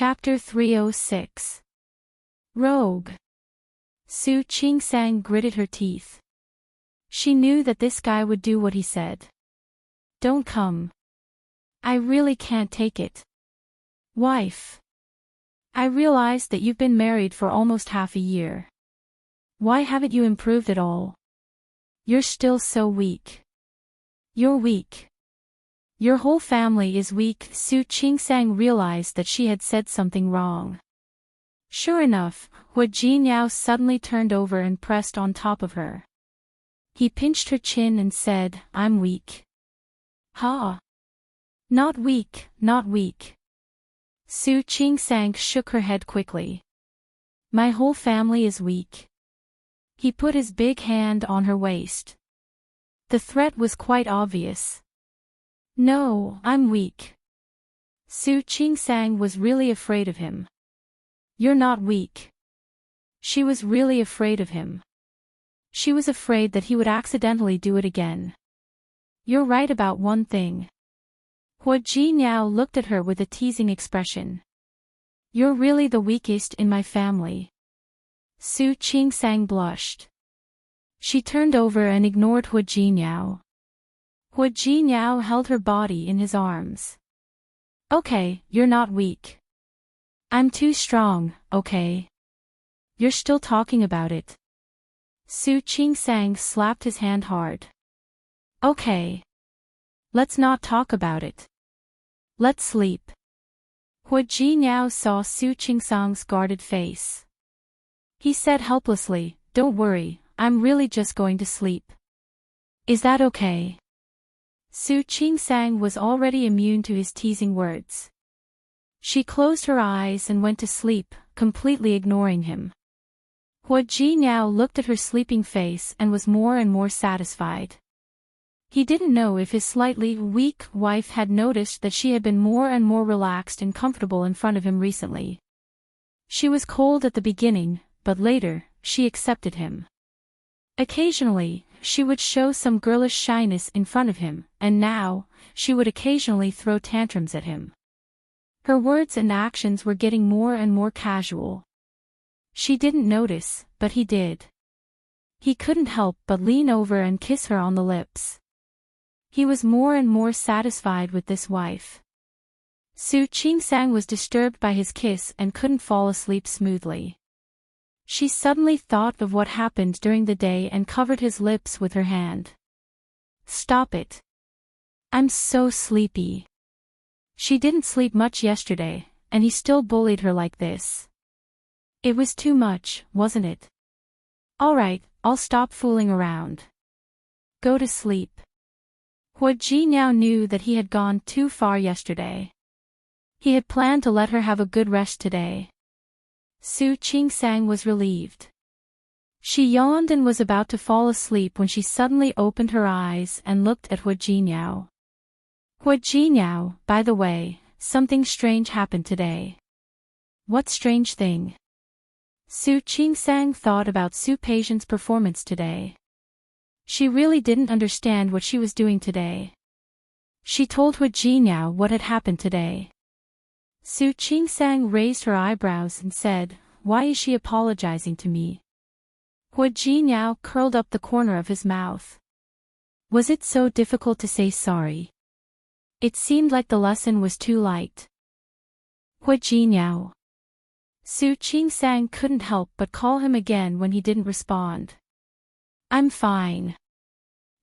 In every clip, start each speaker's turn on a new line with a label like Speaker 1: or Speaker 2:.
Speaker 1: Chapter 306. Rogue. Su Qingsang gritted her teeth. She knew that this guy would do what he said. Don't come. I really can't take it. Wife. I realize that you've been married for almost half a year. Why haven't you improved at all? You're still so weak. You're weak. Your whole family is weak. Su Qingsang realized that she had said something wrong. Sure enough, Hua Jinyao suddenly turned over and pressed on top of her. He pinched her chin and said, I'm weak. Ha! Not weak, not weak. Su Qingsang shook her head quickly. My whole family is weak. He put his big hand on her waist. The threat was quite obvious. No, I'm weak. Su Qingsang was really afraid of him. You're not weak. She was really afraid of him. She was afraid that he would accidentally do it again. You're right about one thing. Hua Jinyao looked at her with a teasing expression. You're really the weakest in my family. Su Qingsang blushed. She turned over and ignored Hua Jinyao. Hua Jinyao held her body in his arms. Okay, you're not weak. I'm too strong, okay? You're still talking about it. Su Qingsang slapped his hand hard. Okay. Let's not talk about it. Let's sleep. Hua Jinyao saw Su Qingsang's guarded face. He said helplessly, Don't worry, I'm really just going to sleep. Is that okay? Su Qingsang was already immune to his teasing words. She closed her eyes and went to sleep, completely ignoring him. Hua Jinyao looked at her sleeping face and was more and more satisfied. He didn't know if his slightly weak wife had noticed that she had been more and more relaxed and comfortable in front of him recently. She was cold at the beginning, but later, she accepted him. Occasionally, she would show some girlish shyness in front of him, and now, she would occasionally throw tantrums at him. Her words and actions were getting more and more casual. She didn't notice, but he did. He couldn't help but lean over and kiss her on the lips. He was more and more satisfied with this wife. Su Qingsang was disturbed by his kiss and couldn't fall asleep smoothly. She suddenly thought of what happened during the day and covered his lips with her hand. Stop it. I'm so sleepy. She didn't sleep much yesterday, and he still bullied her like this. It was too much, wasn't it? Alright, I'll stop fooling around. Go to sleep. Hua Jinyao knew that he had gone too far yesterday. He had planned to let her have a good rest today. Su Qingsang was relieved. She yawned and was about to fall asleep when she suddenly opened her eyes and looked at Hua Jinyao. Hua Jinyao, by the way, something strange happened today. What strange thing? Su Qingsang thought about Su Peixian's performance today. She really didn't understand what she was doing today. She told Hua Jinyao what had happened today. Su Qingsang raised her eyebrows and said, Why is she apologizing to me? Hua Jinyao curled up the corner of his mouth. Was it so difficult to say sorry? It seemed like the lesson was too light. Hua Jinyao. Su Qingsang couldn't help but call him again when he didn't respond. I'm fine.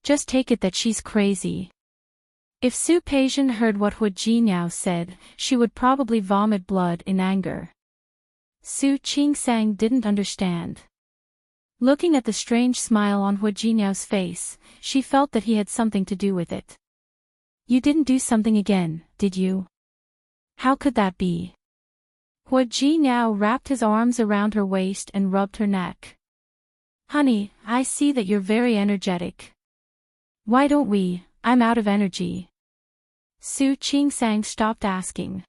Speaker 1: Just take it that she's crazy. If Su Peixian heard what Hua Jinyao said, she would probably vomit blood in anger. Su Qingsang didn't understand. Looking at the strange smile on Hua Jinyao's face, she felt that he had something to do with it. You didn't do something again, did you? How could that be? Hua Jinyao wrapped his arms around her waist and rubbed her neck. Honey, I see that you're very energetic. Why don't we? I'm out of energy. Su Qingsang stopped asking.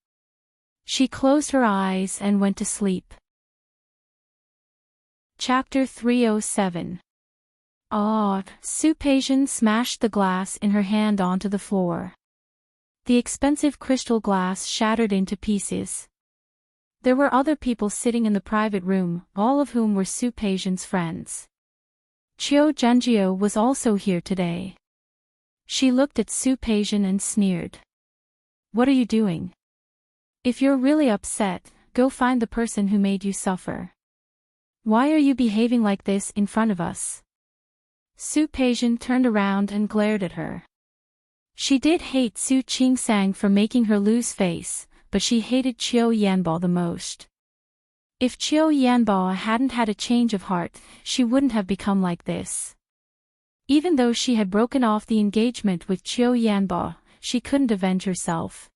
Speaker 1: She closed her eyes and went to sleep. Chapter 307. Su Peixian smashed the glass in her hand onto the floor. The expensive crystal glass shattered into pieces. There were other people sitting in the private room, all of whom were Su Peijian's friends. Qiu Zhenjiu was also here today. She looked at Su Peijian and sneered. What are you doing? If you're really upset, go find the person who made you suffer. Why are you behaving like this in front of us? Su Peijian turned around and glared at her. She did hate Su Qingsang for making her lose face, but she hated Qiu Yanbao the most. If Qiu Yanbao hadn't had a change of heart, she wouldn't have become like this. Even though she had broken off the engagement with Qiu Yanbao, she couldn't avenge herself.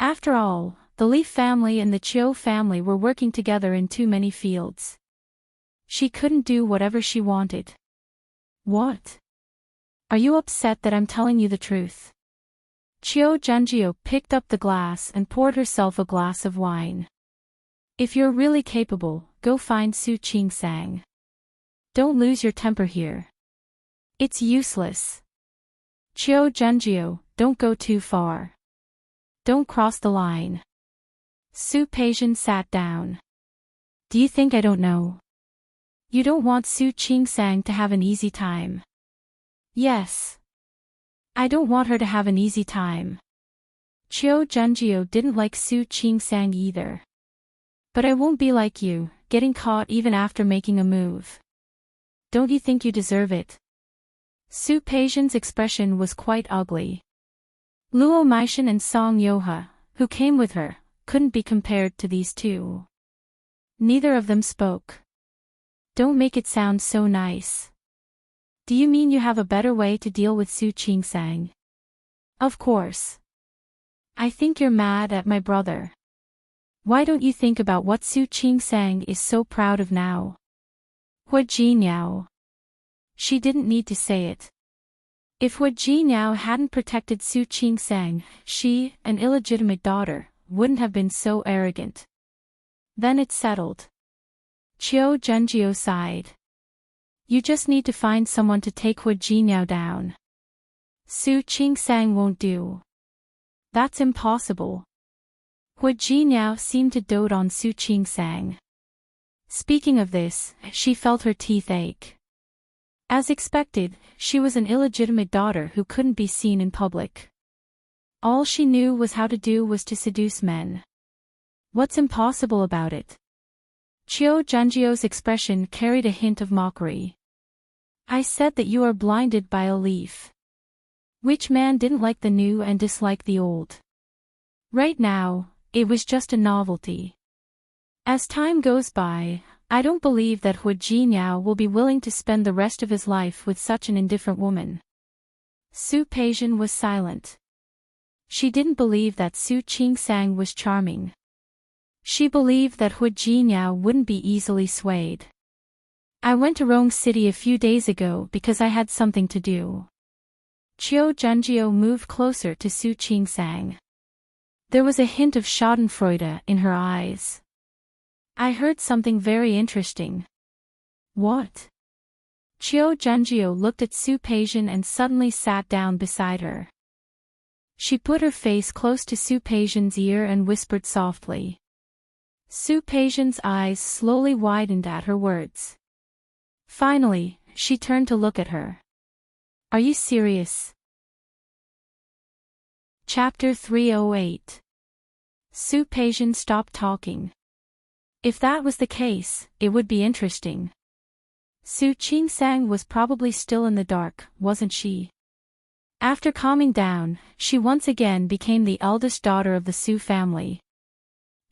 Speaker 1: After all, the Li family and the Qiu family were working together in too many fields. She couldn't do whatever she wanted. What? Are you upset that I'm telling you the truth? Qiu Zhenjiu picked up the glass and poured herself a glass of wine. If you're really capable, go find Su Qingsang. Don't lose your temper here. It's useless. Qiu Zhenjiu, don't go too far. Don't cross the line. Su Peijian sat down. Do you think I don't know? You don't want Su Qingsang to have an easy time. Yes. I don't want her to have an easy time. Qiu Zhenjiu didn't like Su Qingsang either. But I won't be like you, getting caught even after making a move. Don't you think you deserve it? Su Peijian's expression was quite ugly. Luo Meishan and Song Yoha, who came with her, couldn't be compared to these two. Neither of them spoke. Don't make it sound so nice. Do you mean you have a better way to deal with Su Qingsang? Of course. I think you're mad at my brother. Why don't you think about what Su Qingsang is so proud of now? Hua Jinyao. She didn't need to say it. If Hua Jinyao hadn't protected Su Qingsang, she, an illegitimate daughter, wouldn't have been so arrogant. Then it's settled. Qiu Zhenjiu sighed. You just need to find someone to take Hua Jinyao down. Su Qingsang won't do. That's impossible. Hua Jinyao seemed to dote on Su Qingsang. Speaking of this, she felt her teeth ache. As expected, she was an illegitimate daughter who couldn't be seen in public. All she knew was how to do was to seduce men. What's impossible about it? Qiu Zhenjiu's expression carried a hint of mockery. I said that you are blinded by a leaf. Which man didn't like the new and dislike the old? Right now, it was just a novelty. As time goes by, I don't believe that Hua Jinyao will be willing to spend the rest of his life with such an indifferent woman. Su Peijian was silent. She didn't believe that Su Qingsang was charming. She believed that Hua Jinyao wouldn't be easily swayed. I went to Rong City a few days ago because I had something to do. Qiu Zhenjiu moved closer to Su Qingsang. There was a hint of schadenfreude in her eyes. I heard something very interesting. What? Qiu Zhenjiu looked at Su Peijian and suddenly sat down beside her. She put her face close to Su Peijian's ear and whispered softly. Su Peijian's eyes slowly widened at her words. Finally, she turned to look at her. Are you serious? Chapter 308. Su Peijian stopped talking. If that was the case, it would be interesting. Su Qingsang was probably still in the dark, wasn't she? After calming down, she once again became the eldest daughter of the Su family.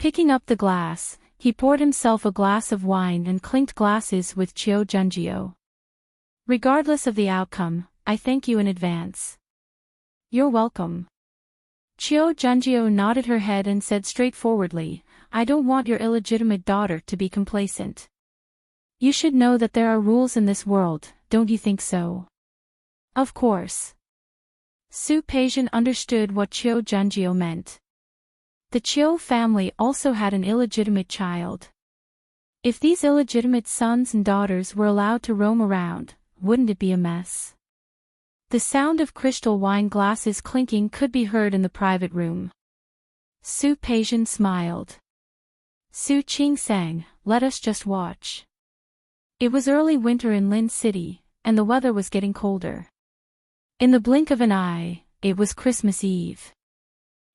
Speaker 1: Picking up the glass, he poured himself a glass of wine and clinked glasses with Qiu Zhenjiu. Regardless of the outcome, I thank you in advance. You're welcome. Qiu Zhenjiu nodded her head and said straightforwardly, I don't want your illegitimate daughter to be complacent. You should know that there are rules in this world, don't you think so? Of course. Su Peijian understood what Qiu Zhenjiu meant. The Qiu family also had an illegitimate child. If these illegitimate sons and daughters were allowed to roam around, wouldn't it be a mess? The sound of crystal wine glasses clinking could be heard in the private room. Su Peijian smiled. Su Qing sang, let us just watch. It was early winter in Lin City, and the weather was getting colder. In the blink of an eye, it was Christmas Eve.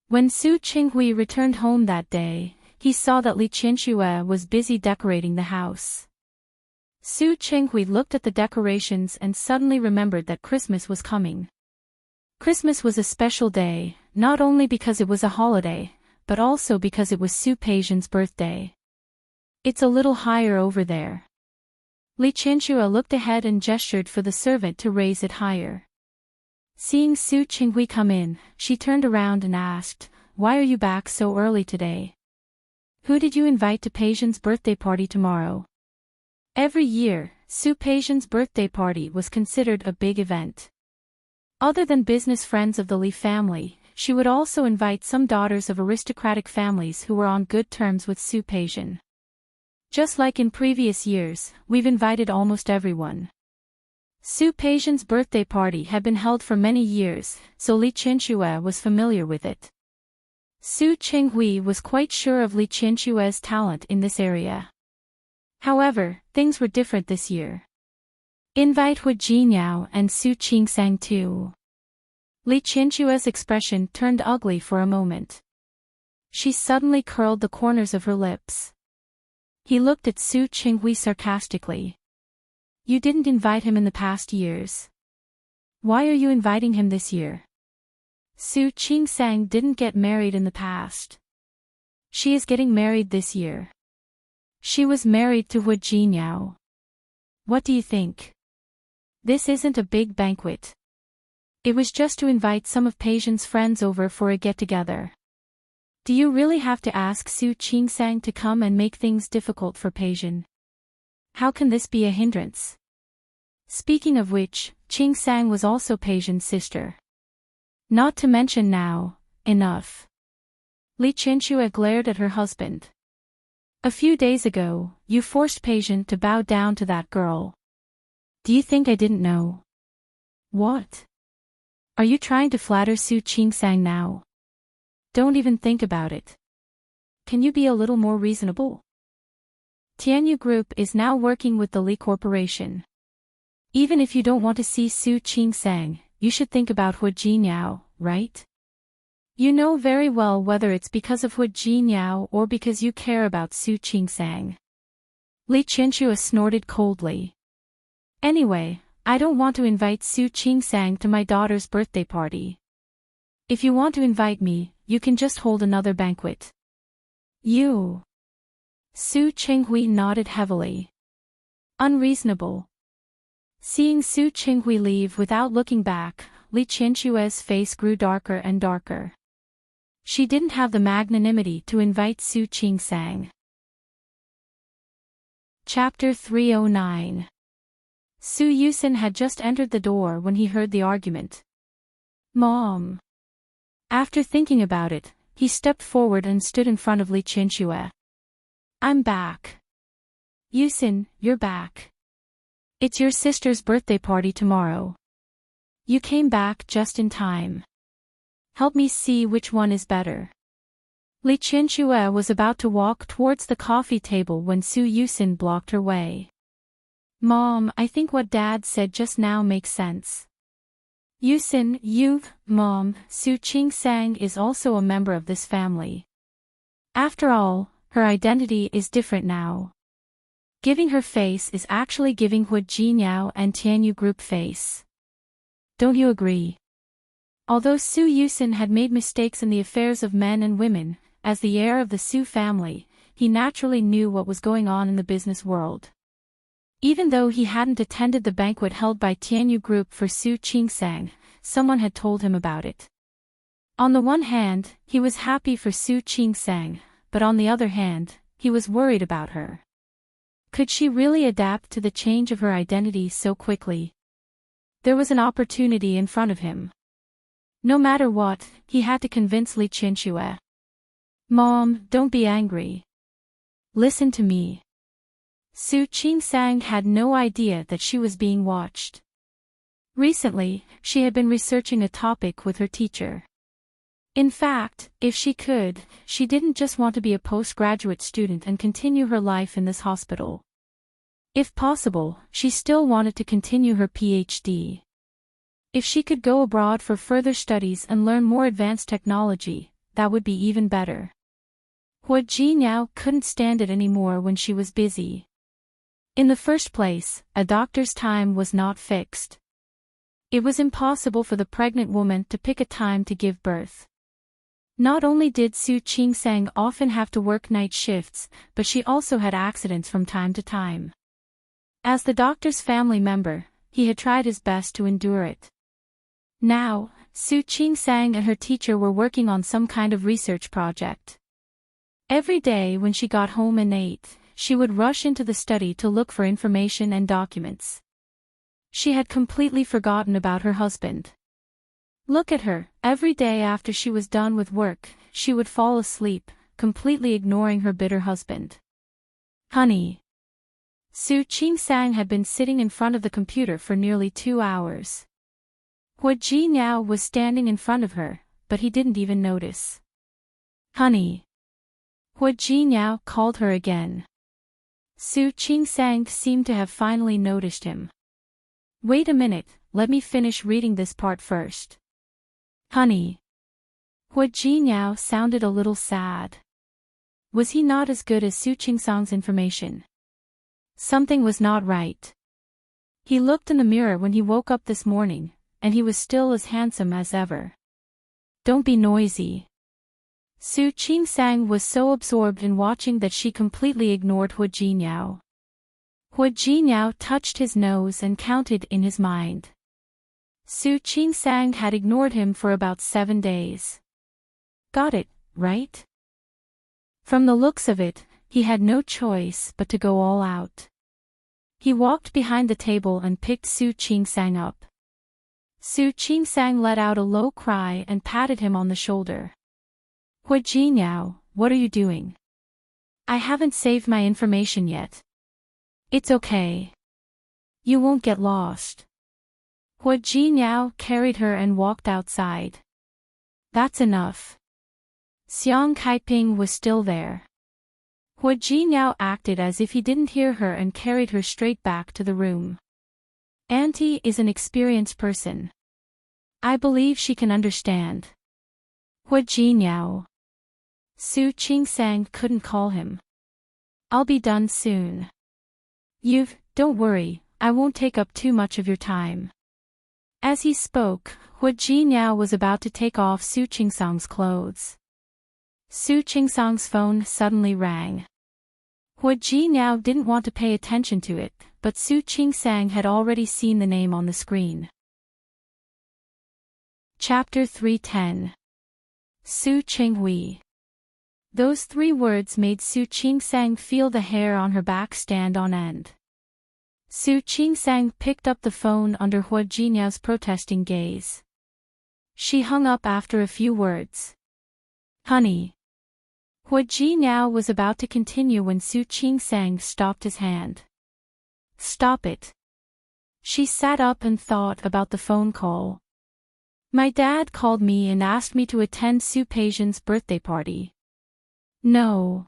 Speaker 1: When Su Qinghui returned home that day, he saw that Li Qianxue was busy decorating the house. Su Qinghui looked at the decorations and suddenly remembered that Christmas was coming. Christmas was a special day, not only because it was a holiday, but also because it was Su Peixian's birthday. It's a little higher over there. Li Qianxue looked ahead and gestured for the servant to raise it higher. Seeing Su Qinghui come in, she turned around and asked, why are you back so early today? Who did you invite to Peixian's birthday party tomorrow? Every year, Su Peixian's birthday party was considered a big event. Other than business friends of the Li family, she would also invite some daughters of aristocratic families who were on good terms with Su Peixian. Just like in previous years, we've invited almost everyone. Su Peixian's birthday party had been held for many years, so Li Qianxue was familiar with it. Su Qinghui was quite sure of Li Qianxue's talent in this area. However, things were different this year. Invite Hu Jinyao and Su Qingsang too. Li Qianxue's expression turned ugly for a moment. She suddenly curled the corners of her lips. He looked at Su Qinghui sarcastically. You didn't invite him in the past years. Why are you inviting him this year? Su Qingsang didn't get married in the past. She is getting married this year. She was married to Hu Jinyao. What do you think? This isn't a big banquet. It was just to invite some of Peixian's friends over for a get-together. Do you really have to ask Su Qingsang to come and make things difficult for Peixian? How can this be a hindrance? Speaking of which, Qingsang was also Peixian's sister. Not to mention now, enough. Li Qianxue glared at her husband. A few days ago, you forced Peixian to bow down to that girl. Do you think I didn't know? What? Are you trying to flatter Su Qingsang now? Don't even think about it. Can you be a little more reasonable? Tianyu Group is now working with the Li Corporation. Even if you don't want to see Su Qingsang, you should think about Hu Jinyao, right? You know very well whether it's because of Hu Jinyao or because you care about Su Qingsang. Li Qianxue snorted coldly. Anyway, I don't want to invite Su Qingsang to my daughter's birthday party. If you want to invite me, you can just hold another banquet. You. Su Qinghui nodded heavily. Unreasonable. Seeing Su Qinghui leave without looking back, Li Qianxue's face grew darker and darker. She didn't have the magnanimity to invite Su Qingsang. Chapter 309. Su Yusin had just entered the door when he heard the argument. Mom. After thinking about it, he stepped forward and stood in front of Li Qianxue. I'm back. Yusin, you're back. It's your sister's birthday party tomorrow. You came back just in time. Help me see which one is better. Li Qianxue was about to walk towards the coffee table when Su Yusin blocked her way. Mom, I think what Dad said just now makes sense. Yusin, Mom, Su Qingsang is also a member of this family. After all, her identity is different now. Giving her face is actually giving Hu Jinyao and Tianyu Group face. Don't you agree? Although Su Yusin had made mistakes in the affairs of men and women, as the heir of the Su family, he naturally knew what was going on in the business world. Even though he hadn't attended the banquet held by Tianyu Group for Su Qingsang, someone had told him about it. On the one hand, he was happy for Su Qingsang, but on the other hand, he was worried about her. Could she really adapt to the change of her identity so quickly? There was an opportunity in front of him. No matter what, he had to convince Li Qianxue. Mom, don't be angry. Listen to me. Su Qingsang had no idea that she was being watched. Recently, she had been researching a topic with her teacher. In fact, if she could, she didn't just want to be a postgraduate student and continue her life in this hospital. If possible, she still wanted to continue her PhD. If she could go abroad for further studies and learn more advanced technology, that would be even better. Hua Jinyao couldn't stand it anymore when she was busy. In the first place, a doctor's time was not fixed. It was impossible for the pregnant woman to pick a time to give birth. Not only did Su Qingsang often have to work night shifts, but she also had accidents from time to time. As the doctor's family member, he had tried his best to endure it. Now, Su Qingsang and her teacher were working on some kind of research project. Every day when she got home and ate, she would rush into the study to look for information and documents. She had completely forgotten about her husband. Look at her, every day after she was done with work, she would fall asleep, completely ignoring her bitter husband. Honey. Su Qingsang had been sitting in front of the computer for nearly 2 hours. Hua Jinyao was standing in front of her, but he didn't even notice. Honey. Hua Jinyao called her again. Su Qingsang seemed to have finally noticed him. Wait a minute, let me finish reading this part first. Honey. Hua Jinyao sounded a little sad. Was he not as good as Su Qingsang's information? Something was not right. He looked in the mirror when he woke up this morning, and he was still as handsome as ever. Don't be noisy. Su Qingsang was so absorbed in watching that she completely ignored Hua Jinyao. Hua Jinyao touched his nose and counted in his mind. Su Qingsang had ignored him for about 7 days. Got it, right? From the looks of it, he had no choice but to go all out. He walked behind the table and picked Su Qingsang up. Su Qingsang let out a low cry and patted him on the shoulder. Hua Jinyao, what are you doing? I haven't saved my information yet. It's okay. You won't get lost. Hua Jinyao carried her and walked outside. That's enough. Xiang Kaiping was still there. Hua Jinyao acted as if he didn't hear her and carried her straight back to the room. Auntie is an experienced person. I believe she can understand. Hua Jinyao. Su Qingsang couldn't call him. I'll be done soon. Don't worry, I won't take up too much of your time. As he spoke, Hua Jinyao was about to take off Su Qingsang's clothes. Su Qingsang's phone suddenly rang. Hua Jinyao didn't want to pay attention to it, but Su Qingsang had already seen the name on the screen. Chapter 310. Su Qinghui. Those 3 words made Su Qingsang feel the hair on her back stand on end. Su Qingsang picked up the phone under Hua Jinyao's protesting gaze. She hung up after a few words. Honey. Hua Jinyao was about to continue when Su Qingsang stopped his hand. Stop it. She sat up and thought about the phone call. My dad called me and asked me to attend Su Peijian's birthday party. No.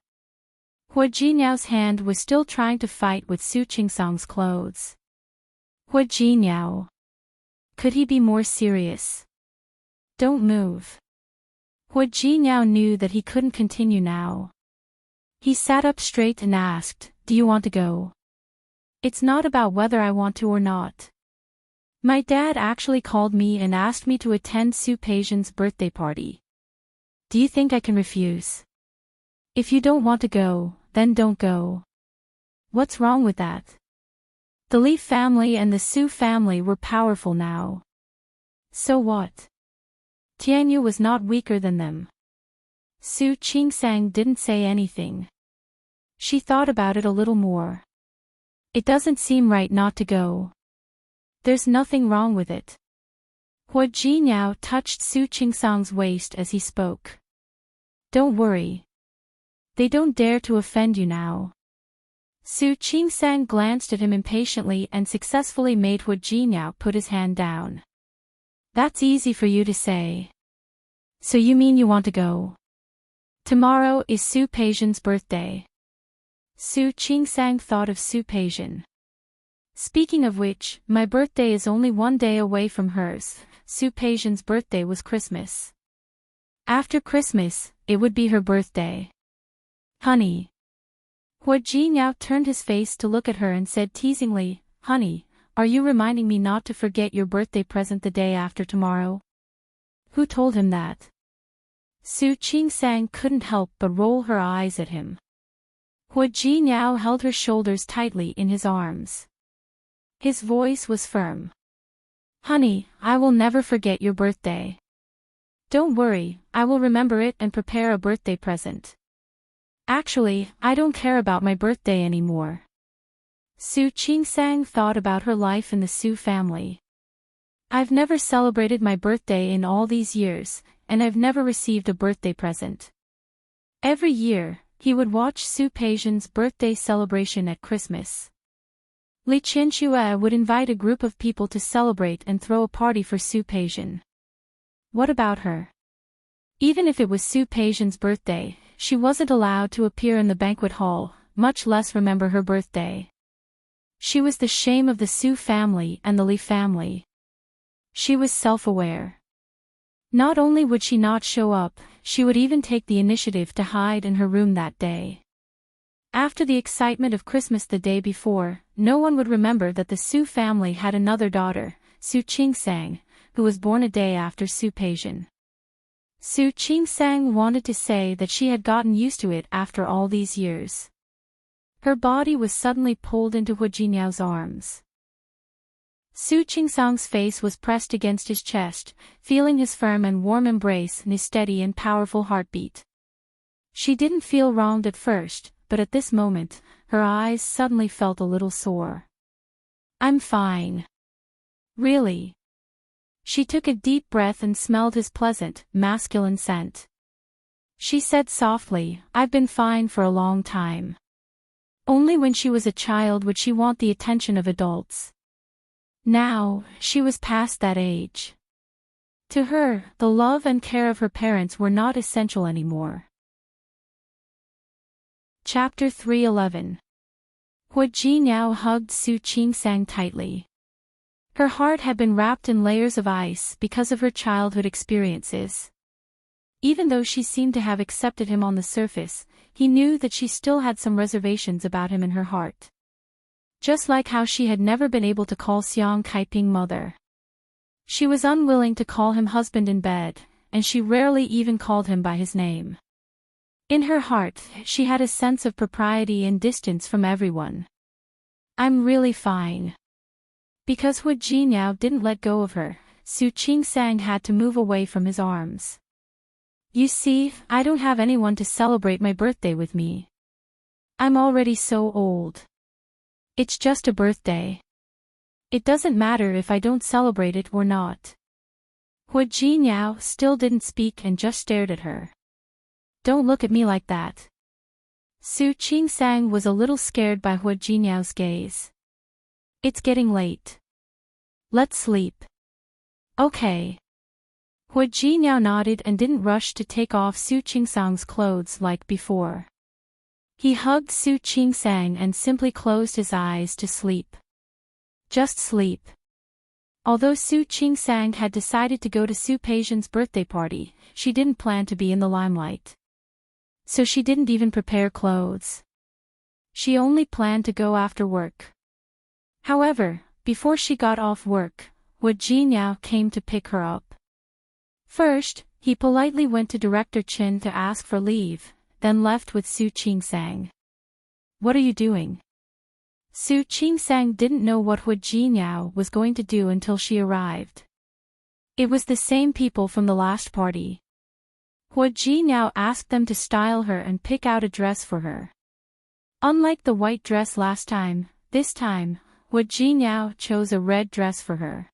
Speaker 1: Hua Jinyao's hand was still trying to fight with Su Qingsang's clothes. Hua Jinyao. Could he be more serious? Don't move. Hua Jinyao knew that he couldn't continue now. He sat up straight and asked, Do you want to go? It's not about whether I want to or not. My dad actually called me and asked me to attend Su Peijian's birthday party. Do you think I can refuse? If you don't want to go, then don't go. What's wrong with that? The Li family and the Su family were powerful now. So what? Tianyu was not weaker than them. Su Qingsang didn't say anything. She thought about it a little more. It doesn't seem right not to go. There's nothing wrong with it. Hua Jinyao touched Su Qingsang's waist as he spoke. Don't worry. They don't dare to offend you now. Su Qingsang glanced at him impatiently and successfully made Hua Jinyao put his hand down. That's easy for you to say. So you mean you want to go? Tomorrow is Su Peijian's birthday. Su Qingsang thought of Su Peijian. Speaking of which, my birthday is only one day away from hers. Su Peijian's birthday was Christmas. After Christmas, it would be her birthday. Honey. Hua Jinyao turned his face to look at her and said teasingly, Honey, are you reminding me not to forget your birthday present the day after tomorrow? Who told him that? Su Qingsang couldn't help but roll her eyes at him. Hua Jinyao held her shoulders tightly in his arms. His voice was firm. Honey, I will never forget your birthday. Don't worry, I will remember it and prepare a birthday present. Actually, I don't care about my birthday anymore. Su Qingsang thought about her life in the Su family. I've never celebrated my birthday in all these years, and I've never received a birthday present. Every year, he would watch Su Peijian's birthday celebration at Christmas. Li Qianxue would invite a group of people to celebrate and throw a party for Su Peijian. What about her? Even if it was Su Peijian's birthday, she wasn't allowed to appear in the banquet hall, much less remember her birthday. She was the shame of the Su family and the Li family. She was self-aware. Not only would she not show up, she would even take the initiative to hide in her room that day. After the excitement of Christmas the day before, no one would remember that the Su family had another daughter, Su Qingsang, who was born a day after Su Peijian. Su Qingsang wanted to say that she had gotten used to it after all these years. Her body was suddenly pulled into Hua Jinyao's arms. Su Qingsang's face was pressed against his chest, feeling his firm and warm embrace and his steady and powerful heartbeat. She didn't feel wronged at first, but at this moment, her eyes suddenly felt a little sore. I'm fine. Really? She took a deep breath and smelled his pleasant, masculine scent. She said softly, I've been fine for a long time. Only when she was a child would she want the attention of adults. Now, she was past that age. To her, the love and care of her parents were not essential anymore. Chapter 3:11. Hua Jinyao hugged Su Qingsang tightly. Her heart had been wrapped in layers of ice because of her childhood experiences. Even though she seemed to have accepted him on the surface, he knew that she still had some reservations about him in her heart. Just like how she had never been able to call Xiang Kaiping mother. She was unwilling to call him husband in bed, and she rarely even called him by his name. In her heart, she had a sense of propriety and distance from everyone. I'm really fine. Because Hua Jinyao didn't let go of her, Su Qingsang had to move away from his arms. You see, I don't have anyone to celebrate my birthday with me. I'm already so old. It's just a birthday. It doesn't matter if I don't celebrate it or not. Hua Jinyao still didn't speak and just stared at her. Don't look at me like that. Su Qingsang was a little scared by Hua Jinyao's gaze. It's getting late. Let's sleep. Okay. Hua Jinyao nodded and didn't rush to take off Su Qingsang's clothes like before. He hugged Su Qingsang and simply closed his eyes to sleep. Just sleep. Although Su Qingsang had decided to go to Su Peijian's birthday party, she didn't plan to be in the limelight. So she didn't even prepare clothes. She only planned to go after work. However, before she got off work, Hua Jinyao came to pick her up. First, he politely went to Director Chen to ask for leave, then left with Su Qingsang. What are you doing? Su Qingsang didn't know what Hua Jinyao was going to do until she arrived. It was the same people from the last party. Hua Jinyao asked them to style her and pick out a dress for her. Unlike the white dress last time, this time, Hua Jinyao chose a red dress for her.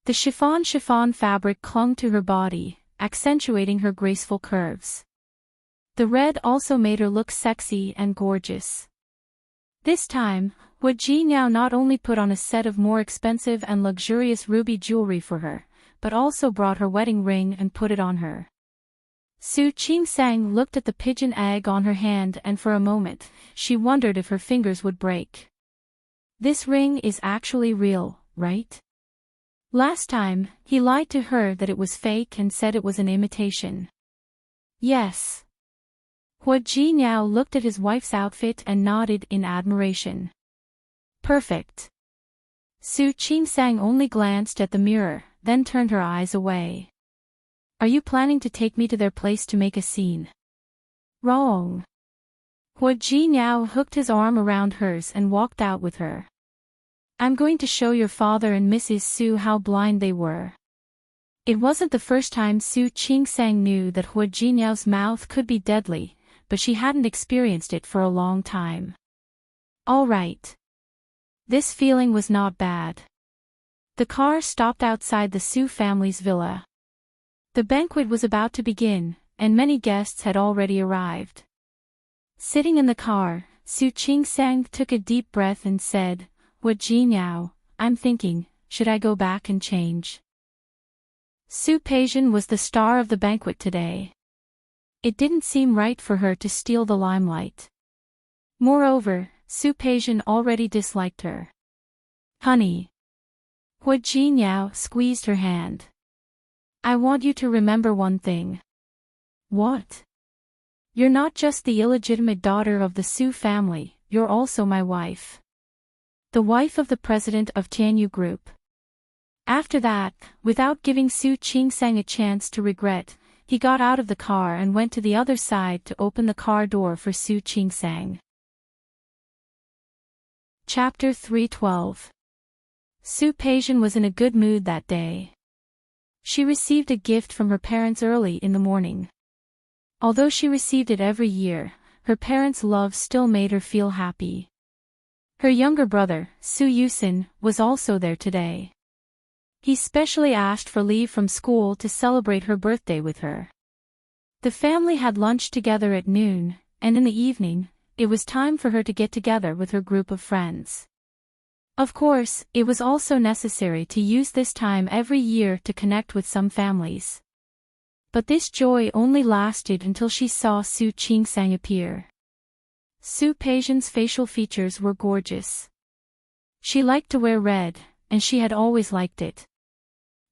Speaker 1: The chiffon fabric clung to her body, accentuating her graceful curves. The red also made her look sexy and gorgeous. This time, Hua Jinyao not only put on a set of more expensive and luxurious ruby jewelry for her, but also brought her wedding ring and put it on her. Su Qingsang looked at the pigeon egg on her hand, and for a moment, she wondered if her fingers would break. This ring is actually real, right? Last time, he lied to her that it was fake and said it was an imitation. Yes. Hua Jinyao looked at his wife's outfit and nodded in admiration. Perfect. Su Qingsang only glanced at the mirror, then turned her eyes away. Are you planning to take me to their place to make a scene? Wrong. Hua Jinyao hooked his arm around hers and walked out with her. I'm going to show your father and Mrs. Su how blind they were. It wasn't the first time Su Qingsang knew that Hua Jinyao's mouth could be deadly, but she hadn't experienced it for a long time. All right. This feeling was not bad. The car stopped outside the Su family's villa. The banquet was about to begin, and many guests had already arrived. Sitting in the car, Su Qingsang took a deep breath and said, Hua Jinyao, I'm thinking, should I go back and change? Su Peijian was the star of the banquet today. It didn't seem right for her to steal the limelight. Moreover, Su Peijian already disliked her. Honey. Hua Jinyao squeezed her hand. I want you to remember one thing. What? You're not just the illegitimate daughter of the Su family, you're also my wife. The wife of the president of Tianyu Group. After that, without giving Su Qingsang a chance to regret, he got out of the car and went to the other side to open the car door for Su Qingsang. Chapter 312. Su Peijian was in a good mood that day. She received a gift from her parents early in the morning. Although she received it every year, her parents' love still made her feel happy. Her younger brother, Su Yusin, was also there today. He specially asked for leave from school to celebrate her birthday with her. The family had lunch together at noon, and in the evening, it was time for her to get together with her group of friends. Of course, it was also necessary to use this time every year to connect with some families. But this joy only lasted until she saw Su Qingsang appear. Su Peijian's facial features were gorgeous. She liked to wear red, and she had always liked it.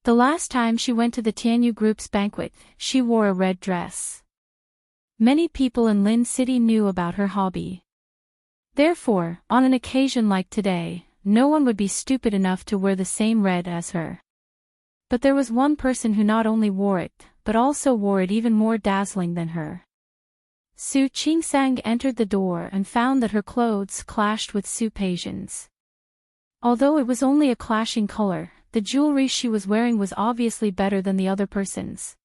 Speaker 1: The last time she went to the Tianyu Group's banquet, she wore a red dress. Many people in Lin City knew about her hobby. Therefore, on an occasion like today, no one would be stupid enough to wear the same red as her. But there was one person who not only wore it, but also wore it even more dazzling than her. Su Qingsang entered the door and found that her clothes clashed with Su Peijian's. Although it was only a clashing color, the jewelry she was wearing was obviously better than the other person's.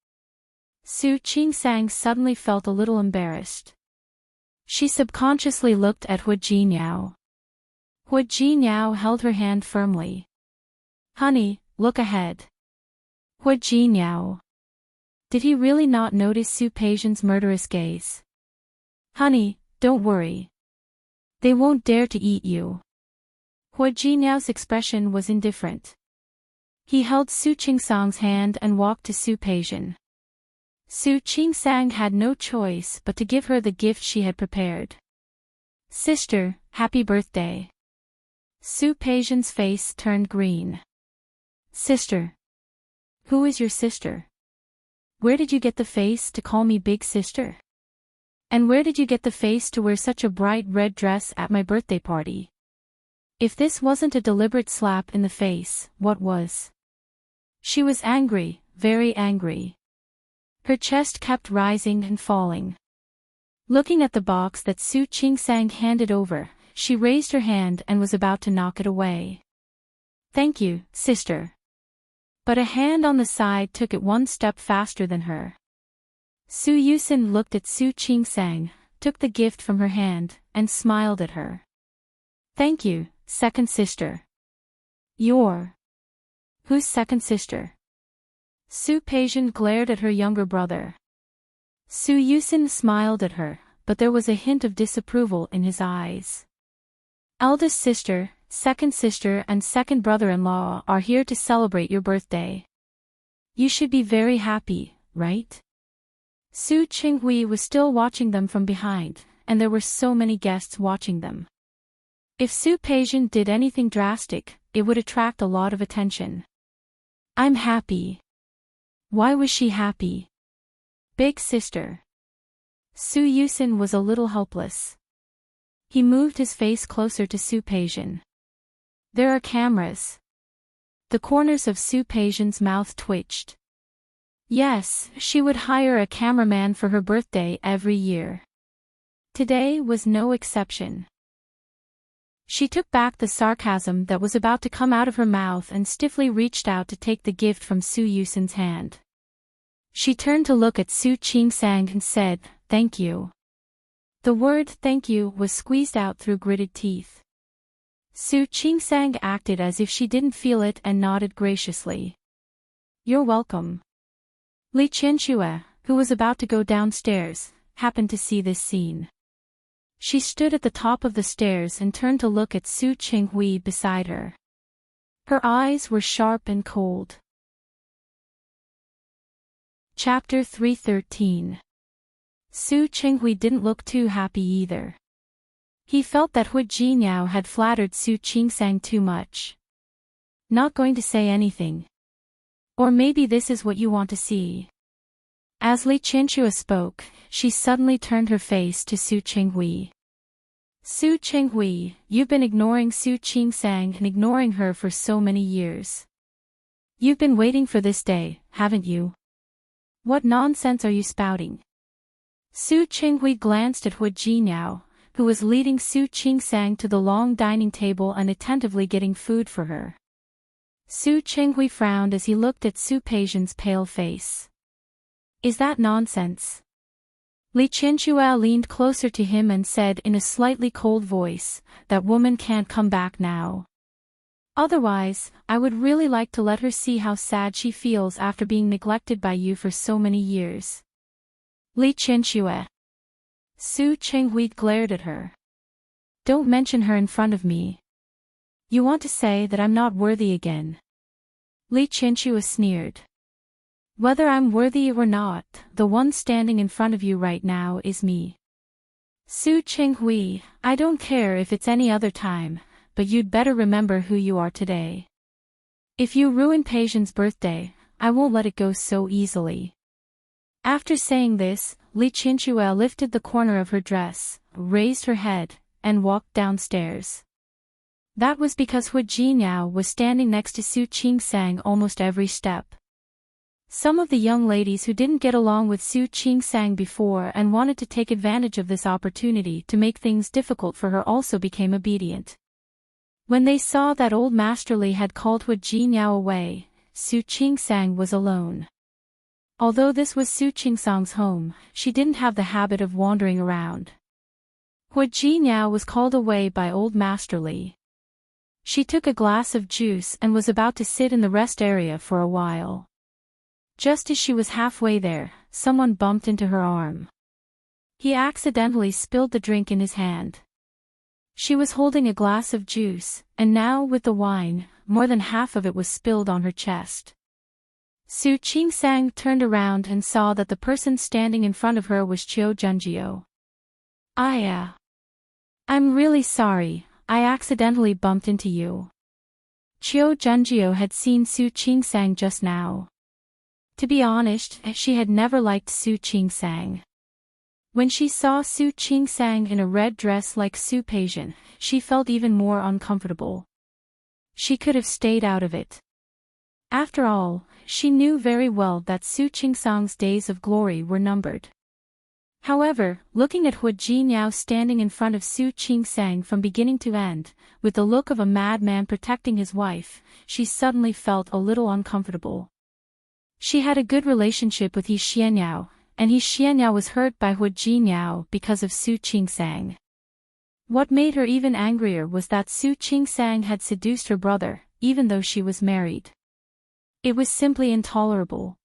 Speaker 1: Su Qingsang suddenly felt a little embarrassed. She subconsciously looked at Hua Jinyao. Hua Jinyao held her hand firmly. Honey, look ahead. Hua Jinyao. Did he really not notice Su Peijian's murderous gaze? Honey, don't worry. They won't dare to eat you. Hua Jinyao's expression was indifferent. He held Su Qingsang's hand and walked to Su Peijian. Su Qingsang had no choice but to give her the gift she had prepared. Sister, happy birthday. Su Peijian's face turned green. Sister. Who is your sister? Where did you get the face to call me big sister? And where did you get the face to wear such a bright red dress at my birthday party? If this wasn't a deliberate slap in the face, what was? She was angry, very angry. Her chest kept rising and falling. Looking at the box that Su Qingsang handed over, she raised her hand and was about to knock it away. Thank you, sister. But a hand on the side took it one step faster than her. Su Yusin looked at Su Qingsang, took the gift from her hand, and smiled at her. Thank you, second sister. You're... Who's second sister? Su Peijian glared at her younger brother. Su Yusin smiled at her, but there was a hint of disapproval in his eyes. Eldest sister, second sister and second brother-in-law are here to celebrate your birthday. You should be very happy, right? Su Qinghui was still watching them from behind, and there were so many guests watching them. If Su Peijian did anything drastic, it would attract a lot of attention. I'm happy. Why was she happy? Big sister. Su Yusin was a little helpless. He moved his face closer to Su Peijian. There are cameras. The corners of Su Peijian's mouth twitched. Yes, she would hire a cameraman for her birthday every year. Today was no exception. She took back the sarcasm that was about to come out of her mouth and stiffly reached out to take the gift from Su Yusin's hand. She turned to look at Su Qingsang and said, "Thank you." The word "thank you" was squeezed out through gritted teeth. Su Qingsang acted as if she didn't feel it and nodded graciously. "You're welcome." Li Qianxue, who was about to go downstairs, happened to see this scene. She stood at the top of the stairs and turned to look at Su Qinghui beside her. Her eyes were sharp and cold. Chapter 313. Su Qinghui didn't look too happy either. He felt that Hu Jinyao had flattered Su Qingsang too much. Not going to say anything. Or maybe this is what you want to see. As Li Qianxue spoke, she suddenly turned her face to Su Qinghui. Su Qinghui, you've been ignoring Su Qingsang and ignoring her for so many years. You've been waiting for this day, haven't you? What nonsense are you spouting? Su Qinghui glanced at Hu Jinyao, who was leading Su Qingsang to the long dining table and attentively getting food for her. Su Qinghui frowned as he looked at Su Peijian's pale face. Is that nonsense? Li Qianxue leaned closer to him and said in a slightly cold voice, "That woman can't come back now. Otherwise, I would really like to let her see how sad she feels after being neglected by you for so many years." Li Qianxue. Su Qinghui glared at her. Don't mention her in front of me. You want to say that I'm not worthy again. Li Qianxue sneered. Whether I'm worthy or not, the one standing in front of you right now is me. Su Qinghui, I don't care if it's any other time, but you'd better remember who you are today. If you ruin Peijian's birthday, I won't let it go so easily. After saying this, Li Qianxue lifted the corner of her dress, raised her head, and walked downstairs. That was because Hu Jinyao was standing next to Su Qingsang almost every step. Some of the young ladies who didn't get along with Su Qingsang before and wanted to take advantage of this opportunity to make things difficult for her also became obedient. When they saw that old Master Li had called Hu Jinyao away, Su Qingsang was alone. Although this was Su Qingsang's home, she didn't have the habit of wandering around. Hu Jinyao was called away by old Master Li. She took a glass of juice and was about to sit in the rest area for a while. Just as she was halfway there, someone bumped into her arm. He accidentally spilled the drink in his hand. She was holding a glass of juice, and now with the wine, more than half of it was spilled on her chest. Su Qingsang turned around and saw that the person standing in front of her was Qiu Junjiu. I'm really sorry, I accidentally bumped into you. Qiu Junjiu had seen Su Qingsang just now. To be honest, she had never liked Su Qingsang. When she saw Su Qingsang in a red dress like Su Peijian, she felt even more uncomfortable. She could have stayed out of it. After all, she knew very well that Su Qingsang's days of glory were numbered. However, looking at Hu Jinyao standing in front of Su Qingsang from beginning to end, with the look of a madman protecting his wife, she suddenly felt a little uncomfortable. She had a good relationship with He Xianyao, and He Xianyao was hurt by Hu Jinyao because of Su Qingsang. What made her even angrier was that Su Qingsang had seduced her brother, even though she was married. It was simply intolerable.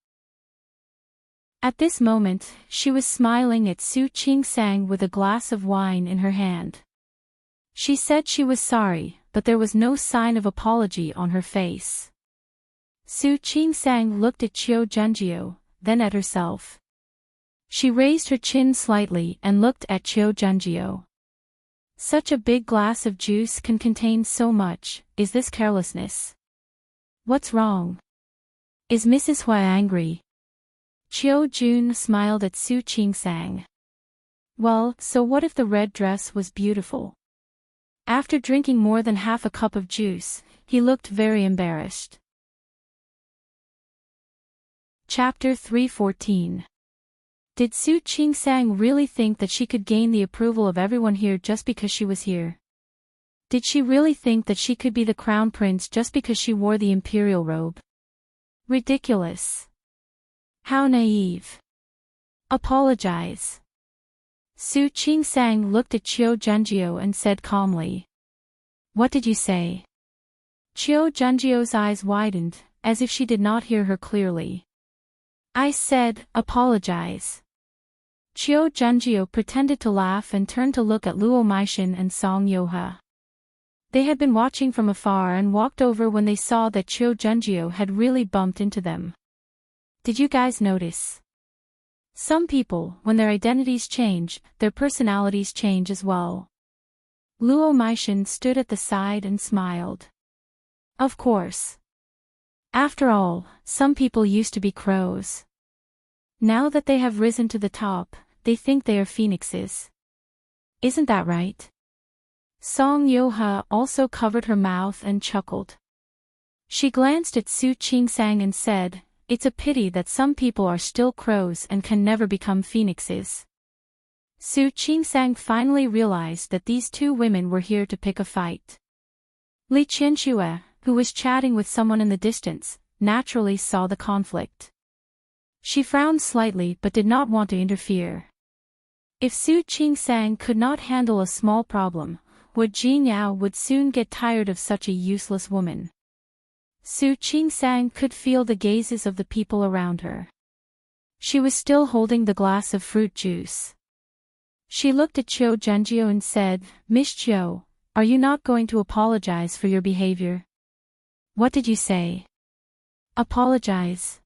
Speaker 1: At this moment, she was smiling at Su Qingsang with a glass of wine in her hand. She said she was sorry, but there was no sign of apology on her face. Su Qingsang looked at Qiu Junjiu, then at herself. She raised her chin slightly and looked at Chio Junjio. Such a big glass of juice can contain so much, is this carelessness? What's wrong? Is Mrs. Hui angry? Chio Jun smiled at Su Qingsang. Well, so what if the red dress was beautiful? After drinking more than half a cup of juice, he looked very embarrassed. Chapter 314. Did Su Qingsang really think that she could gain the approval of everyone here just because she was here? Did she really think that she could be the crown prince just because she wore the imperial robe? Ridiculous. How naive. Apologize. Su Qingsang looked at Chio Junjio and said calmly. What did you say? Chio Junjio's eyes widened, as if she did not hear her clearly. I said, apologize. Chio Junjio pretended to laugh and turned to look at Luo Maishin and Song Yoha. They had been watching from afar and walked over when they saw that Chio Junjio had really bumped into them. Did you guys notice? Some people, when their identities change, their personalities change as well. Luo Maishin stood at the side and smiled. Of course. After all, some people used to be crows. Now that they have risen to the top, they think they are phoenixes. Isn't that right? Song Yoha also covered her mouth and chuckled. She glanced at Su Qingsang and said, it's a pity that some people are still crows and can never become phoenixes. Su Qingsang finally realized that these two women were here to pick a fight. Li Qianxue, who was chatting with someone in the distance, naturally saw the conflict. She frowned slightly but did not want to interfere. If Su Qingsang could not handle a small problem, Jin Yao would soon get tired of such a useless woman. Su Qingsang could feel the gazes of the people around her. She was still holding the glass of fruit juice. She looked at Chio Junjio and said, Miss Chio, are you not going to apologize for your behavior? What did you say? Apologize.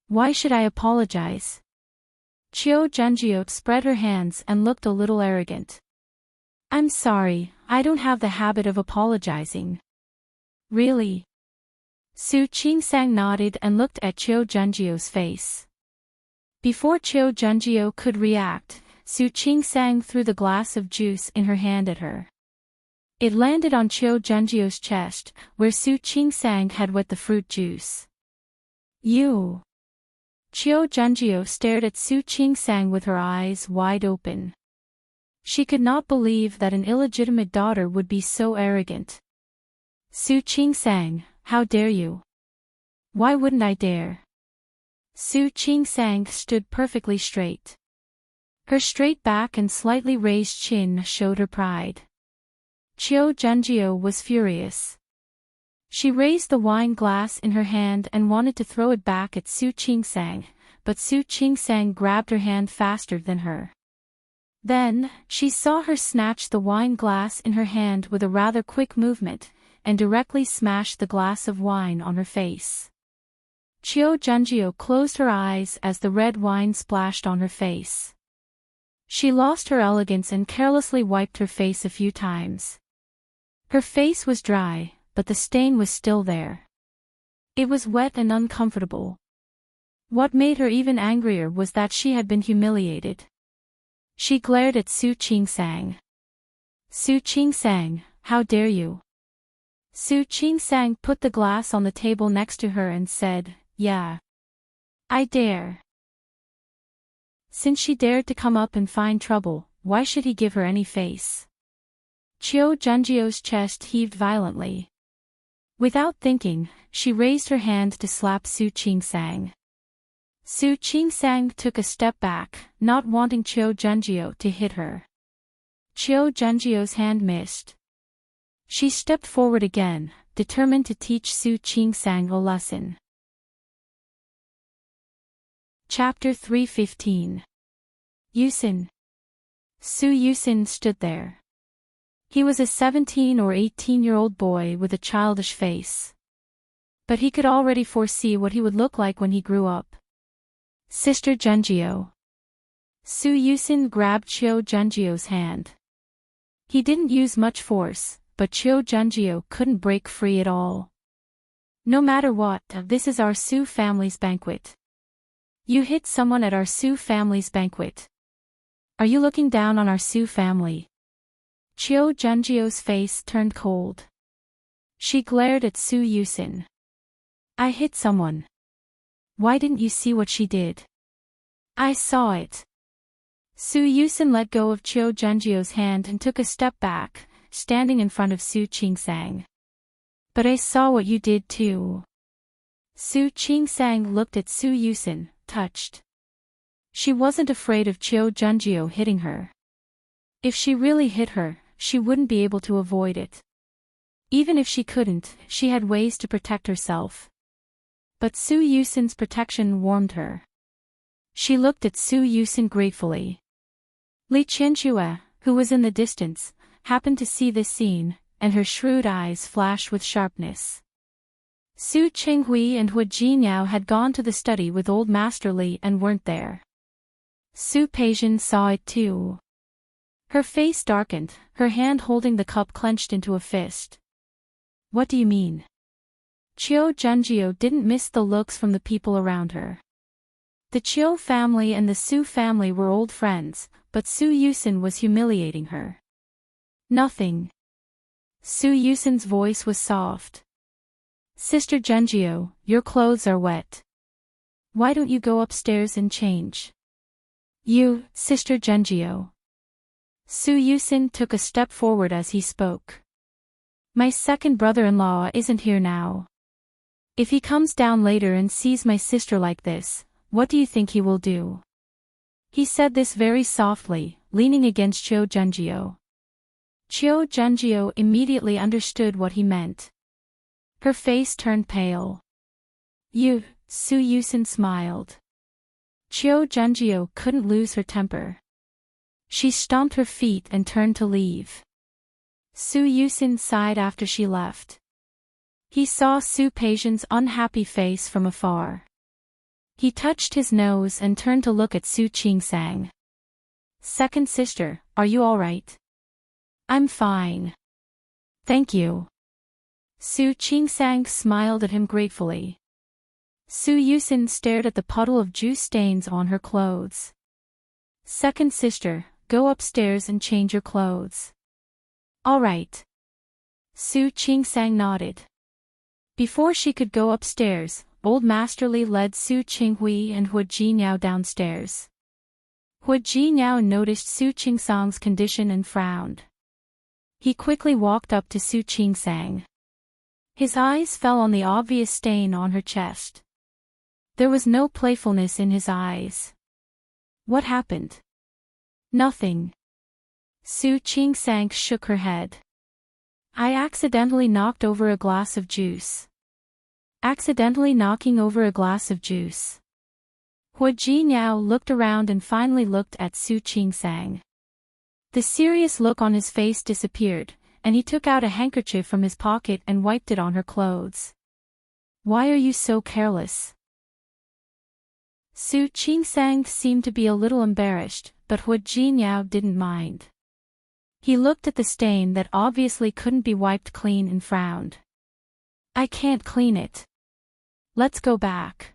Speaker 1: Why should I apologize? Chio Junjio spread her hands and looked a little arrogant. I'm sorry, I don't have the habit of apologizing. Really? Su Qingsang nodded and looked at Chio Junjio's face. Before Chio Junjio could react, Su Qingsang threw the glass of juice in her hand at her. It landed on Chio Junjio's chest, where Su Qingsang had wet the fruit juice. You! Chio Junjio stared at Su Qingsang with her eyes wide open. She could not believe that an illegitimate daughter would be so arrogant. Su Qingsang, how dare you? Why wouldn't I dare? Su Qingsang stood perfectly straight. Her straight back and slightly raised chin showed her pride. Chio Junjio was furious. She raised the wine glass in her hand and wanted to throw it back at Su Qingsang, but Su Qingsang grabbed her hand faster than her. Then, she saw her snatch the wine glass in her hand with a rather quick movement, and directly smash the glass of wine on her face. Chio Junjio closed her eyes as the red wine splashed on her face. She lost her elegance and carelessly wiped her face a few times. Her face was dry, but the stain was still there. It was wet and uncomfortable. What made her even angrier was that she had been humiliated. She glared at Su Qingsang. Su Qingsang, how dare you? Su Qingsang put the glass on the table next to her and said, yeah. I dare. Since she dared to come up and find trouble, why should he give her any face? Chio Junjio's chest heaved violently. Without thinking, she raised her hand to slap Su Qingsang. Su Qingsang took a step back, not wanting Chio Junjio to hit her. Chio Junjio's hand missed. She stepped forward again, determined to teach Su Qingsang a lesson. Chapter 315. Yusin. Su Yusin stood there. He was a 17 or 18-year-old boy with a childish face. But he could already foresee what he would look like when he grew up. Sister Junjio. Su Yusin grabbed Chiu Junjio's hand. He didn't use much force, but Chiu Junjio couldn't break free at all. No matter what, this is our Su family's banquet. You hit someone at our Su family's banquet. Are you looking down on our Su family? Chiu Junjio's face turned cold. She glared at Su Yusin. I hit someone. Why didn't you see what she did? I saw it. Su Yusin let go of Chiu Junjio's hand and took a step back, standing in front of Su Qingsang. But I saw what you did too. Su Qingsang looked at Su Yusin, touched. She wasn't afraid of Chiu Junjio hitting her. If she really hit her, she wouldn't be able to avoid it. Even if she couldn't, she had ways to protect herself. But Su Yusin's protection warmed her. She looked at Su Yusin gratefully. Li Qianxue, who was in the distance, happened to see this scene, and her shrewd eyes flashed with sharpness. Su Qinghui and Hu Jinyao had gone to the study with old Master Li and weren't there. Su Peijian saw it too. Her face darkened, her hand holding the cup clenched into a fist. What do you mean? Chiu Junjio didn't miss the looks from the people around her. The Chiu family and the Su family were old friends, but Su Yusin was humiliating her. Nothing. Su Yusin's voice was soft. Sister Junjio, your clothes are wet. Why don't you go upstairs and change? You, Sister Junjio. Su Yusin took a step forward as he spoke. My second brother-in-law isn't here now. If he comes down later and sees my sister like this, what do you think he will do? He said this very softly, leaning against Chiu Junjio. Chiu Junjio immediately understood what he meant. Her face turned pale. You, Su Yusin smiled. Chiu Junjio couldn't lose her temper. She stomped her feet and turned to leave. Su Yusin sighed after she left. He saw Su Peijian's unhappy face from afar. He touched his nose and turned to look at Su Qingsang. Second sister, are you all right? I'm fine. Thank you. Su Qingsang smiled at him gratefully. Su Yusin stared at the puddle of juice stains on her clothes. Second sister, go upstairs and change your clothes. All right. Su Qingsang nodded. Before she could go upstairs, old Master Li led Su Qinghui and Hu Jinyao downstairs. Hu Jinyao noticed Su Qingsang's condition and frowned. He quickly walked up to Su Qingsang. His eyes fell on the obvious stain on her chest. There was no playfulness in his eyes. What happened? Nothing. Su Qingsang shook her head. I accidentally knocked over a glass of juice. Accidentally knocking over a glass of juice. Hu Jinyao looked around and finally looked at Su Qingsang. The serious look on his face disappeared, and he took out a handkerchief from his pocket and wiped it on her clothes. Why are you so careless? Su Qingsang seemed to be a little embarrassed, but Hu Jinyao didn't mind. He looked at the stain that obviously couldn't be wiped clean and frowned. I can't clean it. Let's go back.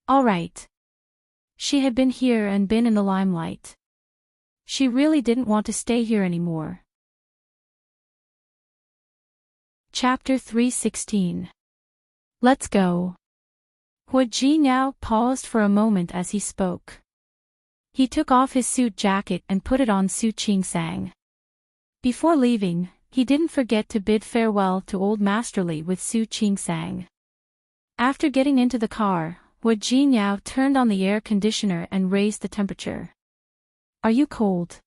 Speaker 1: All right. She had been here and been in the limelight. She really didn't want to stay here anymore. Chapter 316. Let's go. Hu Jinyao paused for a moment as he spoke. He took off his suit jacket and put it on Su Qingsang. Before leaving, he didn't forget to bid farewell to old Master Li with Su Qingsang. After getting into the car, Hu Jinyao turned on the air conditioner and raised the temperature. Are you cold?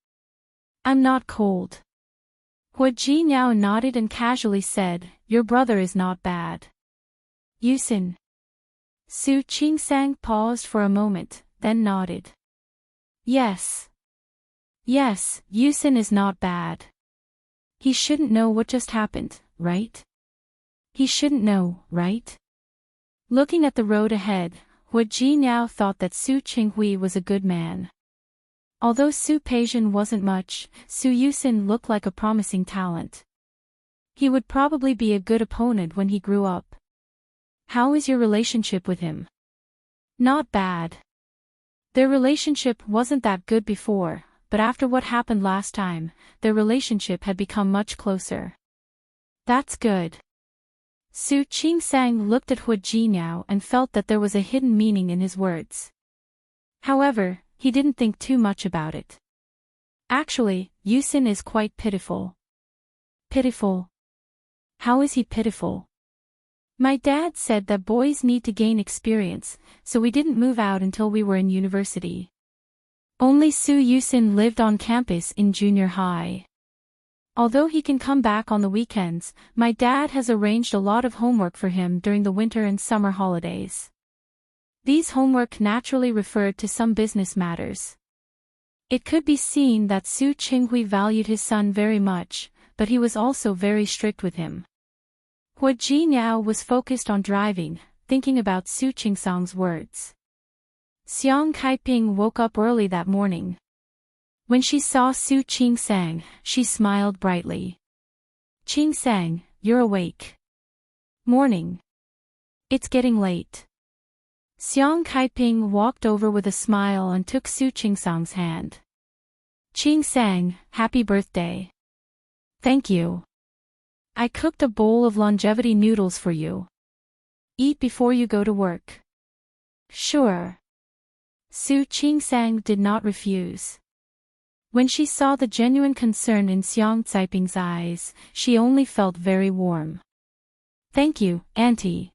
Speaker 1: I'm not cold. Hu Jinyao nodded and casually said, your brother is not bad. Yusin. Su Qingsang paused for a moment, then nodded. Yes. Yes, Yusin is not bad. He shouldn't know what just happened, right? He shouldn't know, right? Looking at the road ahead, Hu Jinyao thought that Su Qinghui was a good man. Although Su Peijian wasn't much, Su Yusin looked like a promising talent. He would probably be a good opponent when he grew up. How is your relationship with him? Not bad. Their relationship wasn't that good before, but after what happened last time, their relationship had become much closer. That's good. Su Qingsang looked at Hu Jinyao and felt that there was a hidden meaning in his words. However, he didn't think too much about it. Actually, Yusin is quite pitiful. Pitiful? How is he pitiful? My dad said that boys need to gain experience, so we didn't move out until we were in university. Only Su Yusin lived on campus in junior high. Although he can come back on the weekends, my dad has arranged a lot of homework for him during the winter and summer holidays. These homework naturally referred to some business matters. It could be seen that Su Qinghui valued his son very much, but he was also very strict with him. Hu Jinyao was focused on driving, thinking about Su Qingsang's words. Xiang Kaiping woke up early that morning. When she saw Su Qingsang, she smiled brightly. Qingsang, you're awake. Morning. It's getting late. Xiang Kaiping walked over with a smile and took Su Qingsang's hand. Qingsang, happy birthday. Thank you. I cooked a bowl of longevity noodles for you. Eat before you go to work. Sure. Su Qingsang did not refuse. When she saw the genuine concern in Xiang Caiping's eyes, she only felt very warm. Thank you, Auntie.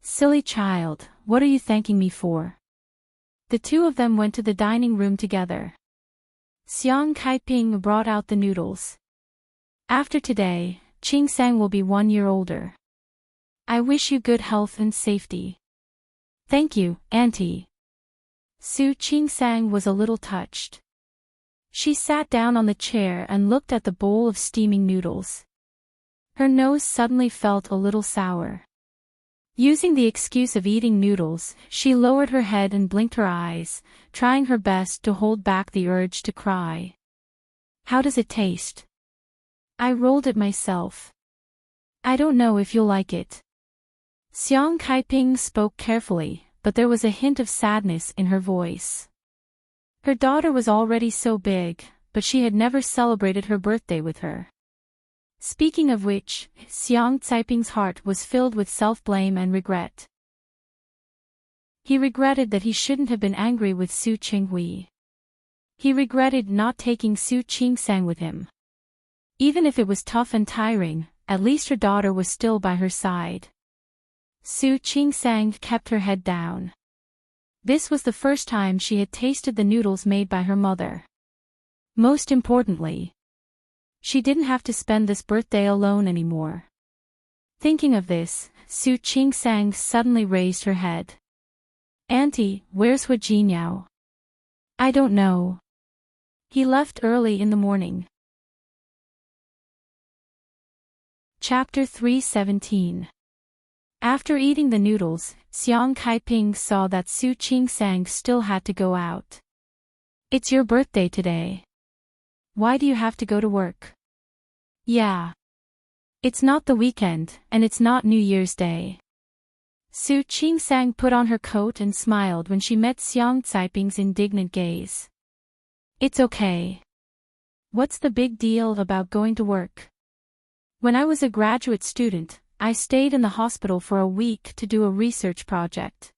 Speaker 1: Silly child, what are you thanking me for? The two of them went to the dining room together. Xiang Kaiping brought out the noodles. After today, Qingsang will be 1 year older. I wish you good health and safety. Thank you, Auntie. Su Qingsang was a little touched. She sat down on the chair and looked at the bowl of steaming noodles. Her nose suddenly felt a little sour. Using the excuse of eating noodles, she lowered her head and blinked her eyes, trying her best to hold back the urge to cry. How does it taste? I rolled it myself. I don't know if you'll like it. Xiang Kaiping spoke carefully, but there was a hint of sadness in her voice. Her daughter was already so big, but she had never celebrated her birthday with her. Speaking of which, Xiang Caiping's heart was filled with self-blame and regret. He regretted that he shouldn't have been angry with Su Qinghui. He regretted not taking Su Qingsang with him. Even if it was tough and tiring, at least her daughter was still by her side. Su Qingsang kept her head down. This was the first time she had tasted the noodles made by her mother. Most importantly, she didn't have to spend this birthday alone anymore. Thinking of this, Su Qingsang suddenly raised her head. Auntie, where's Hu Jinyao? I don't know. He left early in the morning. Chapter 317. After eating the noodles, Xiang Kaiping saw that Su Qingsang still had to go out. It's your birthday today. Why do you have to go to work? Yeah. It's not the weekend, and it's not New Year's Day. Su Qingsang put on her coat and smiled when she met Xiang Caiping's indignant gaze. It's okay. What's the big deal about going to work? When I was a graduate student, I stayed in the hospital for a week to do a research project.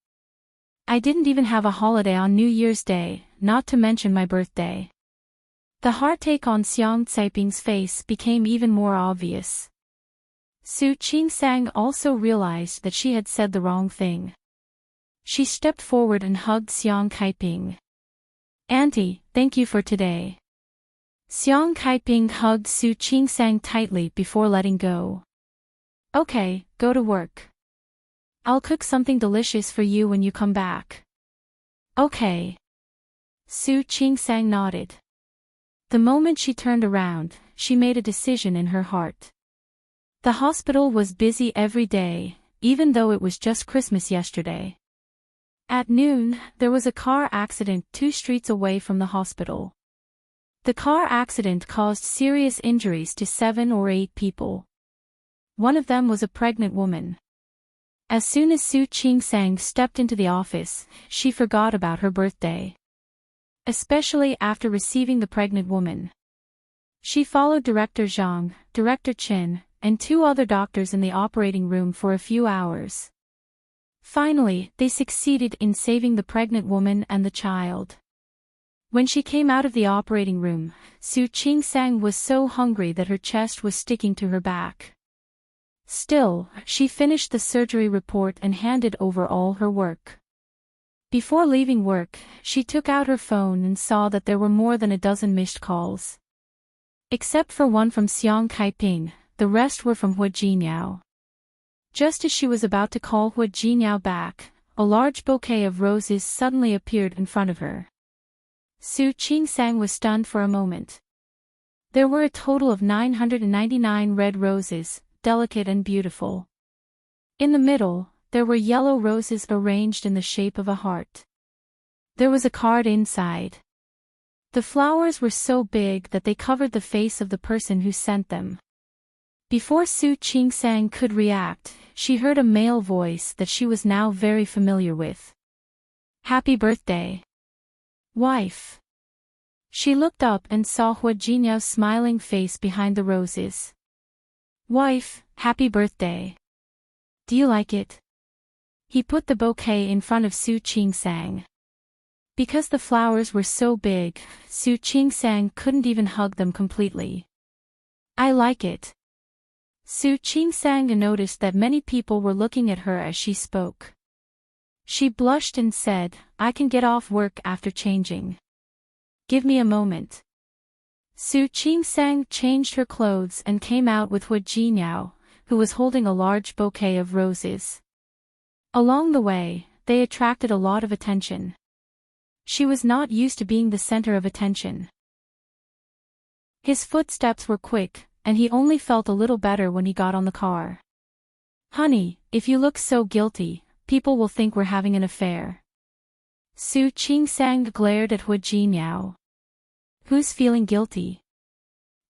Speaker 1: I didn't even have a holiday on New Year's Day, not to mention my birthday. The heartache on Xiang Caiping's face became even more obvious. Su Qingsang also realized that she had said the wrong thing. She stepped forward and hugged Xiang Kaiping. Auntie, thank you for today. Xiang Kaiping hugged Su Qingsang tightly before letting go. Okay, go to work. I'll cook something delicious for you when you come back. Okay. Su Qingsang nodded. The moment she turned around, she made a decision in her heart. The hospital was busy every day, even though it was just Christmas yesterday. At noon, there was a car accident 2 streets away from the hospital. The car accident caused serious injuries to 7 or 8 people. One of them was a pregnant woman. As soon as Su Qingsang stepped into the office, she forgot about her birthday. Especially after receiving the pregnant woman. She followed Director Zhang, Director Chen, and 2 other doctors in the operating room for a few hours. Finally, they succeeded in saving the pregnant woman and the child. When she came out of the operating room, Su Qingsang was so hungry that her chest was sticking to her back. Still, she finished the surgery report and handed over all her work. Before leaving work, she took out her phone and saw that there were more than a dozen missed calls. Except for one from Xiang Kaiping, the rest were from Hua Jinyao. Just as she was about to call Hua Jinyao back, a large bouquet of roses suddenly appeared in front of her. Su Qingsang was stunned for a moment. There were a total of 999 red roses, delicate and beautiful. In the middle, there were yellow roses arranged in the shape of a heart. There was a card inside. The flowers were so big that they covered the face of the person who sent them. Before Su Qingsang could react, she heard a male voice that she was now very familiar with. Happy birthday, wife. She looked up and saw Hua Jinyao's smiling face behind the roses. Wife, happy birthday. Do you like it? He put the bouquet in front of Su Qingsang. Because the flowers were so big, Su Qingsang couldn't even hug them completely. I like it. Su Qingsang noticed that many people were looking at her as she spoke. She blushed and said, I can get off work after changing. Give me a moment. Su Qingsang changed her clothes and came out with Hua Jinyao, who was holding a large bouquet of roses. Along the way, they attracted a lot of attention. She was not used to being the center of attention. His footsteps were quick, and he only felt a little better when he got on the car. Honey, if you look so guilty, people will think we're having an affair. Su Qingsang glared at Hua Jinyao. Who's feeling guilty?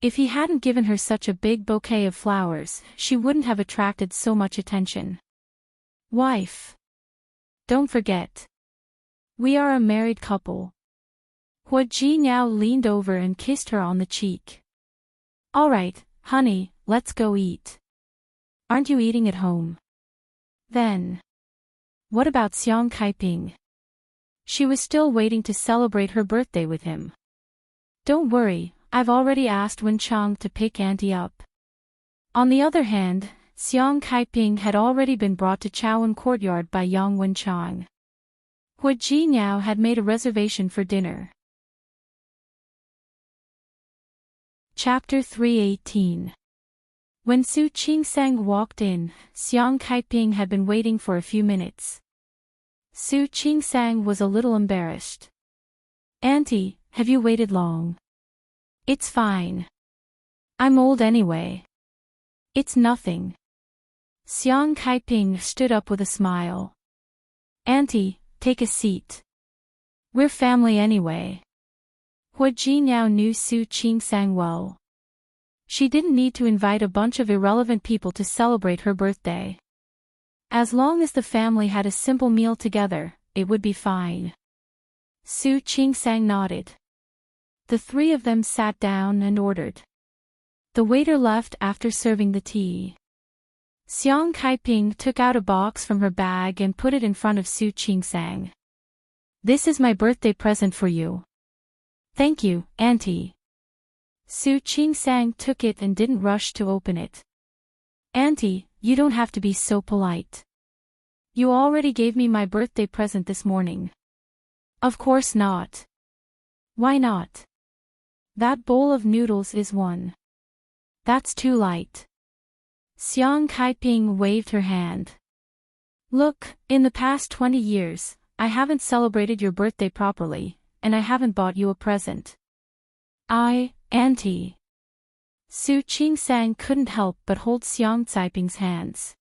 Speaker 1: If he hadn't given her such a big bouquet of flowers, she wouldn't have attracted so much attention. Wife. Don't forget. We are a married couple. Hua Jinyao leaned over and kissed her on the cheek. All right, honey, let's go eat. Aren't you eating at home? Then. What about Xiang Kaiping? She was still waiting to celebrate her birthday with him. Don't worry, I've already asked Wen Chang to pick Auntie up. On the other hand, Xiang Kaiping had already been brought to Chaoan Courtyard by Yang Wenchang. Hua Jinyao had made a reservation for dinner. Chapter 318. When Su Qingsang walked in, Xiang Kaiping had been waiting for a few minutes. Su Qingsang was a little embarrassed. Auntie, have you waited long? It's fine. I'm old anyway. It's nothing. Xiang Kaiping stood up with a smile. Auntie, take a seat. We're family anyway. Hua Jinyao knew Su Qingsang well. She didn't need to invite a bunch of irrelevant people to celebrate her birthday. As long as the family had a simple meal together, it would be fine. Su Qingsang nodded. The 3 of them sat down and ordered. The waiter left after serving the tea. Xiang Kaiping took out a box from her bag and put it in front of Su Qingsang. This is my birthday present for you. Thank you, Auntie. Su Qingsang took it and didn't rush to open it. Auntie, you don't have to be so polite. You already gave me my birthday present this morning. Of course not. Why not? That bowl of noodles is one. That's too light. Xiang Kaiping waved her hand. Look, in the past 20 years, I haven't celebrated your birthday properly, and I haven't bought you a present. Auntie. Su Qingsang couldn't help but hold Xiang Kaiping's hands.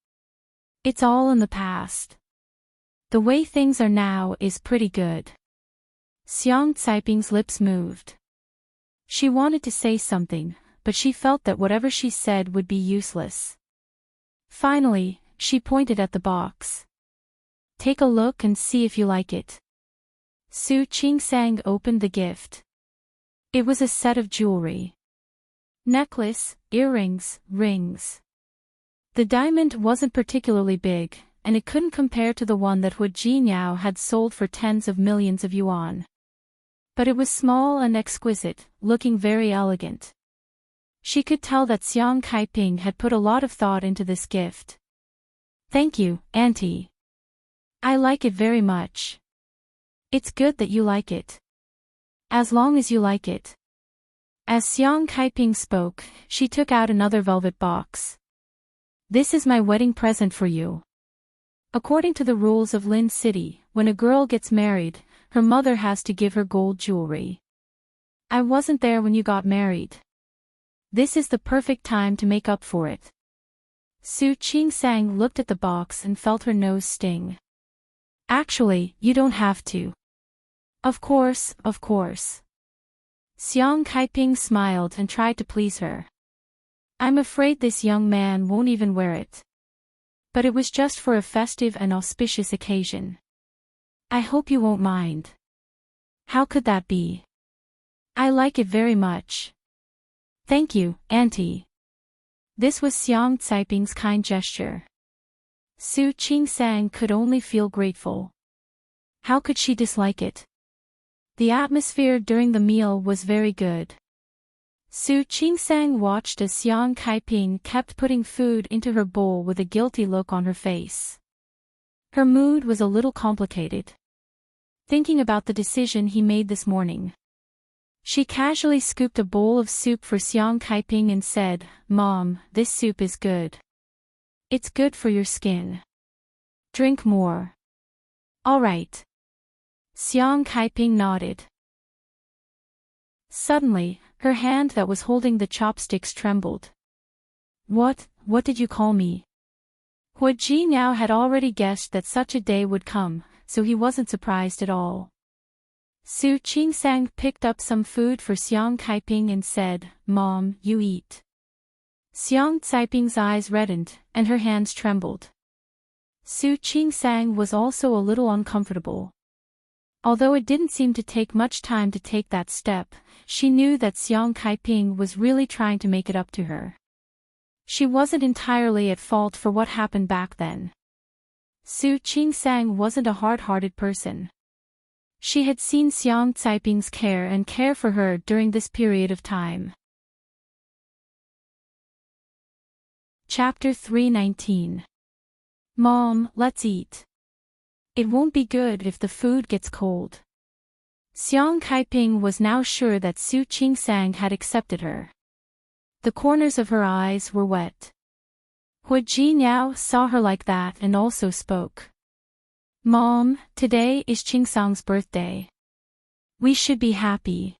Speaker 1: It's all in the past. The way things are now is pretty good. Xiang Caiping's lips moved. She wanted to say something, but she felt that whatever she said would be useless. Finally, she pointed at the box. Take a look and see if you like it. Su Qingsang opened the gift. It was a set of jewelry. Necklace, earrings, rings. The diamond wasn't particularly big, and it couldn't compare to the one that Hu Jinyao had sold for tens of millions of yuan. But it was small and exquisite, looking very elegant. She could tell that Xiang Caiping had put a lot of thought into this gift. Thank you, Auntie. I like it very much. It's good that you like it. As long as you like it. As Xiang Caiping spoke, she took out another velvet box. This is my wedding present for you. According to the rules of Lin City, when a girl gets married, her mother has to give her gold jewelry. I wasn't there when you got married. This is the perfect time to make up for it. Su Qingsang looked at the box and felt her nose sting. Actually, you don't have to. Of course, of course. Xiang Caiping smiled and tried to please her. I'm afraid this young man won't even wear it. But it was just for a festive and auspicious occasion. I hope you won't mind. How could that be? I like it very much. Thank you, Auntie. This was Xiang Caiping's kind gesture. Su Qingsang could only feel grateful. How could she dislike it? The atmosphere during the meal was very good. Su Qingsang watched as Xiang Caiping kept putting food into her bowl with a guilty look on her face. Her mood was a little complicated. Thinking about the decision he made this morning. She casually scooped a bowl of soup for Xiang Caiping and said, Mom, this soup is good. It's good for your skin. Drink more. All right. Xiang Caiping nodded. Suddenly, her hand that was holding the chopsticks trembled. What did you call me? Hu Jinyao had already guessed that such a day would come, so he wasn't surprised at all. Su Qingsang picked up some food for Xiang Caiping and said, Mom, you eat. Xiang Caiping's eyes reddened, and her hands trembled. Su Qingsang was also a little uncomfortable. Although it didn't seem to take much time to take that step, she knew that Xiang Caiping was really trying to make it up to her. She wasn't entirely at fault for what happened back then. Su Qingsang wasn't a hard-hearted person. She had seen Xiang Caiping's care for her during this period of time. Chapter 319. Mom, let's eat. It won't be good if the food gets cold. Xiang Caiping was now sure that Su Qingsang had accepted her. The corners of her eyes were wet. Hu Jinyao saw her like that and also spoke. Mom, today is Qingsang's birthday. We should be happy.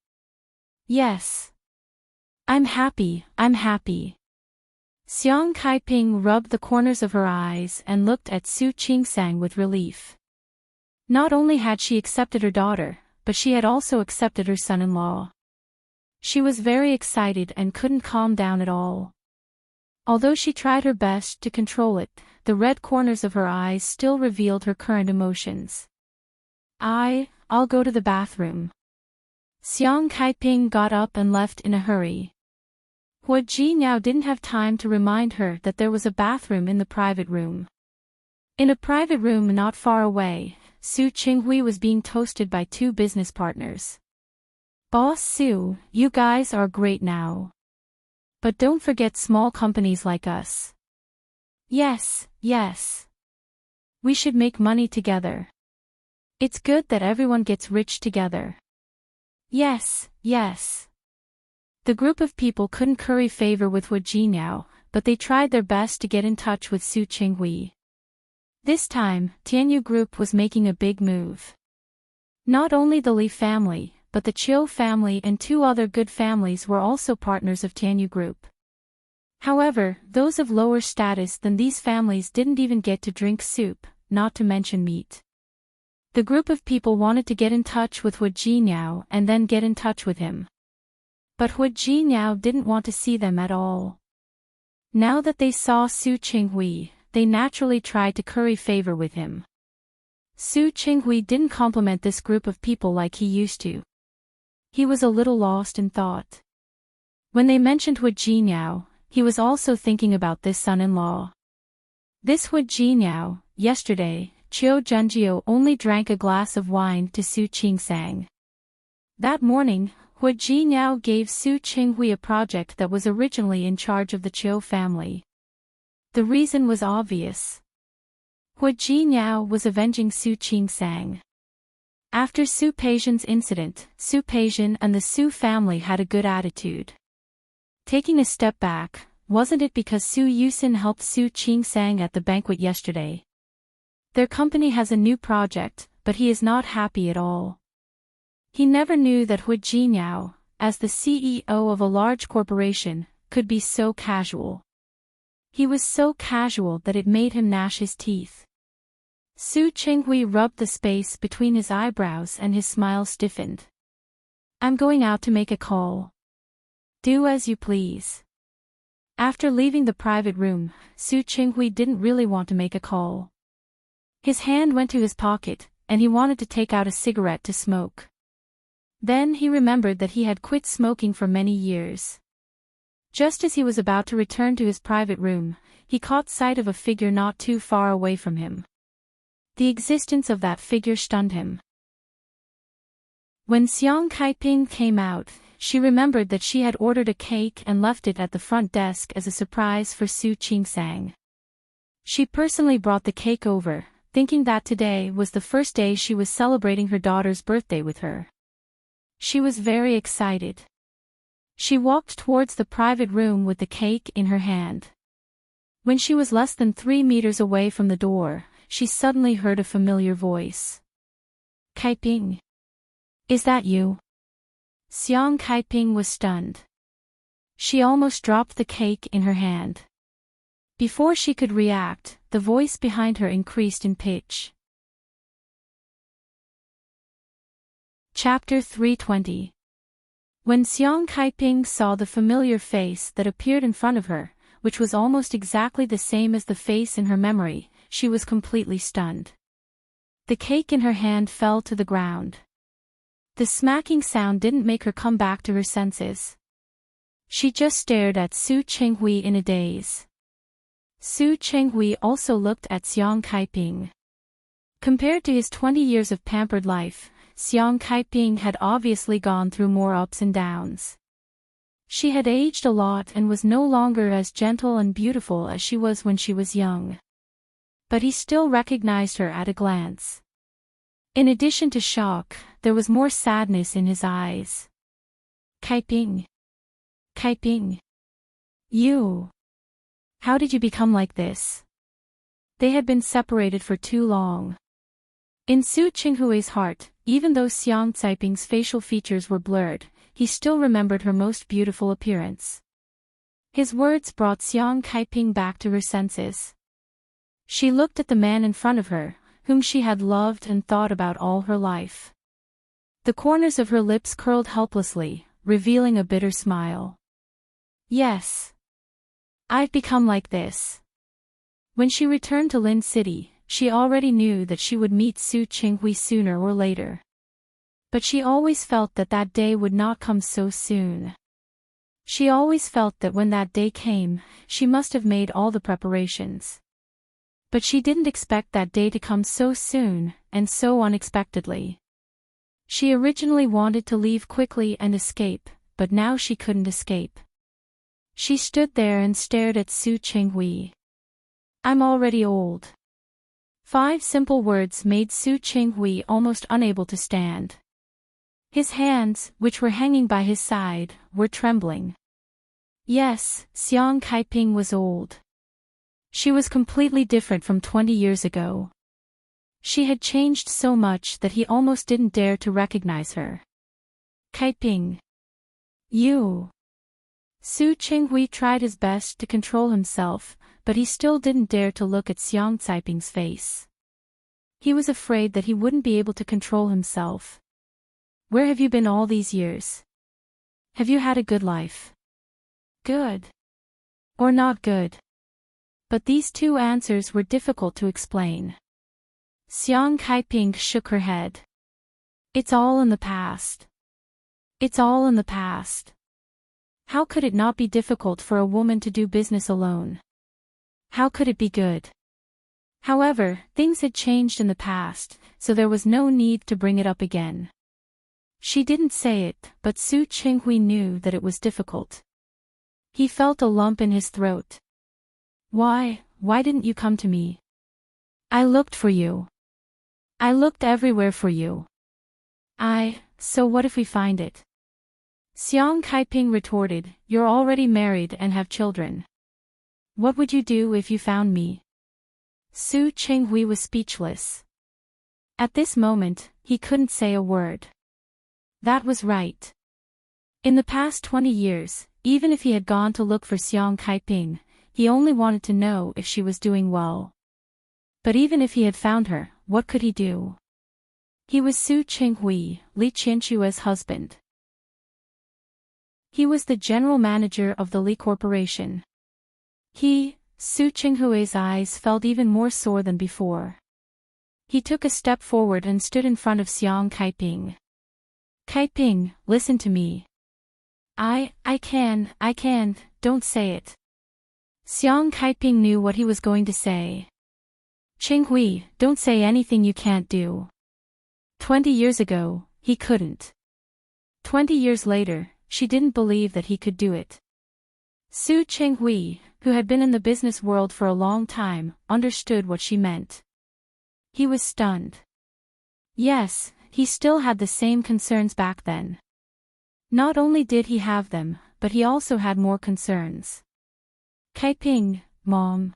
Speaker 1: Yes. I'm happy. Xiang Caiping rubbed the corners of her eyes and looked at Su Qingsang with relief. Not only had she accepted her daughter, but she had also accepted her son-in-law. She was very excited and couldn't calm down at all. Although she tried her best to control it, the red corners of her eyes still revealed her current emotions. I'll go to the bathroom. Xiang Caiping got up and left in a hurry. Hu Jinyao didn't have time to remind her that there was a bathroom in the private room. In a private room not far away, Su Qinghui was being toasted by two business partners. Boss Su, you guys are great now. But don't forget small companies like us. Yes. We should make money together. It's good that everyone gets rich together. Yes. The group of people couldn't curry favor with Hu Jinyao, but they tried their best to get in touch with Su Qinghui. This time, Tianyu Group was making a big move. Not only the Li family, but the Chiu family and two other good families were also partners of Tianyu Group. However, those of lower status than these families didn't even get to drink soup, not to mention meat. The group of people wanted to get in touch with Hu Jinniao and then get in touch with him. But Hu Jinniao didn't want to see them at all. Now that they saw Su Qinghui, they naturally tried to curry favor with him. Su Qinghui didn't compliment this group of people like he used to. He was a little lost in thought. When they mentioned Hu Jinniao, he was also thinking about this son-in-law. This Hu Jinniao, yesterday, Qiu Zhenjiu only drank a glass of wine to Su Qingsang. That morning, Hu Jinniao gave Su Qinghui a project that was originally in charge of the Qiu family. The reason was obvious. Hu Jinniao was avenging Su Qingsang. After Su Peixian's incident, Su Peixian and the Su family had a good attitude. Taking a step back, wasn't it because Su Yusin helped Su Qingsang at the banquet yesterday? Their company has a new project, but he is not happy at all. He never knew that Hu Jinniao, as the CEO of a large corporation, could be so casual. He was so casual that it made him gnash his teeth. Su Qinghui rubbed the space between his eyebrows and his smile stiffened. I'm going out to make a call. Do as you please. After leaving the private room, Su Qinghui didn't really want to make a call. His hand went to his pocket, and he wanted to take out a cigarette to smoke. Then he remembered that he had quit smoking for many years. Just as he was about to return to his private room, he caught sight of a figure not too far away from him. The existence of that figure stunned him. When Xiang Kaiping came out, she remembered that she had ordered a cake and left it at the front desk as a surprise for Su Qingsang. She personally brought the cake over, thinking that today was the first day she was celebrating her daughter's birthday with her. She was very excited. She walked towards the private room with the cake in her hand. When she was less than 3 meters away from the door, she suddenly heard a familiar voice. Kaiping. Is that you? Xiang Kaiping was stunned. She almost dropped the cake in her hand. Before she could react, the voice behind her increased in pitch. Chapter 320. When Xiang Kaiping saw the familiar face that appeared in front of her, which was almost exactly the same as the face in her memory, she was completely stunned. The cake in her hand fell to the ground. The smacking sound didn't make her come back to her senses. She just stared at Su Qinghui in a daze. Su Qinghui also looked at Xiang Kaiping. Compared to his 20 years of pampered life, Xiang Kaiping had obviously gone through more ups and downs. She had aged a lot and was no longer as gentle and beautiful as she was when she was young. But he still recognized her at a glance. In addition to shock, there was more sadness in his eyes. Kaiping. Kaiping. You. How did you become like this? They had been separated for too long. In Su Qinghui's heart, even though Xiang Caiping's facial features were blurred, he still remembered her most beautiful appearance. His words brought Xiang Kaiping back to her senses. She looked at the man in front of her, whom she had loved and thought about all her life. The corners of her lips curled helplessly, revealing a bitter smile. Yes. I've become like this. When she returned to Lin City, she already knew that she would meet Su Qinghui sooner or later. But she always felt that that day would not come so soon. She always felt that when that day came, she must have made all the preparations. But she didn't expect that day to come so soon, and so unexpectedly. She originally wanted to leave quickly and escape, but now she couldn't escape. She stood there and stared at Su Qinghui. I'm already old. 5 simple words made Su Qinghui almost unable to stand. His hands, which were hanging by his side, were trembling. Yes, Xiang Kaiping was old. She was completely different from 20 years ago. She had changed so much that he almost didn't dare to recognize her. Kaiping. You. Su Qinghui tried his best to control himself, but he still didn't dare to look at Xiang Caiping's face. He was afraid that he wouldn't be able to control himself. Where have you been all these years? Have you had a good life? Good. Or not good? But these two answers were difficult to explain. Xiang Kaiping shook her head. It's all in the past. It's all in the past. How could it not be difficult for a woman to do business alone? How could it be good? However, things had changed in the past, so there was no need to bring it up again. She didn't say it, but Su Qinghui knew that it was difficult. He felt a lump in his throat. Why didn't you come to me? I looked for you. I looked everywhere for you. So what if we find it? Xiang Kaiping retorted, you're already married and have children. What would you do if you found me? Su Qinghui was speechless. At this moment, he couldn't say a word. That was right. In the past 20 years, even if he had gone to look for Xiang Kaiping, he only wanted to know if she was doing well. But even if he had found her, what could he do? He was Su Qinghui, Li Qianchua's husband. He was the general manager of the Li Corporation. Su Qinghui's eyes felt even more sore than before. He took a step forward and stood in front of Xiang Kaiping. Kaiping, listen to me. I can, don't say it. Xiang Kaiping knew what he was going to say. Qinghui, don't say anything you can't do. 20 years ago, he couldn't. 20 years later, she didn't believe that he could do it. Su Qinghui, who had been in the business world for a long time, understood what she meant. He was stunned. Yes, he still had the same concerns back then. Not only did he have them, but he also had more concerns. Kaiping, Mom.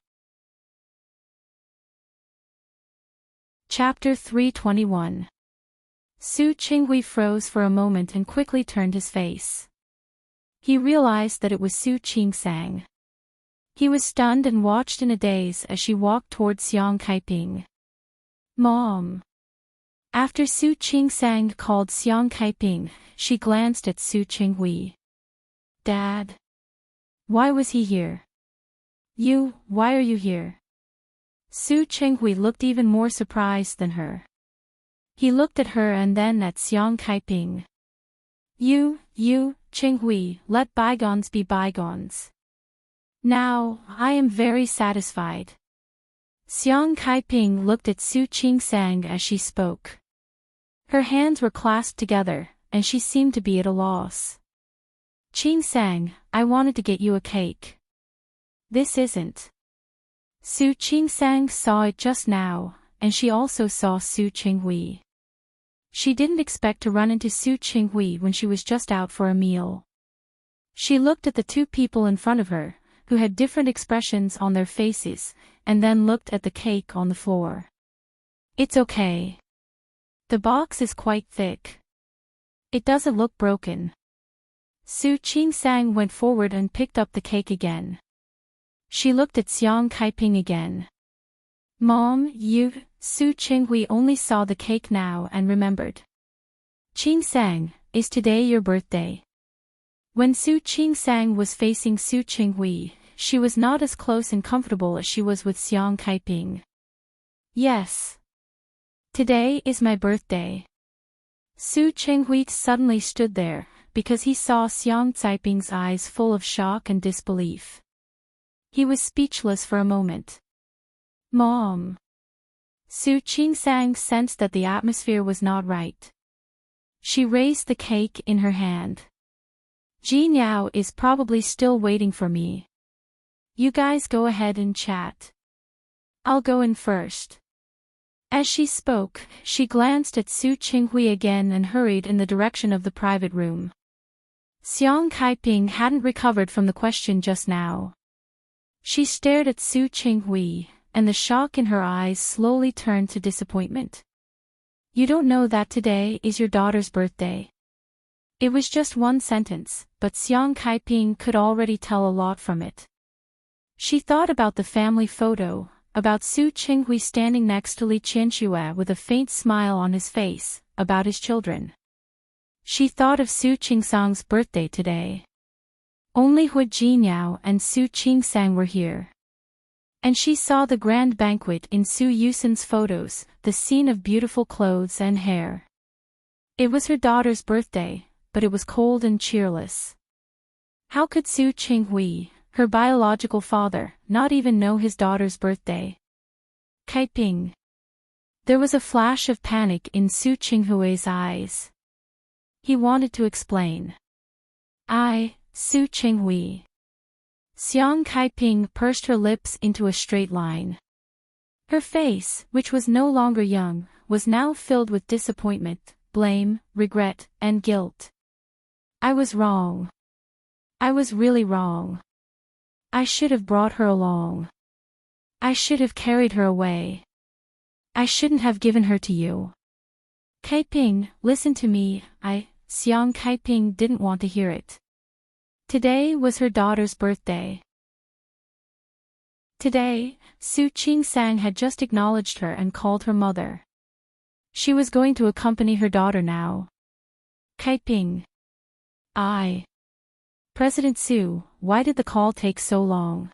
Speaker 1: Chapter 321. Su Qinghui froze for a moment and quickly turned his face. He realized that it was Su Qingsang. He was stunned and watched in a daze as she walked towards Xiang Kaiping. Mom. After Su Qingsang called Xiang Kaiping, she glanced at Su Qinghui. Dad. Why was he here? Why are you here? Su Qinghui looked even more surprised than her. He looked at her and then at Xiang Kaiping. Qinghui, let bygones be bygones. Now, I am very satisfied. Xiang Kaiping looked at Su Qingsang as she spoke. Her hands were clasped together, and she seemed to be at a loss. Qingsang, I wanted to get you a cake. This isn't. Su Qingsang saw it just now, and she also saw Su Qinghui. She didn't expect to run into Su Qinghui when she was just out for a meal. She looked at the two people in front of her, who had different expressions on their faces, and then looked at the cake on the floor. It's okay. The box is quite thick. It doesn't look broken. Su Qingsang went forward and picked up the cake again. She looked at Xiang Kaiping again. Mom, Su Qinghui only saw the cake now and remembered. Qingsang, is today your birthday? When Su Qingsang was facing Su Qinghui, she was not as close and comfortable as she was with Xiang Kaiping. Yes. Today is my birthday. Su Qinghui suddenly stood there, because he saw Xiang Kaiping's eyes full of shock and disbelief. He was speechless for a moment. Mom. Su Qingsang sensed that the atmosphere was not right. She raised the cake in her hand. Jinyao is probably still waiting for me. You guys go ahead and chat. I'll go in first. As she spoke, she glanced at Su Qinghui again and hurried in the direction of the private room. Xiang Kaiping hadn't recovered from the question just now. She stared at Su Qinghui, and the shock in her eyes slowly turned to disappointment. You don't know that today is your daughter's birthday. It was just one sentence, but Xiang Kaiping could already tell a lot from it. She thought about the family photo, about Su Qinghui standing next to Li Qianxue with a faint smile on his face, about his children. She thought of Su Qingsang's birthday today. Only Hu Jinyao and Su Qingsang were here. And she saw the grand banquet in Su Yusen's photos, the scene of beautiful clothes and hair. It was her daughter's birthday, but it was cold and cheerless. How could Su Qinghui, her biological father, not even know his daughter's birthday? Kaiping. There was a flash of panic in Su Qinghui's eyes. He wanted to explain. Su Qinghui. Xiang Kaiping pursed her lips into a straight line. Her face, which was no longer young, was now filled with disappointment, blame, regret, and guilt. I was wrong. I was really wrong. I should have brought her along. I should have carried her away. I shouldn't have given her to you. Kaiping, listen to me. Xiang Kaiping didn't want to hear it. Today was her daughter's birthday. Today, Su Qingsang had just acknowledged her and called her mother. She was going to accompany her daughter now. Kaiping. President Su, why did the call take so long?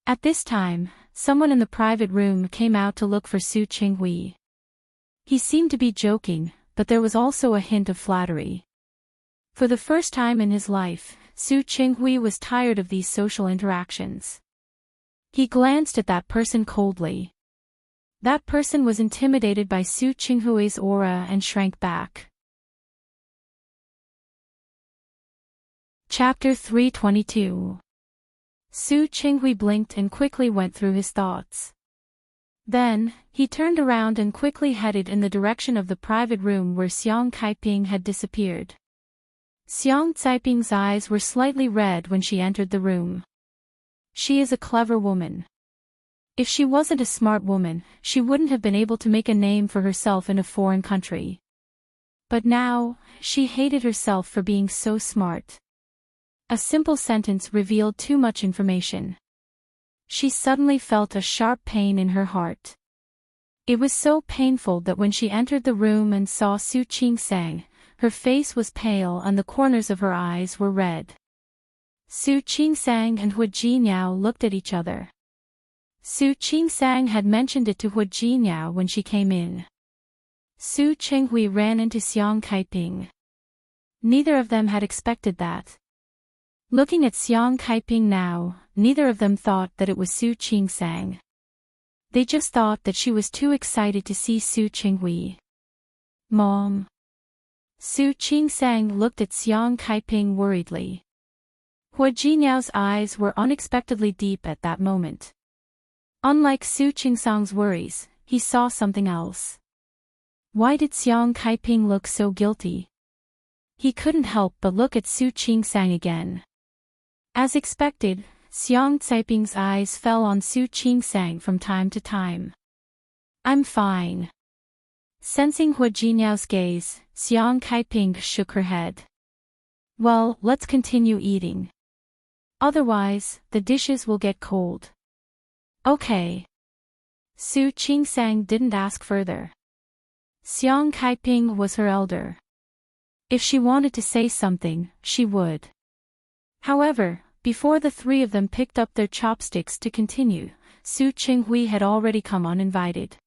Speaker 1: At this time, someone in the private room came out to look for Su Qinghui. He seemed to be joking, but there was also a hint of flattery. For the first time in his life, Su Qinghui was tired of these social interactions. He glanced at that person coldly. That person was intimidated by Su Qinghui's aura and shrank back. Chapter 322. Su Qinghui blinked and quickly went through his thoughts. Then, he turned around and quickly headed in the direction of the private room where Xiang Kaiping had disappeared. Xiang Caiping's eyes were slightly red when she entered the room. She is a clever woman. If she wasn't a smart woman, she wouldn't have been able to make a name for herself in a foreign country. But now, she hated herself for being so smart. A simple sentence revealed too much information. She suddenly felt a sharp pain in her heart. It was so painful that when she entered the room and saw Su Qingsang, her face was pale and the corners of her eyes were red. Su Qingsang and Hu Jinyao looked at each other. Su Qingsang had mentioned it to Hu Jinyao when she came in. Su Qinghui ran into Xiang Kaiping. Neither of them had expected that. Looking at Xiang Kaiping now, neither of them thought that it was Su Qingsang. They just thought that she was too excited to see Su Qinghui. Mom. Su Qingsang looked at Xiang Kaiping worriedly. Hu Jinyao's eyes were unexpectedly deep at that moment. Unlike Su Qingsang's worries, he saw something else. Why did Xiang Kaiping look so guilty? He couldn't help but look at Su Qingsang again. As expected, Xiang Caiping's eyes fell on Su Qingsang from time to time. I'm fine. Sensing Hu Jinyao's gaze, Xiang Kaiping shook her head. Well, let's continue eating. Otherwise, the dishes will get cold. Okay. Su Qingsang didn't ask further. Xiang Kaiping was her elder. If she wanted to say something, she would. However, before the three of them picked up their chopsticks to continue, Su Qinghui had already come uninvited.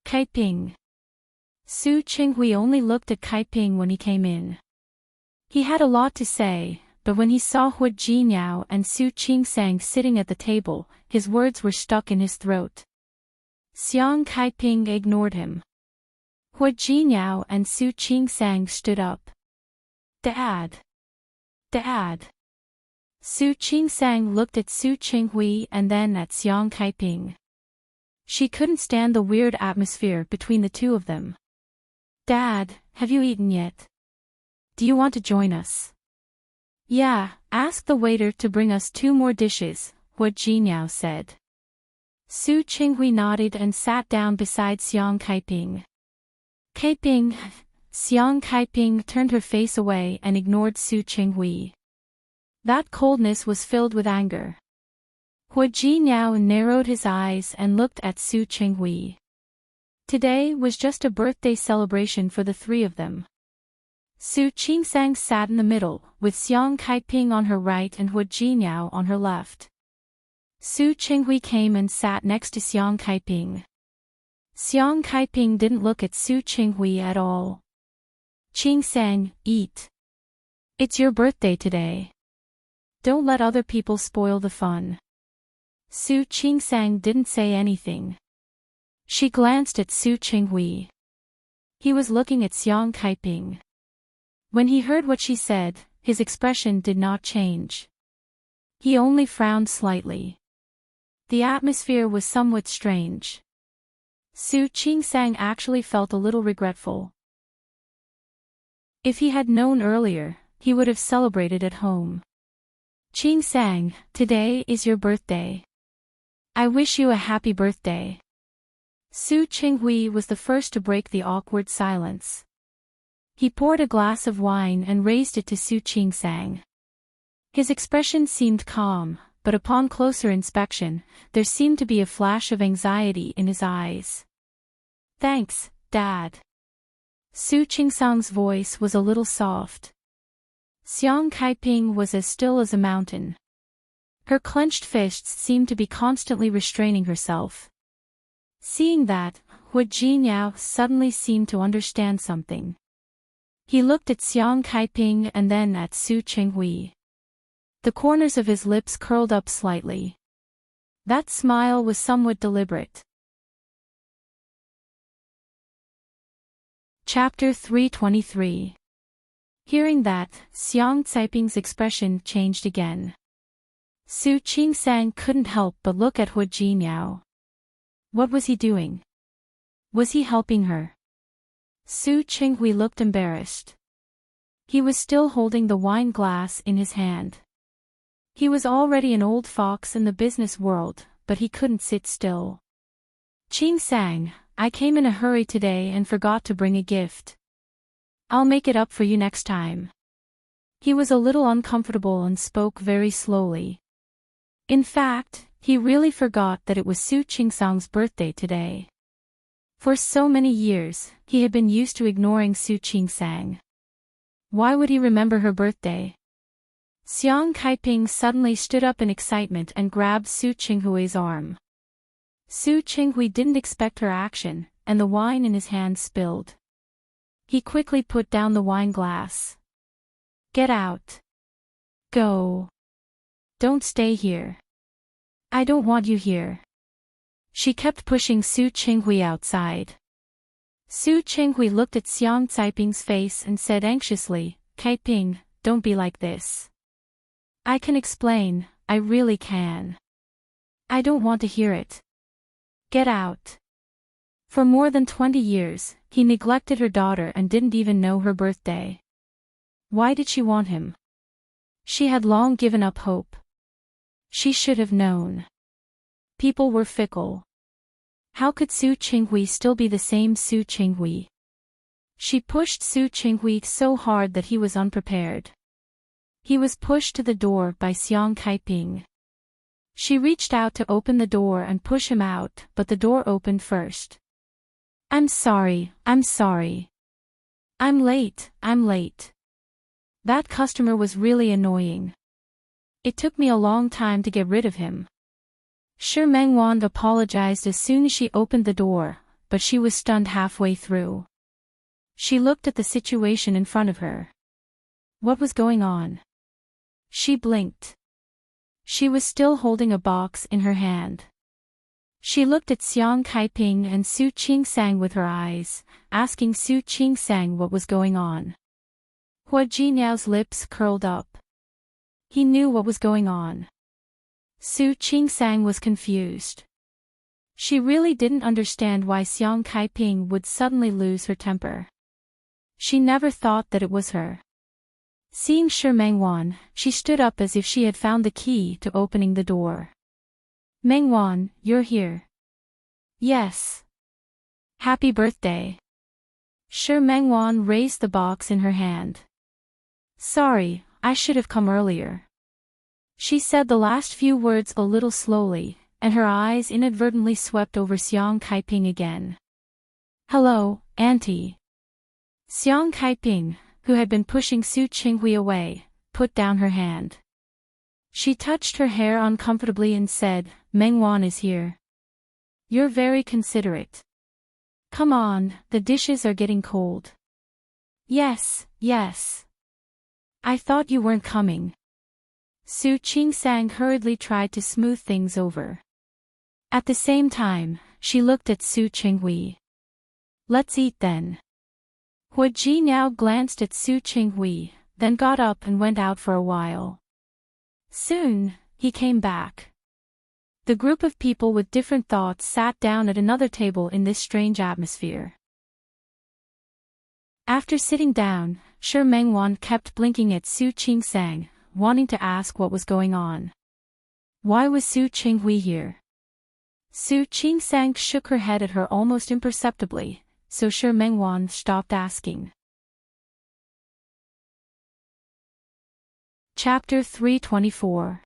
Speaker 1: Kaiping. Su Qinghui only looked at Kaiping when he came in. He had a lot to say, but when he saw Hu Jinyao and Su Qingsang sitting at the table, his words were stuck in his throat. Xiang Kaiping ignored him. Hu Jinyao and Su Qingsang stood up. Dad. Dad. Su Qingsang looked at Su Qinghui and then at Xiang Kaiping. She couldn't stand the weird atmosphere between the two of them. Dad, have you eaten yet? Do you want to join us? Yeah, ask the waiter to bring us 2 more dishes, Hu Jinyao said. Su Qinghui nodded and sat down beside Xiang Kaiping. Kaiping. Xiang Kaiping turned her face away and ignored Su Qinghui. That coldness was filled with anger. Hua Jinyao narrowed his eyes and looked at Su Qinghui. Today was just a birthday celebration for the three of them. Su Qingsang sat in the middle, with Xiang Kaiping on her right and Hua Jinyao on her left. Su Qinghui came and sat next to Xiang Kaiping. Xiang Kaiping didn't look at Su Qinghui at all. Qingsang, eat. It's your birthday today. Don't let other people spoil the fun. Su Qingsang didn't say anything. She glanced at Su Qinghui. He was looking at Xiang Kaiping. When he heard what she said, his expression did not change. He only frowned slightly. The atmosphere was somewhat strange. Su Qingsang actually felt a little regretful. If he had known earlier, he would have celebrated at home. Qingsang, today is your birthday. I wish you a happy birthday. Su Qinghui was the first to break the awkward silence. He poured a glass of wine and raised it to Su Qingsang. His expression seemed calm, but upon closer inspection, there seemed to be a flash of anxiety in his eyes. Thanks, Dad. Su Qingsang's voice was a little soft. Xiang Kaiping was as still as a mountain. Her clenched fists seemed to be constantly restraining herself. Seeing that, Hua Jinyao suddenly seemed to understand something. He looked at Xiang Kaiping and then at Su Qinghui. The corners of his lips curled up slightly. That smile was somewhat deliberate. Chapter 323. Hearing that, Xiang Caiping's expression changed again. Su Qingsang couldn't help but look at Hua Jinyao. What was he doing? Was he helping her? Su Qinghui looked embarrassed. He was still holding the wine glass in his hand. He was already an old fox in the business world, but he couldn't sit still. Qingsang, I came in a hurry today and forgot to bring a gift. I'll make it up for you next time. He was a little uncomfortable and spoke very slowly. In fact, he really forgot that it was Su Qingsang's birthday today. For so many years, he had been used to ignoring Su Qingsang. Why would he remember her birthday? Xiang Kaiping suddenly stood up in excitement and grabbed Su Qinghui's arm. Su Qinghui didn't expect her action, and the wine in his hand spilled. He quickly put down the wine glass. Get out. Go. Don't stay here. I don't want you here. She kept pushing Su Qinghui outside. Su Qinghui looked at Xiang Caiping's face and said anxiously, Kaiping, don't be like this. I can explain, I really can. I don't want to hear it. Get out. For more than 20 years, he neglected her daughter and didn't even know her birthday. Why did she want him? She had long given up hope. She should have known. People were fickle. How could Su Qinghui still be the same Su Qinghui? She pushed Su Qinghui so hard that he was unprepared. He was pushed to the door by Xiang Kaiping. She reached out to open the door and push him out, but the door opened first. I'm sorry. I'm late. That customer was really annoying. It took me a long time to get rid of him. Shi Mengwan apologized as soon as she opened the door, but she was stunned halfway through. She looked at the situation in front of her. What was going on? She blinked. She was still holding a box in her hand. She looked at Xiang Kaiping and Su Qingsang with her eyes, asking Su Qingsang what was going on. Hua Jinyao's lips curled up. He knew what was going on. Su Qingsang was confused. She really didn't understand why Xiang Kaiping would suddenly lose her temper. She never thought that it was her. Seeing Shi Mengwan, she stood up as if she had found the key to opening the door. Mengwan, you're here. Yes. Happy birthday. Shi Mengwan raised the box in her hand. Sorry, I should have come earlier. She said the last few words a little slowly, and her eyes inadvertently swept over Xiang Kaiping again. "Hello, Auntie." Xiang Kaiping, who had been pushing Su Qinghui away, put down her hand. She touched her hair uncomfortably and said, "Meng Wan is here. You're very considerate. Come on, the dishes are getting cold." "Yes, yes. I thought you weren't coming." Su Qingsang hurriedly tried to smooth things over. At the same time, she looked at Su Qinghui. "Let's eat then." Hu Jinyao glanced at Su Qinghui, then got up and went out for a while. Soon, he came back. The group of people with different thoughts sat down at another table in this strange atmosphere. After sitting down, Shi Mengwan kept blinking at Su Qingsang, wanting to ask what was going on. Why was Su Qinghui here? Su Qingsang shook her head at her almost imperceptibly, so Shi Mengwan stopped asking. Chapter 324.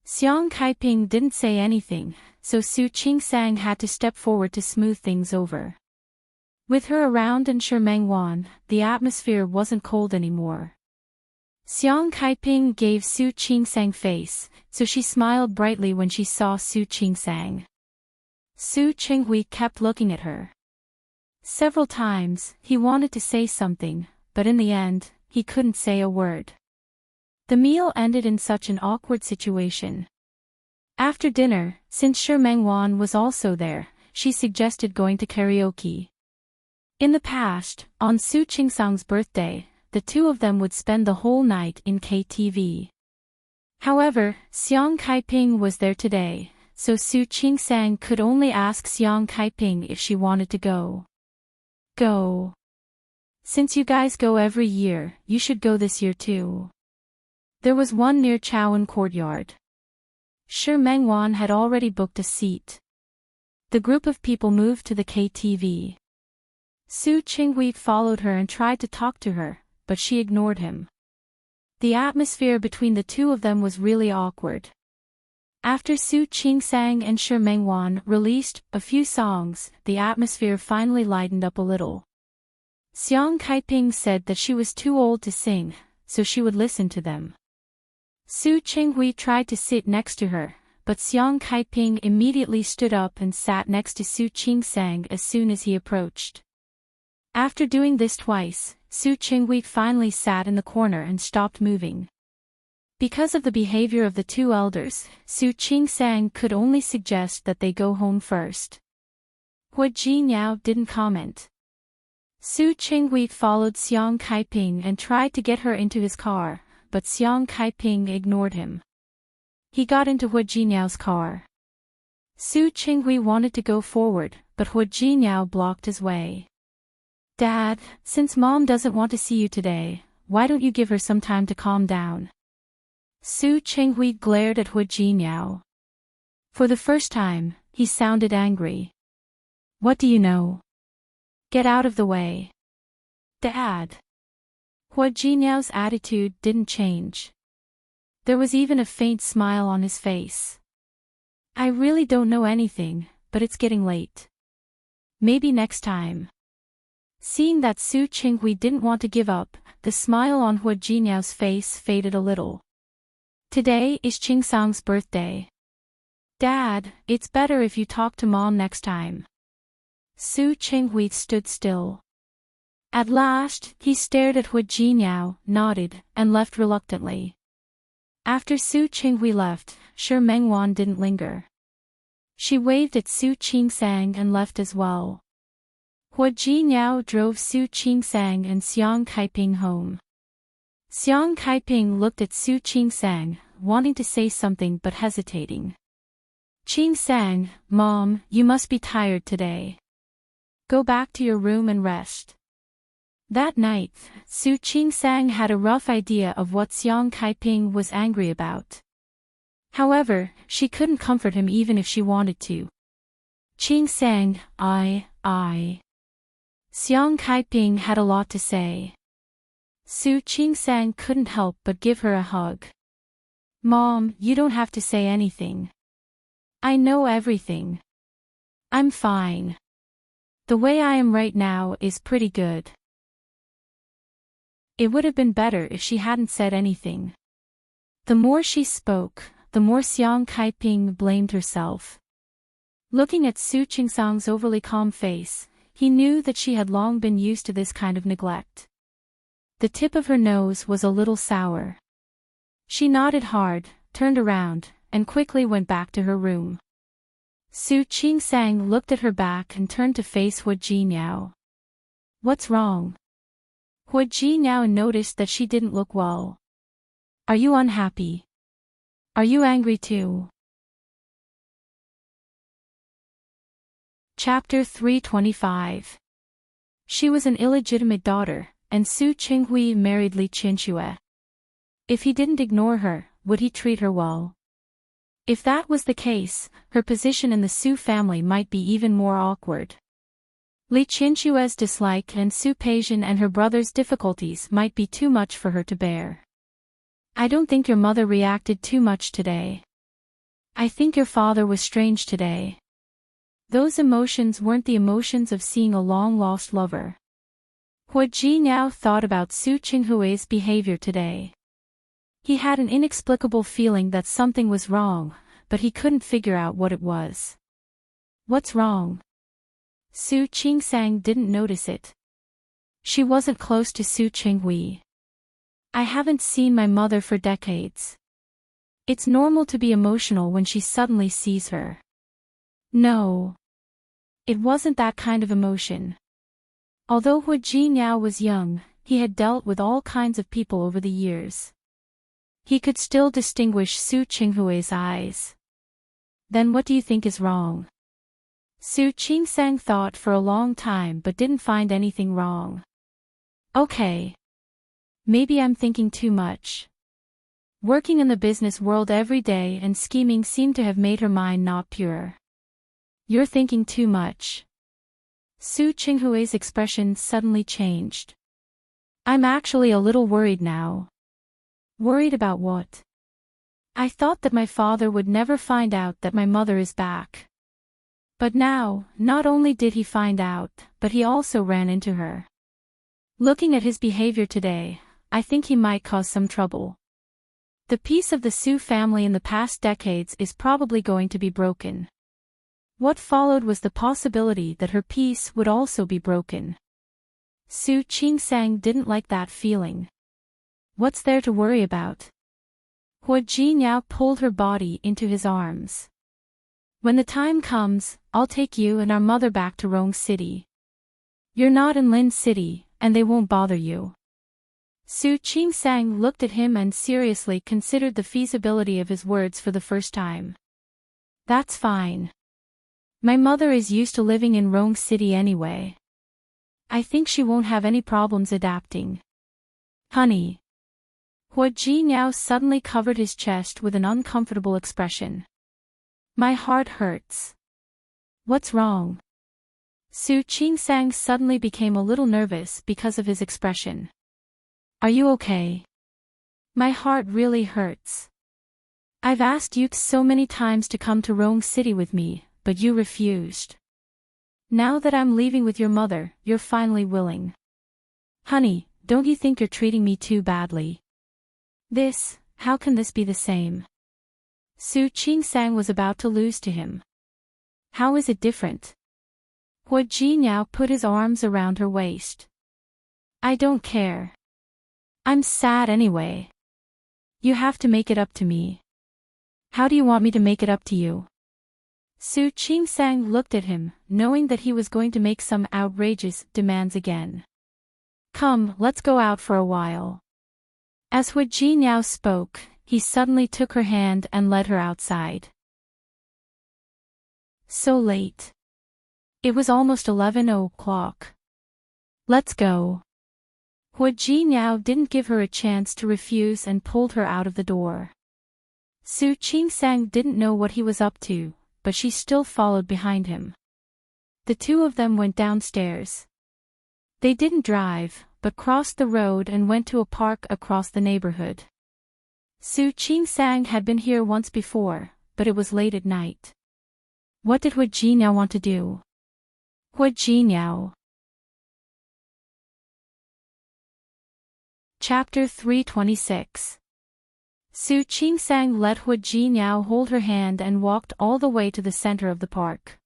Speaker 1: Xiang Kaiping didn't say anything, so Su Qingsang had to step forward to smooth things over. With her around and Shi Mengwan, the atmosphere wasn't cold anymore. Xiang Kaiping gave Su Qingsang face, so she smiled brightly when she saw Su Qingsang. Su Qinghui kept looking at her. Several times, he wanted to say something, but in the end, he couldn't say a word. The meal ended in such an awkward situation. After dinner, since Shi Mengwan was also there, she suggested going to karaoke. In the past, on Su Qingsang's birthday, the two of them would spend the whole night in KTV. However, Xiang Kaiping was there today, so Su Qingsang could only ask Xiang Kaiping if she wanted to go. Go. Since you guys go every year, you should go this year too. There was one near Chaoan Courtyard. Shi Mengwan had already booked a seat. The group of people moved to the KTV. Su Qinghui followed her and tried to talk to her, but she ignored him. The atmosphere between the two of them was really awkward. After Su Qingsang and Shi Mengwan released a few songs, the atmosphere finally lightened up a little. Xiang Kaiping said that she was too old to sing, so she would listen to them. Su Qinghui tried to sit next to her, but Xiang Kaiping immediately stood up and sat next to Su Qingsang as soon as he approached. After doing this twice, Su Qinghui finally sat in the corner and stopped moving. Because of the behavior of the two elders, Su Qingsang could only suggest that they go home first. Hu Jinyao didn't comment. Su Qinghui followed Xiang Kaiping and tried to get her into his car, but Xiang Kaiping ignored him. He got into Hu Jinyao's car. Su Qinghui wanted to go forward, but Hu Jinyao blocked his way. "Dad, since Mom doesn't want to see you today, why don't you give her some time to calm down?" Su Qinghui glared at Hu Jinyao. For the first time, he sounded angry. "What do you know? Get out of the way." "Dad." Hu Jinyao's attitude didn't change. There was even a faint smile on his face. "I really don't know anything, but it's getting late. Maybe next time." Seeing that Su Qinghui didn't want to give up, the smile on Hu Jinyao's face faded a little. "Today is Qingsang's birthday. Dad, it's better if you talk to Mom next time." Su Qinghui stood still. At last, he stared at Hu Jinyao, nodded, and left reluctantly. After Su Qinghui left, Shi Mengwan didn't linger. She waved at Su Qingsang and left as well. Hu Jinyao drove Su Qingsang and Xiang Kaiping home. Xiang Kaiping looked at Su Qingsang, wanting to say something but hesitating. "Qingsang, Mom, you must be tired today. Go back to your room and rest." That night, Su Qingsang had a rough idea of what Xiang Kaiping was angry about. However, she couldn't comfort him even if she wanted to. "Qingsang, I. Xiang Kaiping had a lot to say. Su Qingsang couldn't help but give her a hug. Mom, you don't have to say anything. I know everything. I'm fine. The way I am right now is pretty good. It would have been better if she hadn't said anything. The more she spoke, the more Xiang Kaiping blamed herself. Looking at Su Qingsang's overly calm face, he knew that she had long been used to this kind of neglect. The tip of her nose was a little sour. She nodded hard, turned around, and quickly went back to her room. Su Qingsang looked at her back and turned to face Hu Jinyao. What's wrong? Hu Jinyao noticed that she didn't look well. Are you unhappy? Are you angry too? Chapter 325. She was an illegitimate daughter, and Su Qinghui married Li Qinxue. If he didn't ignore her, would he treat her well? If that was the case, her position in the Su family might be even more awkward. Li Qinxue's dislike and Su Peixian and her brother's difficulties might be too much for her to bear. I don't think your mother reacted too much today. I think your father was strange today. Those emotions weren't the emotions of seeing a long-lost lover. Hu Jinyao thought about Su Qinghui's behavior today. He had an inexplicable feeling that something was wrong, but he couldn't figure out what it was. What's wrong? Su Qingsang didn't notice it. She wasn't close to Su Qinghui. I haven't seen my mother for decades. It's normal to be emotional when she suddenly sees her. No. It wasn't that kind of emotion. Although Hu Jinyao was young, he had dealt with all kinds of people over the years. He could still distinguish Su Qinghui's eyes. Then what do you think is wrong? Su Qingsang thought for a long time but didn't find anything wrong. Okay. Maybe I'm thinking too much. Working in the business world every day and scheming seemed to have made her mind not pure. You're thinking too much. Su Qinghui's expression suddenly changed. I'm actually a little worried now. Worried about what? I thought that my father would never find out that my mother is back. But now, not only did he find out, but he also ran into her. Looking at his behavior today, I think he might cause some trouble. The peace of the Su family in the past decades is probably going to be broken. What followed was the possibility that her peace would also be broken. Su Qingsang didn't like that feeling. What's there to worry about? Hu Jinyao pulled her body into his arms. When the time comes, I'll take you and our mother back to Rong City. You're not in Lin City, and they won't bother you. Su Qingsang looked at him and seriously considered the feasibility of his words for the first time. That's fine. My mother is used to living in Rong City anyway. I think she won't have any problems adapting. Honey. Hu Jinyao suddenly covered his chest with an uncomfortable expression. My heart hurts. What's wrong? Su Qingsang suddenly became a little nervous because of his expression. Are you okay? My heart really hurts. I've asked you so many times to come to Rong City with me, but you refused. Now that I'm leaving with your mother, you're finally willing. Honey, don't you think you're treating me too badly? How can this be the same? Su Qingsang was about to lose to him. How is it different? Hu Jinyao put his arms around her waist. I don't care. I'm sad anyway. You have to make it up to me. How do you want me to make it up to you? Su Qingsang looked at him, knowing that he was going to make some outrageous demands again. Come, let's go out for a while. As Hu Jinyao spoke, he suddenly took her hand and led her outside. So late. It was almost 11 o'clock. Let's go. Hu Jinyao didn't give her a chance to refuse and pulled her out of the door. Su Qingsang didn't know what he was up to, but she still followed behind him. The two of them went downstairs. They didn't drive, but crossed the road and went to a park across the neighborhood. Su Qingsang had been here once before, but it was late at night. What did Hu Jinyao want to do? Hu Jinyao. Chapter 326. Su Qingsang let Hu Jinyao hold her hand and walked all the way to the center of the park.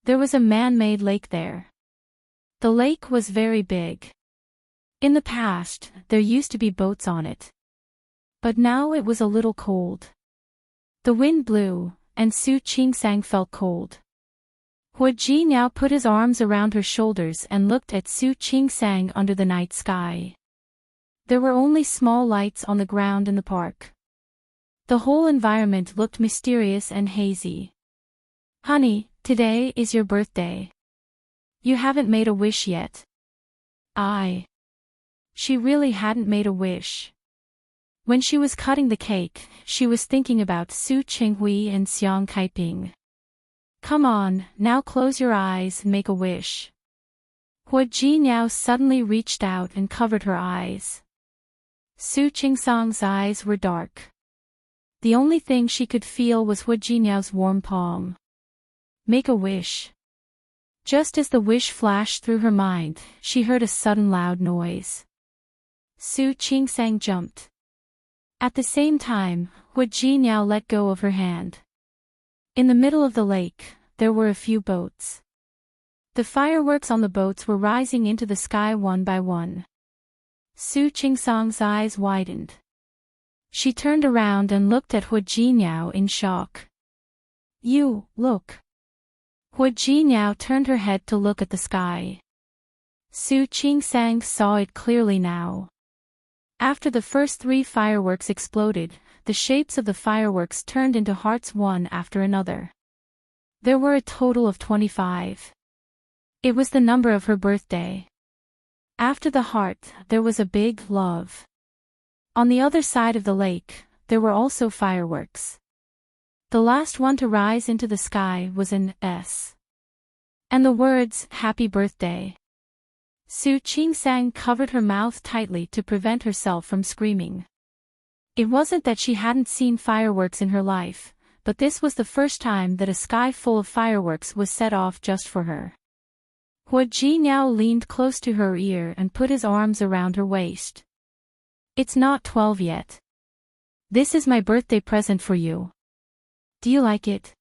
Speaker 1: There was a man-made lake there. The lake was very big. In the past, there used to be boats on it. But now it was a little cold. The wind blew, and Su Qingsang felt cold. Hu Jinyao put his arms around her shoulders and looked at Su Qingsang under the night sky. There were only small lights on the ground in the park. The whole environment looked mysterious and hazy. Honey, today is your birthday. You haven't made a wish yet. She really hadn't made a wish. When she was cutting the cake, she was thinking about Su Qinghui and Xiang Kaiping. Come on, now close your eyes and make a wish. Hu Jinyao suddenly reached out and covered her eyes. Su Qingsang's eyes were dark. The only thing she could feel was Hu Jinyao's warm palm. Make a wish. Just as the wish flashed through her mind, she heard a sudden loud noise. Su Qingsang jumped. At the same time, Hu Jinyao let go of her hand. In the middle of the lake, there were a few boats. The fireworks on the boats were rising into the sky one by one. Su Qingsang's eyes widened. She turned around and looked at Hu Jinyao in shock. You, look. Hu Jinyao turned her head to look at the sky. Su Qingsang saw it clearly now. After the first 3 fireworks exploded, the shapes of the fireworks turned into hearts one after another. There were a total of 25. It was the number of her birthday. After the heart, there was a big love. On the other side of the lake, there were also fireworks. The last one to rise into the sky was an S. And the words, Happy Birthday. Su Qingsang covered her mouth tightly to prevent herself from screaming. It wasn't that she hadn't seen fireworks in her life, but this was the first time that a sky full of fireworks was set off just for her. Hu Jinyao leaned close to her ear and put his arms around her waist. It's not 12 yet. This is my birthday present for you. Do you like it?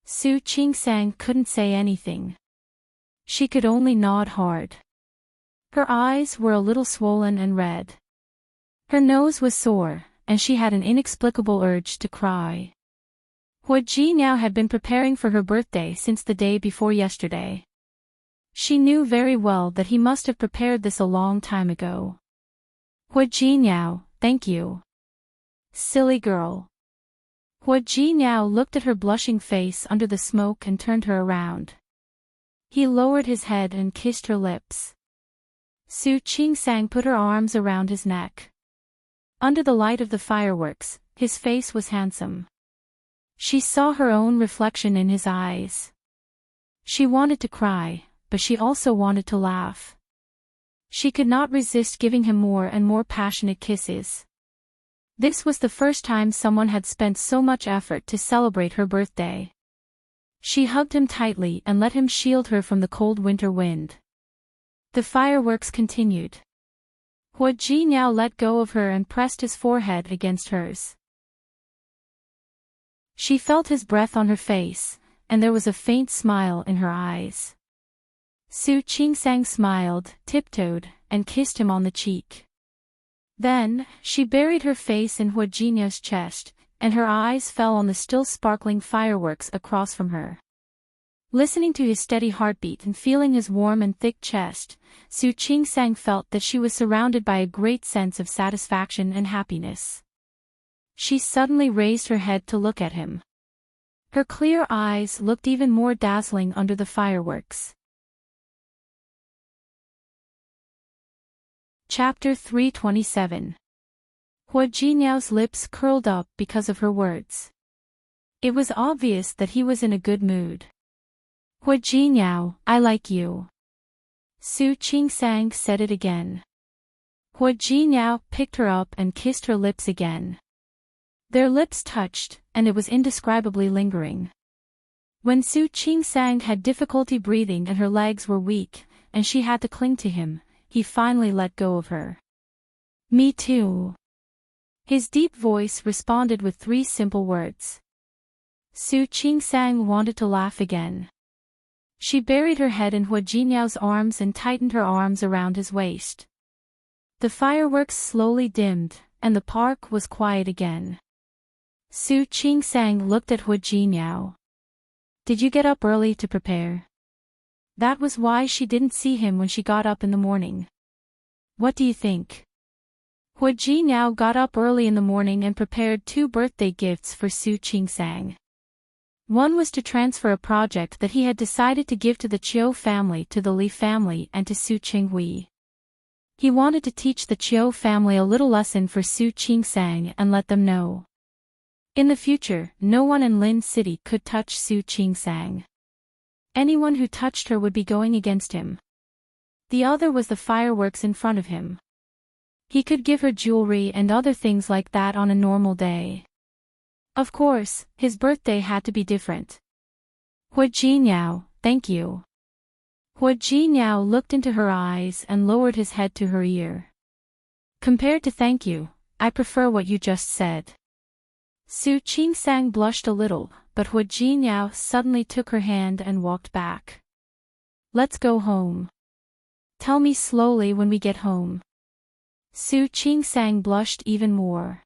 Speaker 1: Su Qingsang couldn't say anything. She could only nod hard. Her eyes were a little swollen and red. Her nose was sore, and she had an inexplicable urge to cry. Hu Jinyao had been preparing for her birthday since the day before yesterday. She knew very well that he must have prepared this a long time ago. Hu Jinyao, thank you. Silly girl. Hu Jinyao looked at her blushing face under the smoke and turned her around. He lowered his head and kissed her lips. Su Qingsang put her arms around his neck. Under the light of the fireworks, his face was handsome. She saw her own reflection in his eyes. She wanted to cry, but she also wanted to laugh. She could not resist giving him more and more passionate kisses. This was the first time someone had spent so much effort to celebrate her birthday. She hugged him tightly and let him shield her from the cold winter wind. The fireworks continued. Hu Jinyao let go of her and pressed his forehead against hers. She felt his breath on her face, and there was a faint smile in her eyes. Su Qingsang smiled, tiptoed, and kissed him on the cheek. Then, she buried her face in Hu Jinyao's chest, and her eyes fell on the still sparkling fireworks across from her. Listening to his steady heartbeat and feeling his warm and thick chest, Su Qingsang felt that she was surrounded by a great sense of satisfaction and happiness. She suddenly raised her head to look at him. Her clear eyes looked even more dazzling under the fireworks. Chapter 327. Hu Jinyao's lips curled up because of her words. It was obvious that he was in a good mood. Hu Jinyao, I like you. Su Qingsang said it again. Hu Jinyao picked her up and kissed her lips again. Their lips touched, and it was indescribably lingering. When Su Qingsang had difficulty breathing and her legs were weak, and she had to cling to him, he finally let go of her. Me too. His deep voice responded with 3 simple words. Su Qingsang wanted to laugh again. She buried her head in Hua Jinyao's arms and tightened her arms around his waist. The fireworks slowly dimmed, and the park was quiet again. Su Qingsang looked at Hua Jinyao. Did you get up early to prepare? That was why she didn't see him when she got up in the morning. What do you think? Hua Jinyao got up early in the morning and prepared 2 birthday gifts for Su Qingsang. One was to transfer a project that he had decided to give to the Chiu family to the Li family and to Su Qinghui. He wanted to teach the Chiu family a little lesson for Su Qingsang and let them know. In the future, no one in Lin City could touch Su Qingsang. Anyone who touched her would be going against him. The other was the fireworks in front of him. He could give her jewelry and other things like that on a normal day. Of course, his birthday had to be different. Hua Jinyao, thank you. Hua Jinyao looked into her eyes and lowered his head to her ear. Compared to thank you, I prefer what you just said. Su Qingsang blushed a little, but Hua Jinyao suddenly took her hand and walked back. Let's go home. Tell me slowly when we get home. Su Qingsang blushed even more.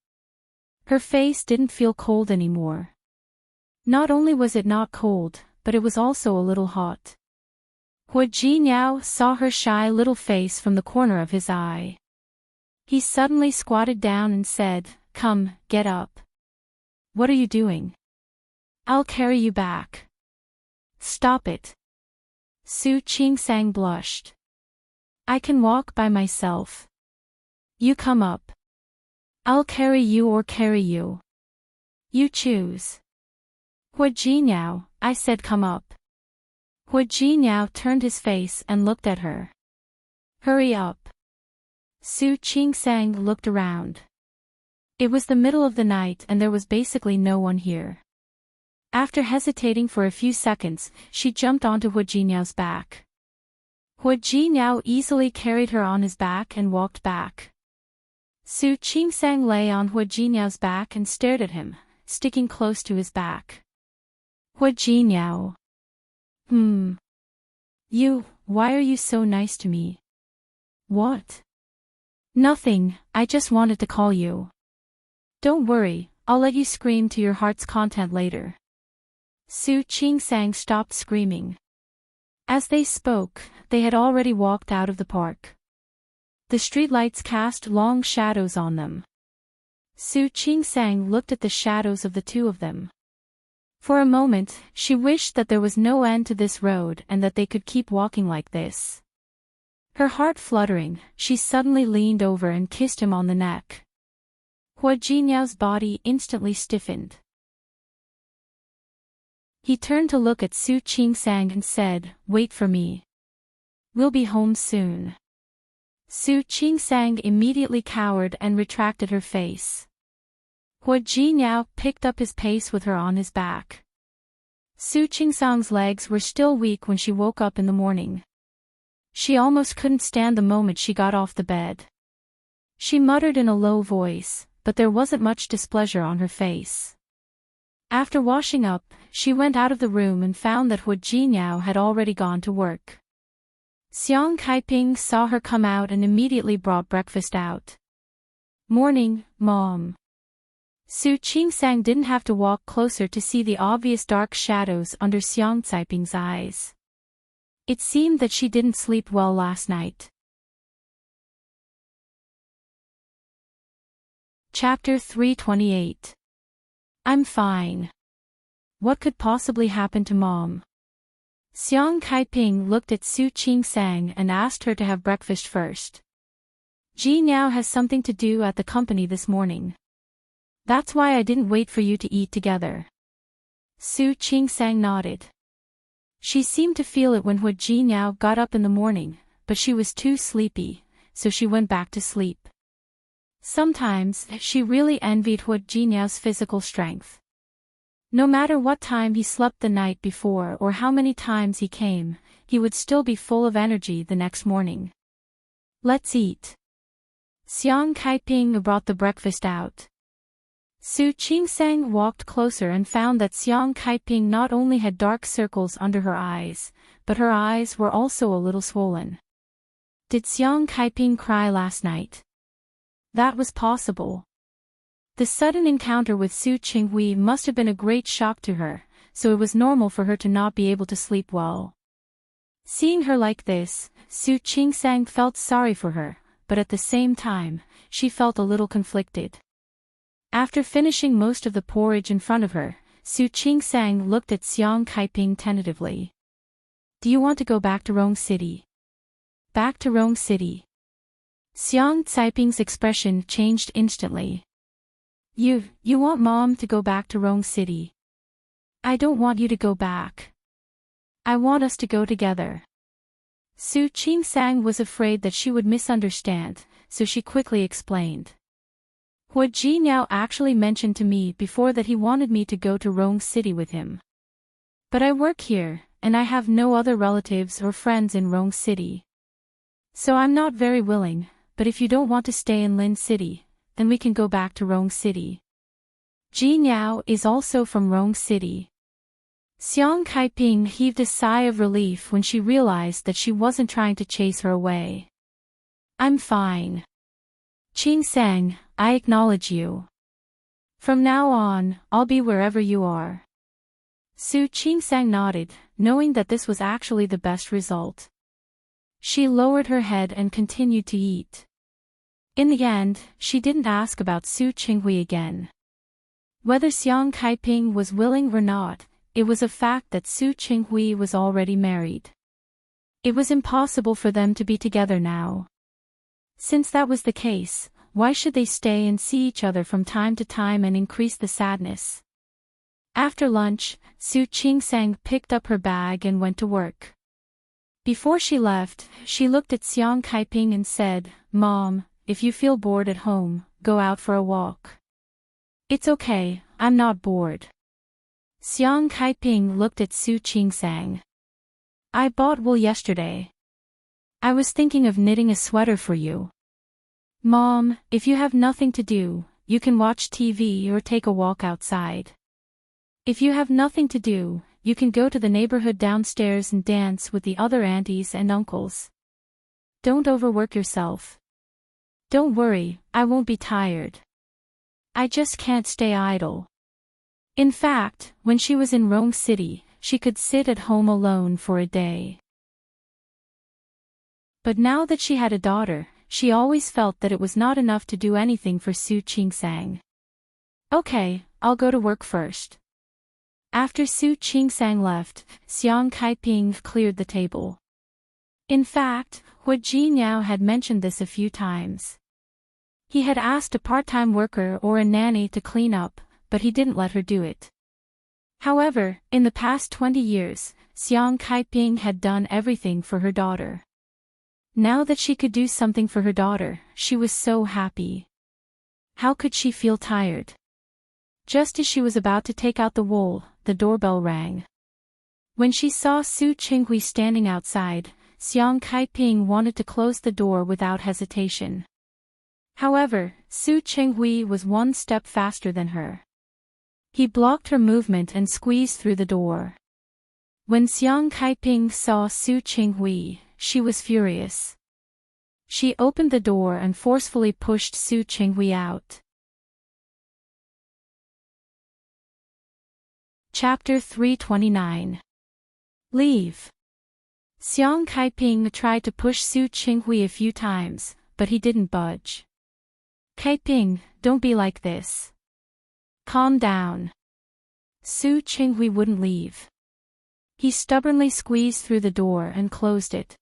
Speaker 1: Her face didn't feel cold anymore. Not only was it not cold, but it was also a little hot. Hua Jinyao saw her shy little face from the corner of his eye. He suddenly squatted down and said, Come, get up. What are you doing? I'll carry you back. Stop it. Su Qingsang blushed. I can walk by myself. You come up. I'll carry you or carry you. You choose. Hua Jinyao, I said come up. Hua Jinyao turned his face and looked at her. Hurry up. Su Qingsang looked around. It was the middle of the night and there was basically no one here. After hesitating for a few seconds, she jumped onto Hua Jinyao's back. Hua Jinyao easily carried her on his back and walked back. Su Qingsang lay on Hua Jinyao's back and stared at him, sticking close to his back. Hua Jinyao. Why are you so nice to me? What? Nothing, I just wanted to call you. Don't worry, I'll let you scream to your heart's content later. Su Qingsang stopped screaming. As they spoke, they had already walked out of the park. The streetlights cast long shadows on them. Su Qingsang looked at the shadows of the 2 of them. For a moment, she wished that there was no end to this road and that they could keep walking like this. Her heart fluttering, she suddenly leaned over and kissed him on the neck. Hua Jinyao's body instantly stiffened. He turned to look at Su Qingsang and said, Wait for me. We'll be home soon. Su Qingsang immediately cowered and retracted her face. Hua Jinyao picked up his pace with her on his back. Su Qingsang's legs were still weak when she woke up in the morning. She almost couldn't stand the moment she got off the bed. She muttered in a low voice, but there wasn't much displeasure on her face. After washing up, she went out of the room and found that Hua Jinyao had already gone to work. Xiang Kaiping saw her come out and immediately brought breakfast out. Morning, Mom. Su Qingsang didn't have to walk closer to see the obvious dark shadows under Xiang Caiping's eyes. It seemed that she didn't sleep well last night. Chapter 328. I'm fine. What could possibly happen to Mom? Xiang Kaiping looked at Su Qingsang and asked her to have breakfast first. Ji Niao has something to do at the company this morning. That's why I didn't wait for you to eat together. Su Qingsang nodded. She seemed to feel it when Hua Jinyao got up in the morning, but she was too sleepy, so she went back to sleep. Sometimes, she really envied Hu Jinyao's physical strength. No matter what time he slept the night before or how many times he came, he would still be full of energy the next morning. Let's eat. Xiang Kaiping brought the breakfast out. Su Qingsang walked closer and found that Xiang Kaiping not only had dark circles under her eyes, but her eyes were also a little swollen. Did Xiang Kaiping cry last night? That was possible. The sudden encounter with Su Qinghui must have been a great shock to her, so it was normal for her to not be able to sleep well. Seeing her like this, Su Qingsang felt sorry for her, but at the same time, she felt a little conflicted. After finishing most of the porridge in front of her, Su Qingsang looked at Xiang Kaiping tentatively. Do you want to go back to Rong City? Back to Rong City. Xiang Caiping's expression changed instantly. You want Mom to go back to Rong City. I don't want you to go back. I want us to go together. Su Qingsang was afraid that she would misunderstand, so she quickly explained. Hu Jinyao actually mentioned to me before that he wanted me to go to Rong City with him. But I work here, and I have no other relatives or friends in Rong City. So I'm not very willing, but if you don't want to stay in Lin City, then we can go back to Rong City. Jinyao is also from Rong City. Xiang Kaiping heaved a sigh of relief when she realized that she wasn't trying to chase her away. I'm fine. Qingsang, I acknowledge you. From now on, I'll be wherever you are. Su Qingsang nodded, knowing that this was actually the best result. She lowered her head and continued to eat. In the end, she didn't ask about Su Qinghui again. Whether Xiang Kaiping was willing or not, it was a fact that Su Qinghui was already married. It was impossible for them to be together now. Since that was the case, why should they stay and see each other from time to time and increase the sadness? After lunch, Su Qingsang picked up her bag and went to work. Before she left, she looked at Xiang Kaiping and said, Mom, if you feel bored at home, go out for a walk. It's okay, I'm not bored. Xiang Kaiping looked at Su Qingsang. I bought wool yesterday. I was thinking of knitting a sweater for you. Mom, if you have nothing to do, you can watch TV or take a walk outside. If you have nothing to do, you can go to the neighborhood downstairs and dance with the other aunties and uncles. Don't overwork yourself. Don't worry, I won't be tired. I just can't stay idle. In fact, when she was in Rong City, she could sit at home alone for a day. But now that she had a daughter, she always felt that it was not enough to do anything for Su Qingsang. Okay, I'll go to work first. After Su Qingsang left, Xiang Kaiping cleared the table. In fact, Hu Jinyao had mentioned this a few times. He had asked a part-time worker or a nanny to clean up, but he didn't let her do it. However, in the past 20 years, Xiang Kaiping had done everything for her daughter. Now that she could do something for her daughter, she was so happy. How could she feel tired? Just as she was about to take out the wool, the doorbell rang. When she saw Su Qinghui standing outside, Xiang Kaiping wanted to close the door without hesitation. However, Su Qinghui was one step faster than her. He blocked her movement and squeezed through the door. When Xiang Kaiping saw Su Qinghui, she was furious. She opened the door and forcefully pushed Su Qinghui out. Chapter 329. Leave. Xiang Kaiping tried to push Su Qinghui a few times, but he didn't budge. Kaiping, don't be like this. Calm down. Su Qinghui wouldn't leave. He stubbornly squeezed through the door and closed it.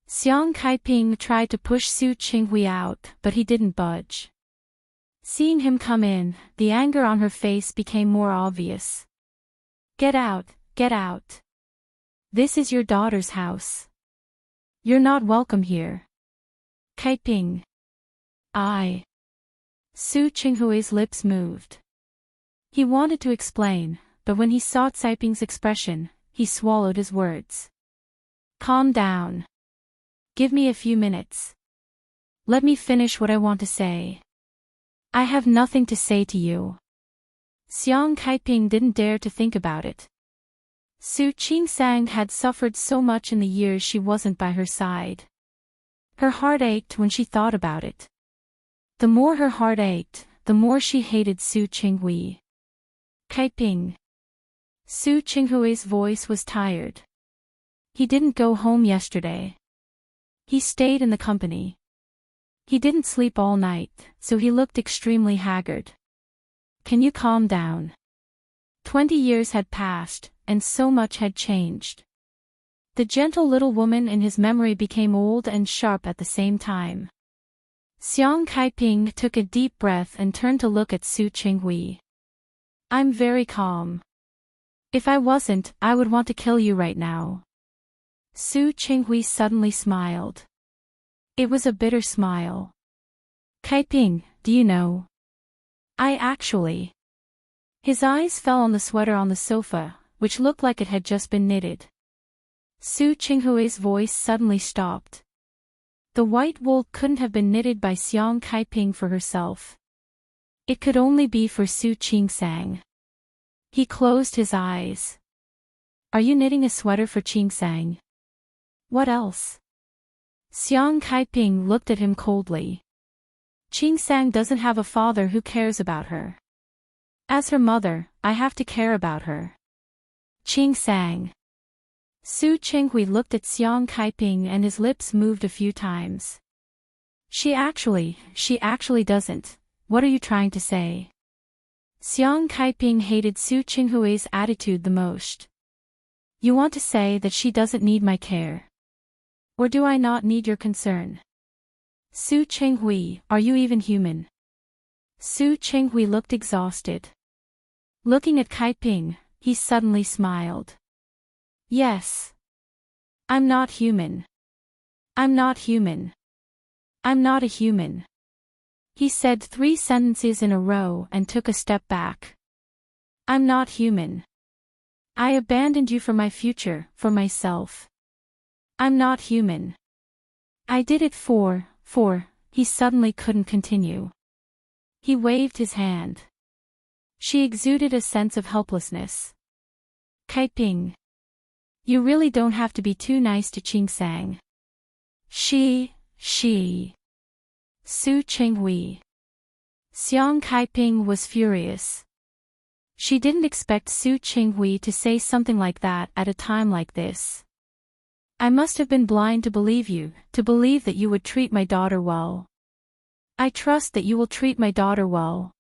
Speaker 1: Xiang Kaiping tried to push Su Qinghui out, but he didn't budge. Seeing him come in, the anger on her face became more obvious. Get out, get out. This is your daughter's house. You're not welcome here. Kaiping. Su Qinghui's lips moved. He wanted to explain, but when he saw Caiping's expression, he swallowed his words. Calm down. Give me a few minutes. Let me finish what I want to say. I have nothing to say to you. Xiang Caiping didn't dare to think about it. Su Qingsang had suffered so much in the years she wasn't by her side. Her heart ached when she thought about it. The more her heart ached, the more she hated Su Qinghui. Caiping. Su Qinghui's voice was tired. He didn't go home yesterday. He stayed in the company. He didn't sleep all night, so he looked extremely haggard. Can you calm down? 20 years had passed, and so much had changed. The gentle little woman in his memory became old and sharp at the same time. Xiang Caiping took a deep breath and turned to look at Su Qinghui. I'm very calm. If I wasn't, I would want to kill you right now. Su Qinghui suddenly smiled. It was a bitter smile. Caiping, do you know? I actually. His eyes fell on the sweater on the sofa, which looked like it had just been knitted. Su Qinghui's voice suddenly stopped. The white wool couldn't have been knitted by Xiang Caiping for herself. It could only be for Su Qingsang. He closed his eyes. Are you knitting a sweater for Qingsang? What else? Xiang Caiping looked at him coldly. Qingsang doesn't have a father who cares about her. As her mother, I have to care about her. Qingsang. Su Qinghui looked at Xiang Caiping and his lips moved a few times. She actually doesn't. What are you trying to say? Xiang Caiping hated Su Qinghui's attitude the most. You want to say that she doesn't need my care? Or do I not need your concern? Su Qinghui, are you even human? Su Qinghui looked exhausted. Looking at Caiping, he suddenly smiled. Yes. I'm not human. I'm not human. I'm not a human. He said 3 sentences in a row and took a step back. I'm not human. I abandoned you for my future, for myself. I'm not human. I did it for, he suddenly couldn't continue. He waved his hand. She exuded a sense of helplessness. Caiping. You really don't have to be too nice to Qingsang. She. Su Qinghui. Xiang Caiping was furious. She didn't expect Su Qinghui to say something like that at a time like this. I must have been blind to believe you, to believe that you would treat my daughter well. I trust that you will treat my daughter well.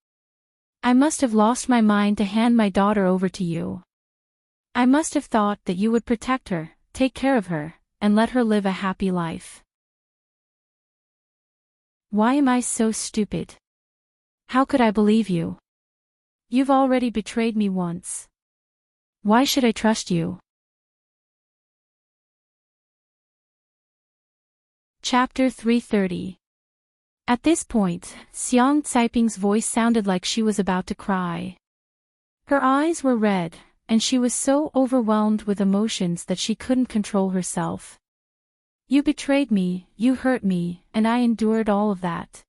Speaker 1: I must have lost my mind to hand my daughter over to you. I must have thought that you would protect her, take care of her, and let her live a happy life. Why am I so stupid? How could I believe you? You've already betrayed me once. Why should I trust you? Chapter 330. At this point, Xiang Caiping's voice sounded like she was about to cry. Her eyes were red, and she was so overwhelmed with emotions that she couldn't control herself. You betrayed me, you hurt me, and I endured all of that.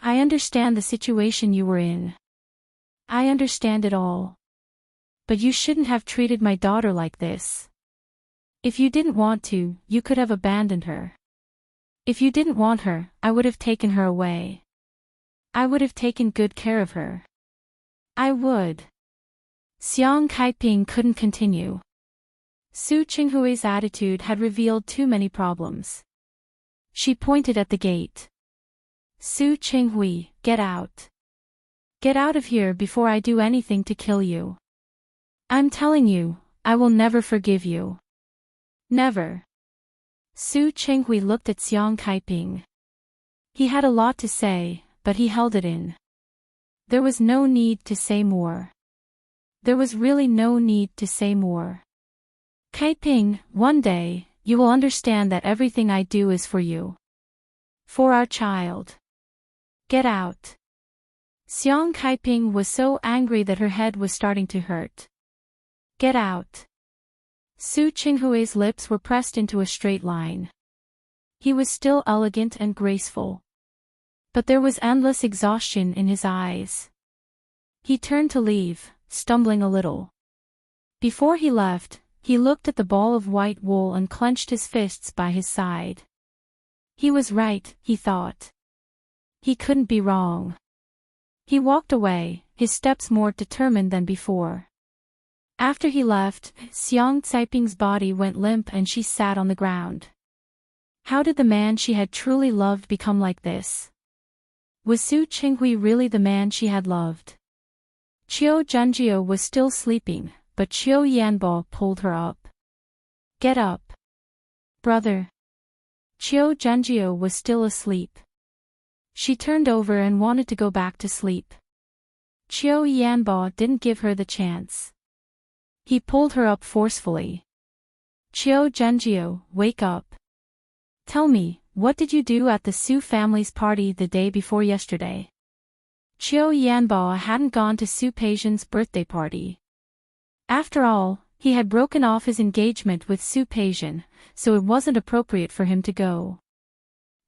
Speaker 1: I understand the situation you were in. I understand it all. But you shouldn't have treated my daughter like this. If you didn't want to, you could have abandoned her. If you didn't want her, I would have taken her away. I would have taken good care of her. I would. Xiang Caiping couldn't continue. Su Qinghui's attitude had revealed too many problems. She pointed at the gate. Su Qinghui, get out. Get out of here before I do anything to kill you. I'm telling you, I will never forgive you. Never. Su Qinghui looked at Xiang Caiping. He had a lot to say, but he held it in. There was no need to say more. There was really no need to say more. Caiping, one day, you will understand that everything I do is for you. For our child. Get out. Xiang Kaiping was so angry that her head was starting to hurt. Get out. Su Qinghui's lips were pressed into a straight line. He was still elegant and graceful. But there was endless exhaustion in his eyes. He turned to leave, stumbling a little. Before he left, he looked at the ball of white wool and clenched his fists by his side. He was right, he thought. He couldn't be wrong. He walked away, his steps more determined than before. After he left, Xiang Caiping's body went limp and she sat on the ground. How did the man she had truly loved become like this? Was Su Qinghui really the man she had loved? Qiu Zhenjiu was still sleeping, but Qiu Yanbo pulled her up. Get up. Brother. Qiu Zhenjiu was still asleep. She turned over and wanted to go back to sleep. Qiu Yanbo didn't give her the chance. He pulled her up forcefully. Qiu Zhenjiu, wake up. Tell me, what did you do at the Su family's party the day before yesterday? Qiu Yanbo hadn't gone to Su Peijian's birthday party. After all, he had broken off his engagement with Su Peijian, so it wasn't appropriate for him to go.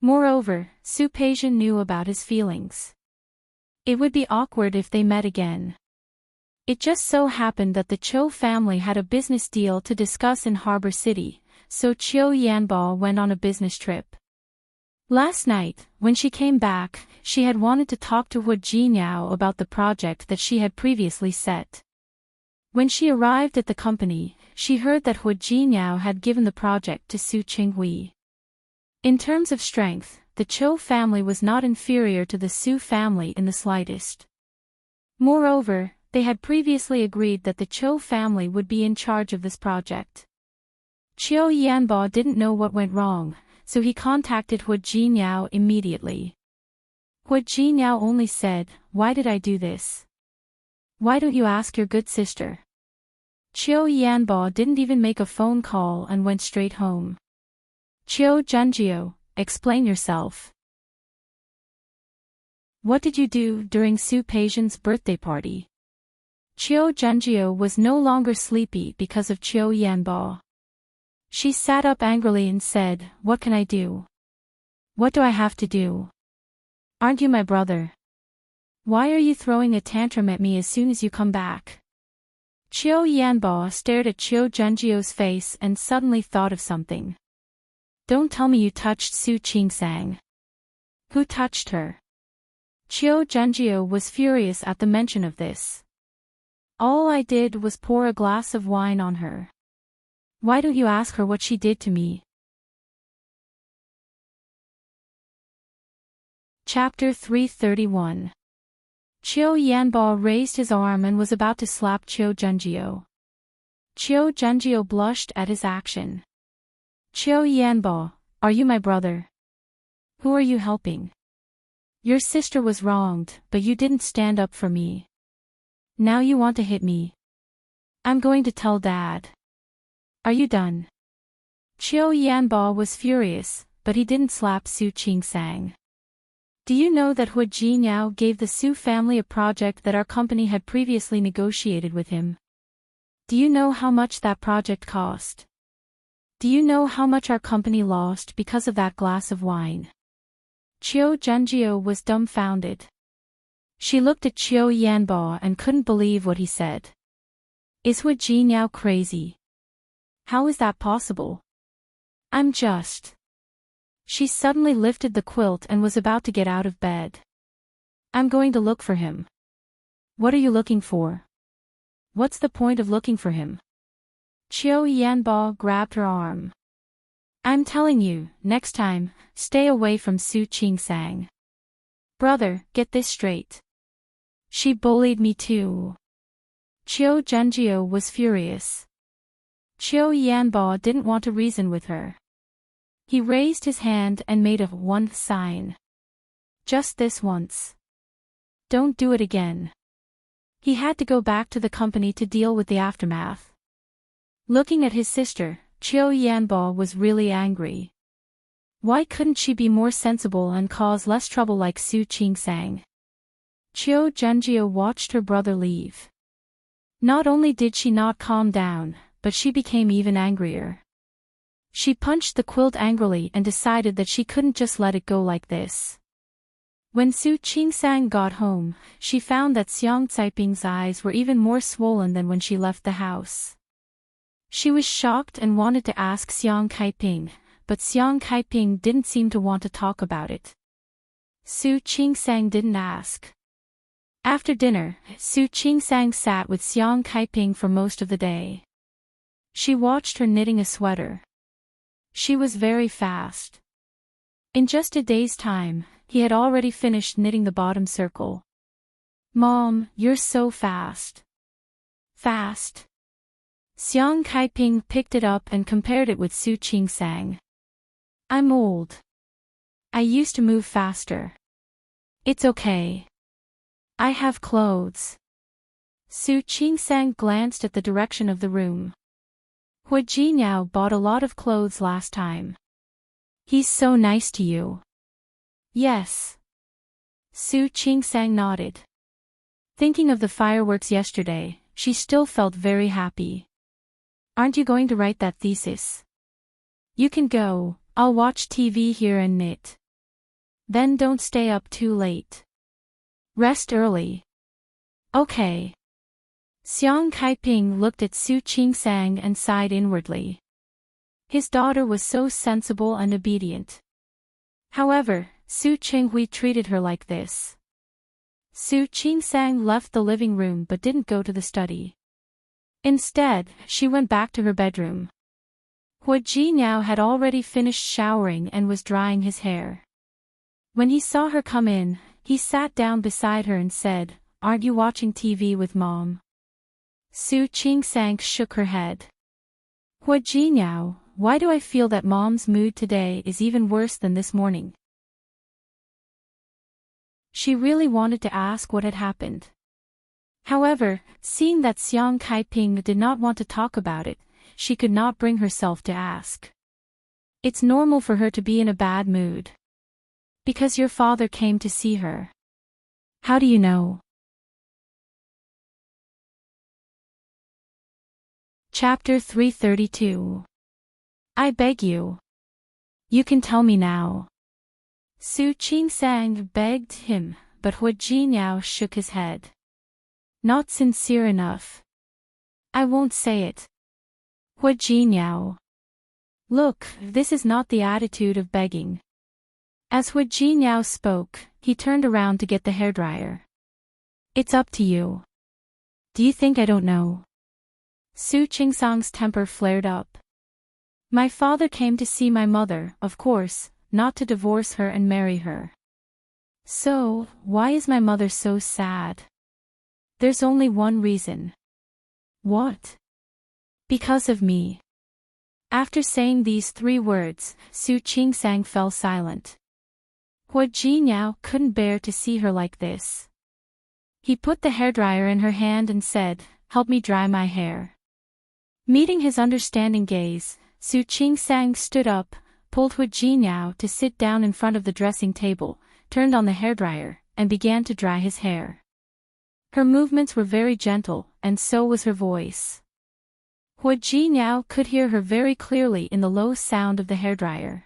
Speaker 1: Moreover, Su Peijian knew about his feelings. It would be awkward if they met again. It just so happened that the Chou family had a business deal to discuss in Harbor City, so Qiu Yanbo went on a business trip. Last night, when she came back, she had wanted to talk to Hu Jinyao about the project that she had previously set. When she arrived at the company, she heard that Hu Jinyao had given the project to Su Qinghui. In terms of strength, the Chou family was not inferior to the Su family in the slightest. Moreover, they had previously agreed that the Chou family would be in charge of this project. Qiu Yanbo didn't know what went wrong, so he contacted Hu Jinyao immediately. Hu Jinyao only said, "Why did I do this? Why don't you ask your good sister?" Qiu Yanbo didn't even make a phone call and went straight home. Qiu Zhenjiu, explain yourself. What did you do during Su Peijian's birthday party? Qiu Zhenjiu was no longer sleepy because of Qiu Yanbo. She sat up angrily and said, "What can I do? What do I have to do? Aren't you my brother? Why are you throwing a tantrum at me as soon as you come back?" Qiu Yanbo stared at Qiu Zhenjiu's face and suddenly thought of something. Don't tell me you touched Su Qingsang. Who touched her? Qiu Zhenjiu was furious at the mention of this. All I did was pour a glass of wine on her. Why don't you ask her what she did to me? Chapter 331. Qiu Yanbo raised his arm and was about to slap Qiu Zhenjiu. Qiu Zhenjiu blushed at his action. Qiu Yanbo, are you my brother? Who are you helping? Your sister was wronged, but you didn't stand up for me. Now you want to hit me. I'm going to tell Dad. Are you done? Qiu Yanbo was furious, but he didn't slap Su Qingsang. Do you know that Hu Jinyao gave the Su family a project that our company had previously negotiated with him? Do you know how much that project cost? Do you know how much our company lost because of that glass of wine? Qiu Zhenjiu was dumbfounded. She looked at Qiu Yanbo and couldn't believe what he said. Is Hu Jinyao crazy? How is that possible? I'm just... She suddenly lifted the quilt and was about to get out of bed. I'm going to look for him. What are you looking for? What's the point of looking for him? Qiu Yanbo grabbed her arm. I'm telling you, next time, stay away from Su Qingsang. Brother, get this straight. She bullied me too. Qiu Zhenjiu was furious. Qiu Yanbo didn't want to reason with her. He raised his hand and made a one sign. Just this once. Don't do it again. He had to go back to the company to deal with the aftermath. Looking at his sister, Qiu Yanbo was really angry. Why couldn't she be more sensible and cause less trouble like Su Qingsang? Chiu Junjia watched her brother leave. Not only did she not calm down, but she became even angrier. She punched the quilt angrily and decided that she couldn't just let it go like this. When Su Qingsang got home, she found that Xiang Caiping's eyes were even more swollen than when she left the house. She was shocked and wanted to ask Xiang Caiping, but Xiang Caiping didn't seem to want to talk about it. Su Qingsang didn't ask. After dinner, Su Qingsang sat with Xiang Caiping for most of the day. She watched her knitting a sweater. She was very fast. In just a day's time, he had already finished knitting the bottom circle. "Mom, you're so fast." "Fast?" Xiang Caiping picked it up and compared it with Su Qingsang. "I'm old. I used to move faster." "It's okay. I have clothes." Su Qingsang glanced at the direction of the room. "Hu Jinyao bought a lot of clothes last time. He's so nice to you." "Yes." Su Qingsang nodded. Thinking of the fireworks yesterday, she still felt very happy. "Aren't you going to write that thesis?" "You can go, I'll watch TV here and knit." "Then don't stay up too late. Rest early." "Okay." Xiang Caiping looked at Su Qingsang and sighed inwardly. His daughter was so sensible and obedient. However, Su Qinghui treated her like this. Su Qingsang left the living room but didn't go to the study. Instead, she went back to her bedroom. Hu Jinyao had already finished showering and was drying his hair. When he saw her come in, he sat down beside her and said, "Aren't you watching TV with Mom?" Su Qingsang shook her head. "Hu Jinyao, why do I feel that Mom's mood today is even worse than this morning?" She really wanted to ask what had happened. However, seeing that Xiang Caiping did not want to talk about it, she could not bring herself to ask. "It's normal for her to be in a bad mood. Because your father came to see her." "How do you know?" Chapter 332. I beg you. You can tell me now. Su Qingsang begged him, but Hu Jinyao shook his head. "Not sincere enough. I won't say it." Hu Jinyao. "Look, this is not the attitude of begging." As Hu Jinyao spoke, he turned around to get the hairdryer. "It's up to you. Do you think I don't know?" Su Qingsang's temper flared up. "My father came to see my mother, of course, not to divorce her and marry her. So, why is my mother so sad?" "There's only one reason." "What?" "Because of me." After saying these 3 words, Su Qingsang fell silent. Hu Jinyao couldn't bear to see her like this. He put the hairdryer in her hand and said, "Help me dry my hair." Meeting his understanding gaze, Su Qingsang stood up, pulled Hu Jinyao to sit down in front of the dressing table, turned on the hairdryer, and began to dry his hair. Her movements were very gentle, and so was her voice. Hu Jinyao could hear her very clearly in the low sound of the hairdryer.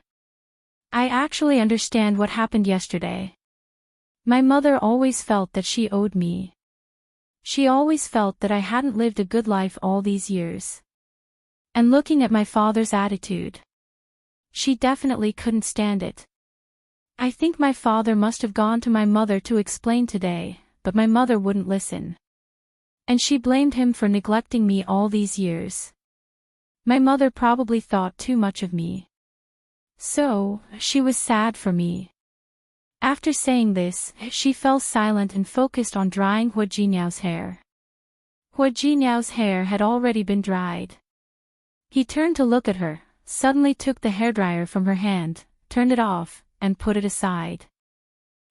Speaker 1: "I actually understand what happened yesterday. My mother always felt that she owed me. She always felt that I hadn't lived a good life all these years. And looking at my father's attitude, she definitely couldn't stand it. I think my father must have gone to my mother to explain today, but my mother wouldn't listen. And she blamed him for neglecting me all these years. My mother probably thought too much of me. So, she was sad for me." After saying this, she fell silent and focused on drying Hu Jinyao's hair. Hu Jinyao's hair had already been dried. He turned to look at her, suddenly took the hairdryer from her hand, turned it off, and put it aside.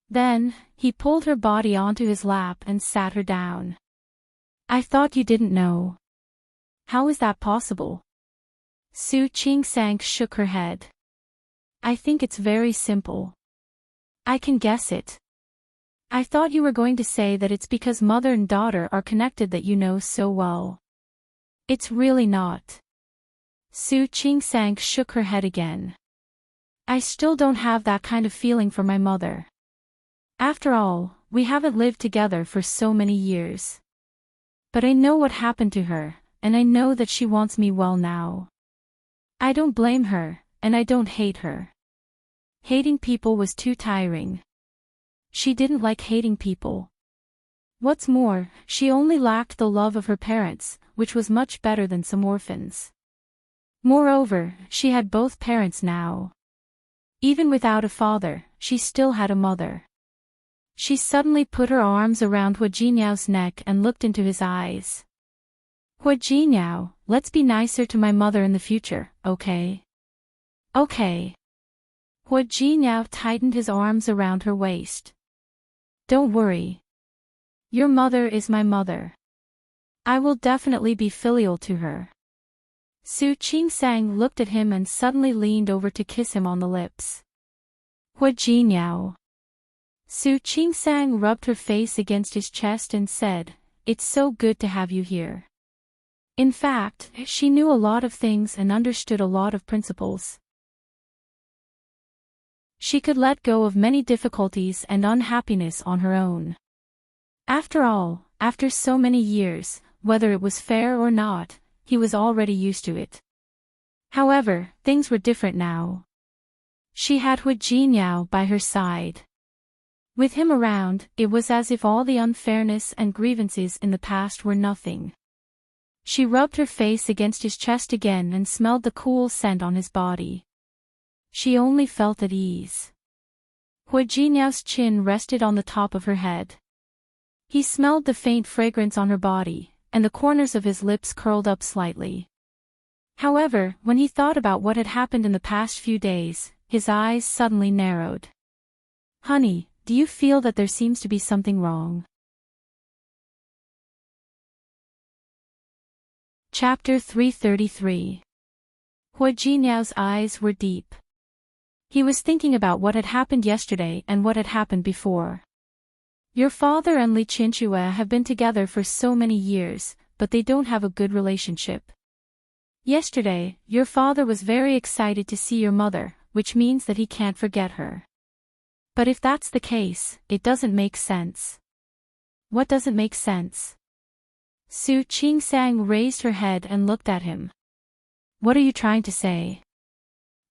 Speaker 1: Then, he pulled her body onto his lap and sat her down. "I thought you didn't know. How is that possible?" Su Qingsang shook her head. "I think it's very simple. I can guess it. I thought you were going to say that it's because mother and daughter are connected that you know so well. It's really not. Su Qingsang shook her head again. I still don't have that kind of feeling for my mother. After all, we haven't lived together for so many years. But I know what happened to her, and I know that she wants me well now. I don't blame her, and I don't hate her. Hating people was too tiring. She didn't like hating people. What's more, she only lacked the love of her parents, which was much better than some orphans. Moreover, she had both parents now. Even without a father, she still had a mother. She suddenly put her arms around Hua Jinyao's neck and looked into his eyes. Hua Jinyao, let's be nicer to my mother in the future, okay? Okay. Hua Jinyao tightened his arms around her waist. Don't worry. Your mother is my mother. I will definitely be filial to her. Su Qingsang looked at him and suddenly leaned over to kiss him on the lips. Hua Jinyao. Su Qingsang rubbed her face against his chest and said, It's so good to have you here. In fact, she knew a lot of things and understood a lot of principles. She could let go of many difficulties and unhappiness on her own. After all, after so many years, whether it was fair or not, he was already used to it. However, things were different now. She had Hua Jinyao by her side. With him around, it was as if all the unfairness and grievances in the past were nothing. She rubbed her face against his chest again and smelled the cool scent on his body. She only felt at ease. Hua Jinyao's chin rested on the top of her head. He smelled the faint fragrance on her body, and the corners of his lips curled up slightly. However, when he thought about what had happened in the past few days, his eyes suddenly narrowed. Honey, do you feel that there seems to be something wrong? Chapter 333. Hua Jinyao's eyes were deep. He was thinking about what had happened yesterday and what had happened before. Your father and Li Qinchue have been together for so many years, but they don't have a good relationship. Yesterday, your father was very excited to see your mother, which means that he can't forget her. But if that's the case, it doesn't make sense. What doesn't make sense? Su Qingsang raised her head and looked at him. What are you trying to say?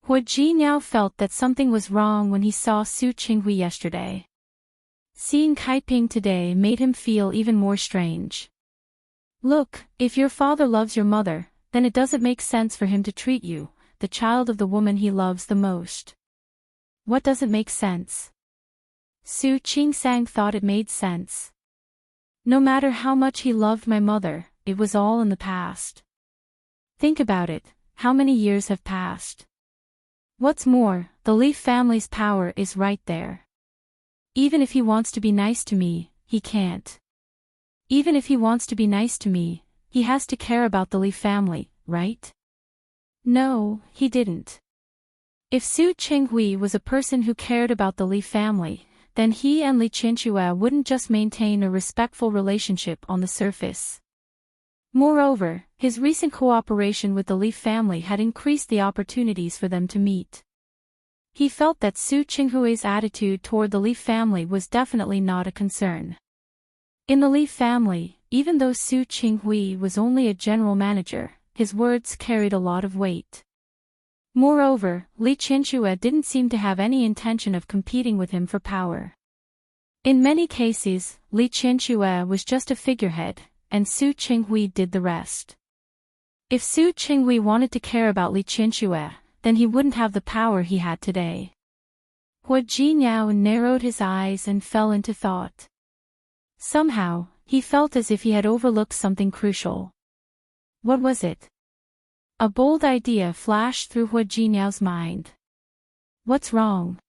Speaker 1: Hua Jinyao felt that something was wrong when he saw Su Qinghui yesterday. Seeing Kaiping today made him feel even more strange. Look, if your father loves your mother, then it doesn't make sense for him to treat you, the child of the woman he loves the most. What doesn't make sense? Su Qingsang thought it made sense. No matter how much he loved my mother, it was all in the past. Think about it, how many years have passed? What's more, the Li family's power is right there. Even if he wants to be nice to me, he can't. Even if he wants to be nice to me, he has to care about the Li family, right? No, he didn't. If Su Qinghui was a person who cared about the Li family, then he and Li Qinchue wouldn't just maintain a respectful relationship on the surface. Moreover, his recent cooperation with the Li family had increased the opportunities for them to meet. He felt that Su Qinghui's attitude toward the Li family was definitely not a concern. In the Li family, even though Su Qinghui was only a general manager, his words carried a lot of weight. Moreover, Li Qinchue didn't seem to have any intention of competing with him for power. In many cases, Li Qinchue was just a figurehead, and Su Qinghui did the rest. If Su Qinghui wanted to care about Li Qinchue, then he wouldn't have the power he had today. Hua Jinyao narrowed his eyes and fell into thought. Somehow, he felt as if he had overlooked something crucial. What was it? A bold idea flashed through Hua Jinyao's mind. What's wrong?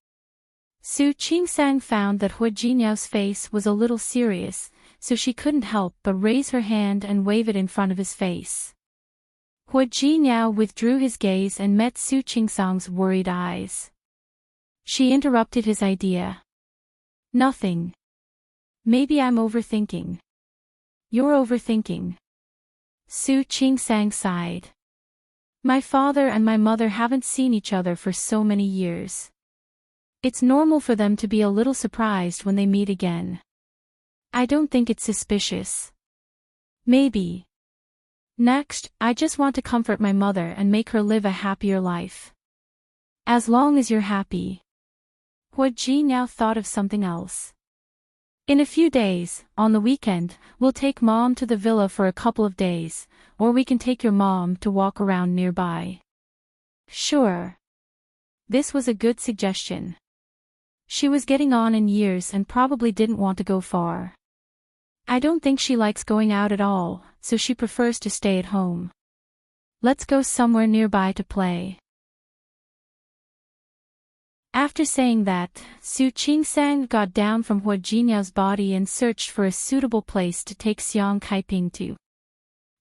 Speaker 1: Su Qingsang found that Hua Jinyao's face was a little serious, so she couldn't help but raise her hand and wave it in front of his face. Hua Jinyao withdrew his gaze and met Su Qingsang's worried eyes. She interrupted his idea. Nothing. Maybe I'm overthinking. You're overthinking. Su Qingsang sighed. My father and my mother haven't seen each other for so many years. It's normal for them to be a little surprised when they meet again. I don't think it's suspicious. Maybe. Next, I just want to comfort my mother and make her live a happier life. As long as you're happy. Hua Ji now thought of something else. In a few days, on the weekend, we'll take Mom to the villa for a couple of days, or we can take your mom to walk around nearby. Sure. This was a good suggestion. She was getting on in years and probably didn't want to go far. I don't think she likes going out at all, so she prefers to stay at home. Let's go somewhere nearby to play. After saying that, Su Qingsang got down from Hua Jinyao's body and searched for a suitable place to take Xiang Kaiping to.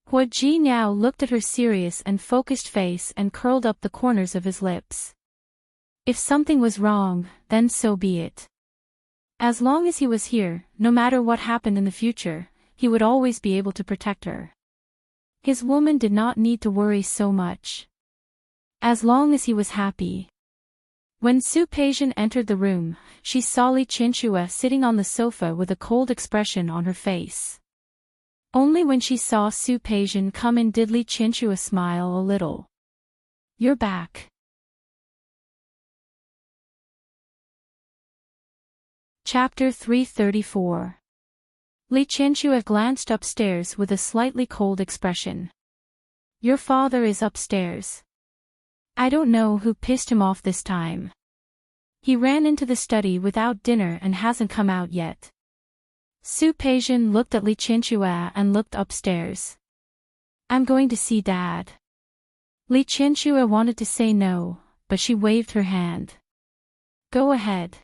Speaker 1: Hua Jinyao looked at her serious and focused face and curled up the corners of his lips. If something was wrong, then so be it. As long as he was here, no matter what happened in the future, he would always be able to protect her. His woman did not need to worry so much. As long as he was happy. When Su Peijian entered the room, she saw Li Qianxue sitting on the sofa with a cold expression on her face. Only when she saw Su Peijian come in did Li Qianxue smile a little. You're back. Chapter 334. Li Qianxue glanced upstairs with a slightly cold expression. Your father is upstairs. I don't know who pissed him off this time. He ran into the study without dinner and hasn't come out yet. Su Peijian looked at Li Qianxue and looked upstairs. I'm going to see Dad. Li Qianxue wanted to say no, but she waved her hand. Go ahead.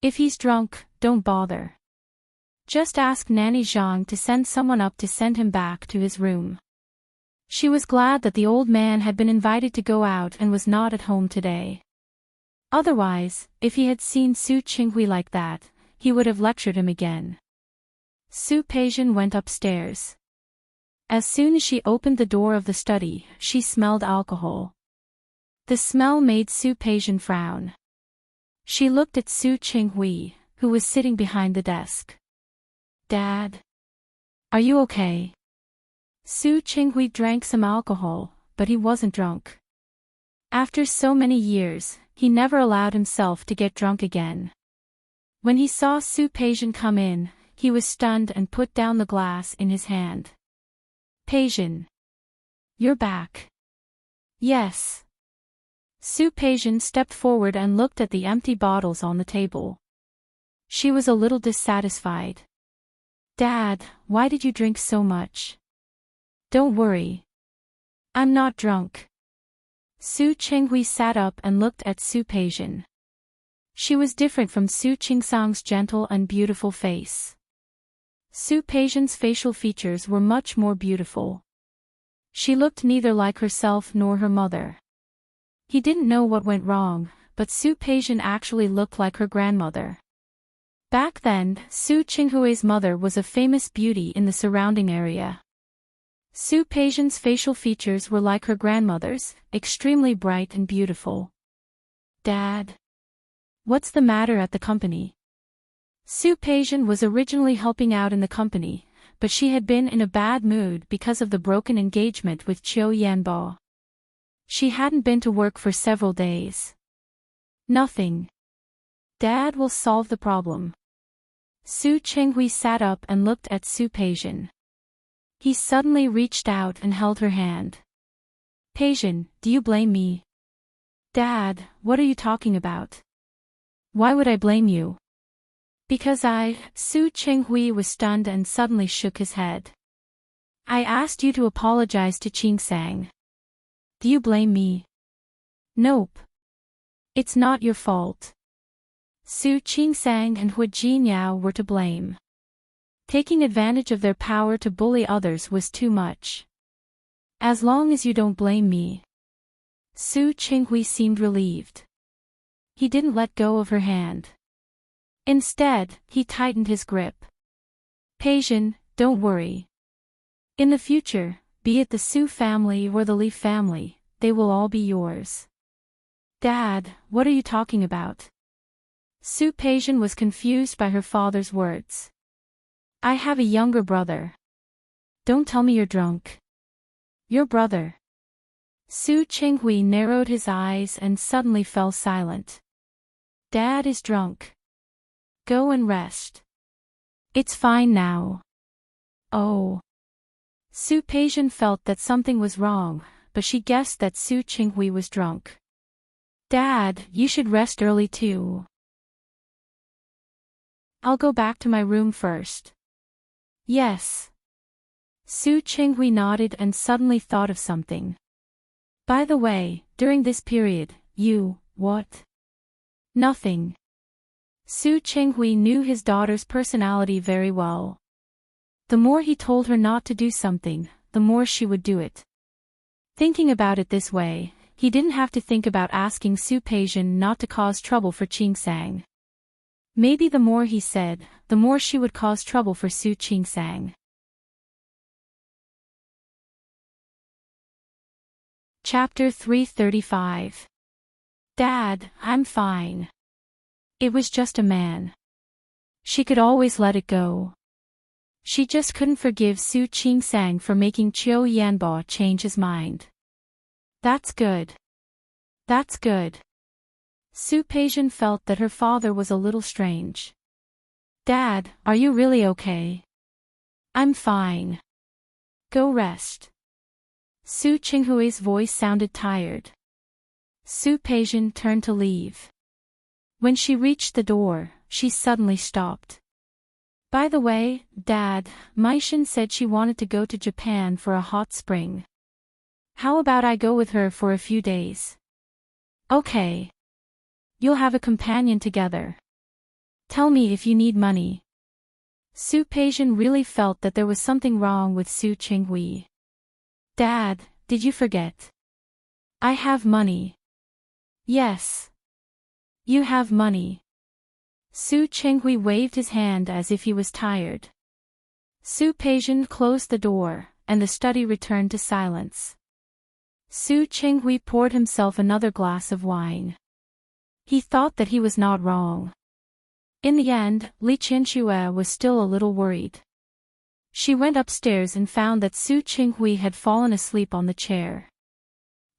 Speaker 1: If he's drunk, don't bother. Just ask Nanny Zhang to send someone up to send him back to his room. She was glad that the old man had been invited to go out and was not at home today. Otherwise, if he had seen Su Qinghui like that, he would have lectured him again. Su Peijian went upstairs. As soon as she opened the door of the study, she smelled alcohol. The smell made Su Peijian frown. She looked at Su Qinghui, who was sitting behind the desk. Dad? Are you okay? Su Qinghui drank some alcohol, but he wasn't drunk. After so many years, he never allowed himself to get drunk again. When he saw Su Peijian come in, he was stunned and put down the glass in his hand. Peijian. You're back. Yes. Su Peijian stepped forward and looked at the empty bottles on the table. She was a little dissatisfied. Dad, why did you drink so much? Don't worry. I'm not drunk. Su Qinghui sat up and looked at Su Peijian. She was different from Su Qingsang's gentle and beautiful face. Su Peijian's facial features were much more beautiful. She looked neither like herself nor her mother. He didn't know what went wrong, but Su Peijian actually looked like her grandmother. Back then, Su Qinghui's mother was a famous beauty in the surrounding area. Su Peijian's facial features were like her grandmother's, extremely bright and beautiful. Dad? What's the matter at the company? Su Peijian was originally helping out in the company, but she had been in a bad mood because of the broken engagement with Qiu Yanbo. She hadn't been to work for several days. Nothing. Dad will solve the problem. Su Qinghui sat up and looked at Su Peijian. He suddenly reached out and held her hand. Peijian, do you blame me? Dad, what are you talking about? Why would I blame you? Because Su Qinghui was stunned and suddenly shook his head. I asked you to apologize to Qingsang. Do you blame me? Nope. It's not your fault. Su Qingsang and Hua Jinyao were to blame. Taking advantage of their power to bully others was too much. As long as you don't blame me. Su Qinghui seemed relieved. He didn't let go of her hand. Instead, he tightened his grip. Peijian, don't worry. In the future, be it the Su family or the Li family, they will all be yours. Dad, what are you talking about? Su Peijian was confused by her father's words. I have a younger brother. Don't tell me you're drunk. Your brother. Su Qinghui narrowed his eyes and suddenly fell silent. Dad is drunk. Go and rest. It's fine now. Oh. Su Peijian felt that something was wrong, but she guessed that Su Qinghui was drunk. Dad, you should rest early too. I'll go back to my room first. Yes. Su Qinghui nodded and suddenly thought of something. By the way, during this period, what? Nothing. Su Qinghui knew his daughter's personality very well. The more he told her not to do something, the more she would do it. Thinking about it this way, he didn't have to think about asking Su Peijian not to cause trouble for Qingsang. Maybe the more he said, the more she would cause trouble for Su Qingsang. Chapter 335. Dad, I'm fine. It was just a man. She could always let it go. She just couldn't forgive Su Qingsang for making Qiu Yanbo change his mind. That's good. That's good. Su Peijian felt that her father was a little strange. Dad, are you really okay? I'm fine. Go rest. Su Qinghui's voice sounded tired. Su Peijian turned to leave. When she reached the door, she suddenly stopped. By the way, Dad, Maishin said she wanted to go to Japan for a hot spring. How about I go with her for a few days? Okay. You'll have a companion together. Tell me if you need money. Su Peijian really felt that there was something wrong with Su Qinghui. Dad, did you forget? I have money. Yes. You have money. Su Qinghui waved his hand as if he was tired. Su Peijian closed the door, and the study returned to silence. Su Qinghui poured himself another glass of wine. He thought that he was not wrong. In the end, Li Qianxue was still a little worried. She went upstairs and found that Su Qinghui had fallen asleep on the chair.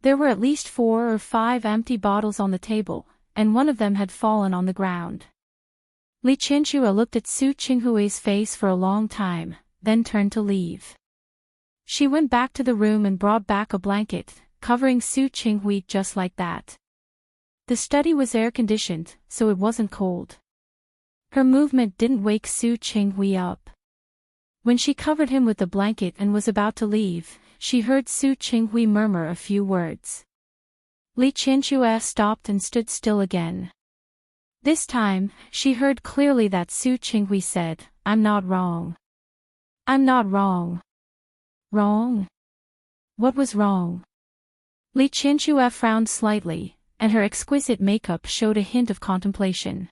Speaker 1: There were at least 4 or 5 empty bottles on the table, and one of them had fallen on the ground. Li Qianxue looked at Su Qinghui's face for a long time, then turned to leave. She went back to the room and brought back a blanket, covering Su Qinghui just like that. The study was air-conditioned, so it wasn't cold. Her movement didn't wake Su Qinghui up. When she covered him with the blanket and was about to leave, she heard Su Qinghui murmur a few words. Li Qianxue stopped and stood still again. This time, she heard clearly that Su Qinghui said, I'm not wrong. I'm not wrong. Wrong? What was wrong? Li Qianxue frowned slightly, and her exquisite makeup showed a hint of contemplation.